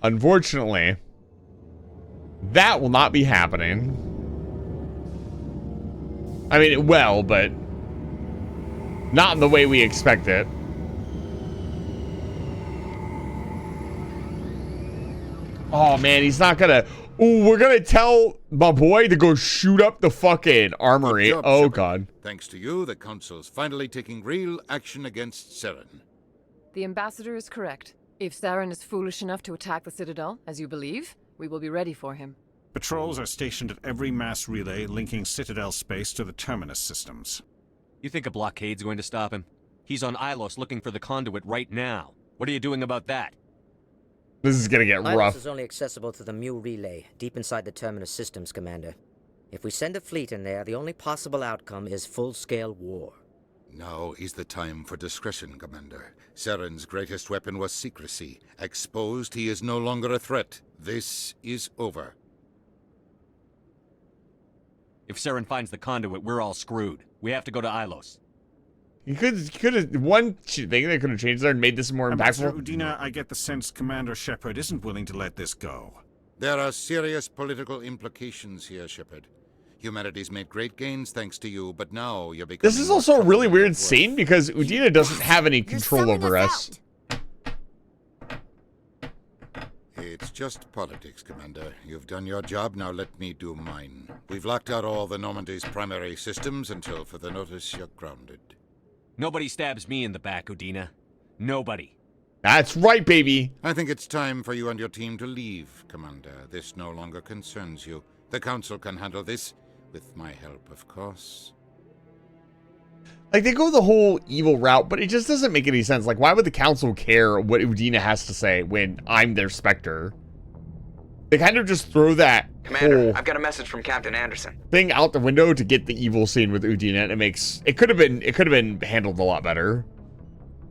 Unfortunately, that will not be happening. I mean, it will, but not in the way we expect it. Oh, man, he's not gonna... Ooh, we're gonna tell my boy to go shoot up the fucking armory. Good job, Oh, Shepard. God. Thanks to you, the Council's finally taking real action against Saren. The ambassador is correct. If Saren is foolish enough to attack the Citadel, as you believe, we will be ready for him. Patrols are stationed at every mass relay linking Citadel space to the Terminus systems. You think a blockade's going to stop him? He's on Ilos looking for the conduit right now. What are you doing about that? This is gonna get Ilos rough. is only accessible to the Mu relay, deep inside the Terminus systems, Commander. If we send a fleet in there, the only possible outcome is full-scale war. Now is the time for discretion, Commander. Saren's greatest weapon was secrecy. Exposed, he is no longer a threat. This is over. If Saren finds the conduit, we're all screwed. We have to go to Ilos. You could have one thing they could have changed there and made this more Ambassador impactful. Udina, I get the sense Commander Shepard isn't willing to let this go. There are serious political implications here, Shepard. Humanity's made great gains thanks to you, but now you're becoming... This is also a really weird scene because Udina doesn't have any control over us. It's just politics, Commander. You've done your job, now let me do mine. We've locked out all the Normandy's primary systems until further notice you're grounded. Nobody stabs me in the back, Udina. Nobody. That's right, baby. I think it's time for you and your team to leave, Commander. This no longer concerns you. The Council can handle this, with my help, of course. Like, they go the whole evil route, but it just doesn't make any sense. Like, why would the Council care what Udina has to say when I'm their Spectre? They kind of just throw that Commander, whole I've got a message from Captain Anderson. thing out the window to get the evil scene with Udina, and it could have been handled a lot better.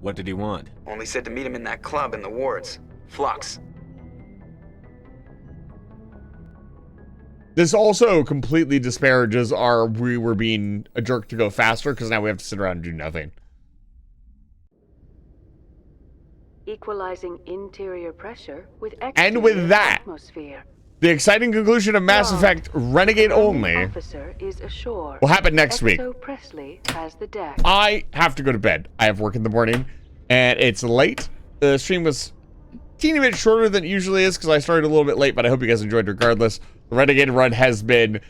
What did he want? Only said to meet him in that club in the wards. Flux. This also completely disparages our we were being a jerk to go faster, because now we have to sit around and do nothing. Equalizing interior pressure with And with that, atmosphere. the exciting conclusion of Mass Effect Renegade Only Officer is ashore. will happen next week. Exo Presley has the deck. I have to go to bed. I have work in the morning, and it's late. The stream was a teeny bit shorter than it usually is, because I started a little bit late, but I hope you guys enjoyed regardless. The Renegade run has been,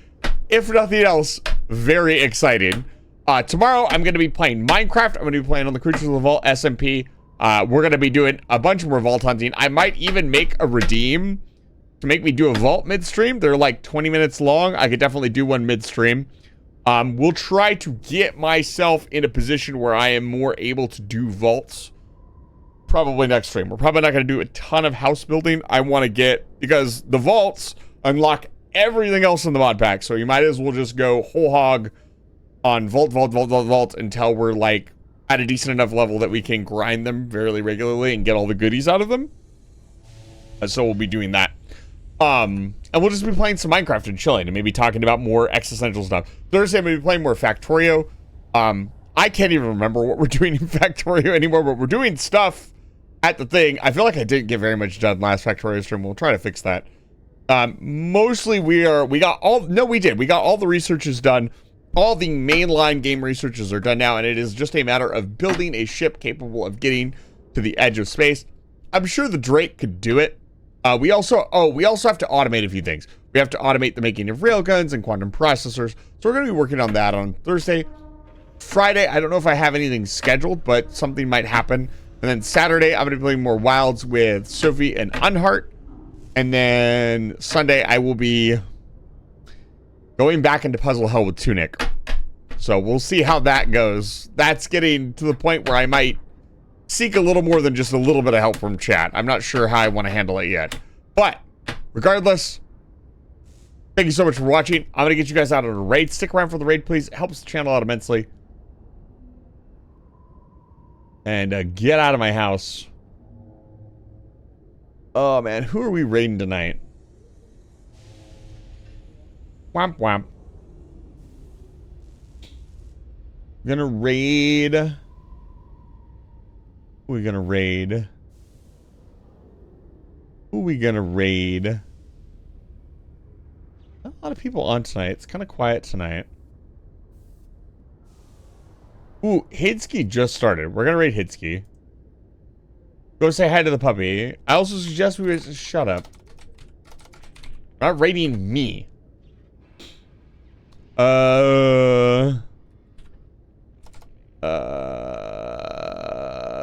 if nothing else, very exciting. Tomorrow, I'm going to be playing Minecraft. I'm going to be playing on the Creatures of the Vault SMP. We're going to be doing a bunch more vault hunting. I might even make a redeem to make me do a vault midstream. They're like 20 minutes long. I could definitely do one midstream. We'll try to get myself in a position where I am more able to do vaults probably next stream. We're probably not going to do a ton of house building. I want to get, because the vaults unlock everything else in the mod pack, so you might as well just go whole hog on vault until we're like at a decent enough level that we can grind them fairly regularly and get all the goodies out of them. And so we'll be doing that. And we'll just be playing some Minecraft and chilling and maybe talking about more existential stuff. Thursday, I'm going to be playing more Factorio. I can't even remember what we're doing in Factorio anymore, but we're doing stuff at the thing. I feel like I didn't get very much done last Factorio stream. We'll try to fix that. Mostly we got all the researches done. All the mainline game researches are done now, and it is just a matter of building a ship capable of getting to the edge of space. I'm sure the Drake could do it. We also have to automate a few things. We have to automate the making of railguns and quantum processors. So we're going to be working on that on Thursday. Friday, I don't know if I have anything scheduled, but something might happen. And then Saturday, I'm going to be playing more Wilds with Sophie and Unheart. And then Sunday, I will be going back into Puzzle Hell with Tunic. So we'll see how that goes. That's getting to the point where I might seek a little more than just a little bit of help from chat. I'm not sure how I want to handle it yet. But regardless, thank you so much for watching. I'm going to get you guys out on a raid. Stick around for the raid, please. It helps the channel out immensely. And get out of my house. Oh, man. Who are we raiding tonight? Womp womp. Gonna raid. Who are we gonna raid? Who are we gonna raid? Not a lot of people on tonight. It's kind of quiet tonight. Ooh, Hidsky just started. We're gonna raid Hidsky. Go say hi to the puppy. I also suggest we just shut up. Not raiding me.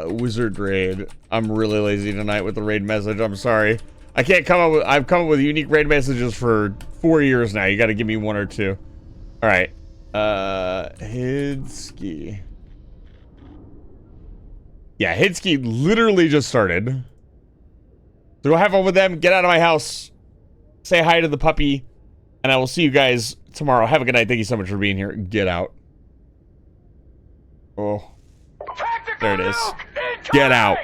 Wizard raid. I'm really lazy tonight with the raid message. I'm sorry. I can't come up with, I've come up with unique raid messages for 4 years now. You got to give me one or two. All right. Hidsky. Yeah, Hidsky literally just started. So go have fun with them. Get out of my house. Say hi to the puppy. And I will see you guys tomorrow. Have a good night. Thank you so much for being here. Get out. Oh. There it is. Get out.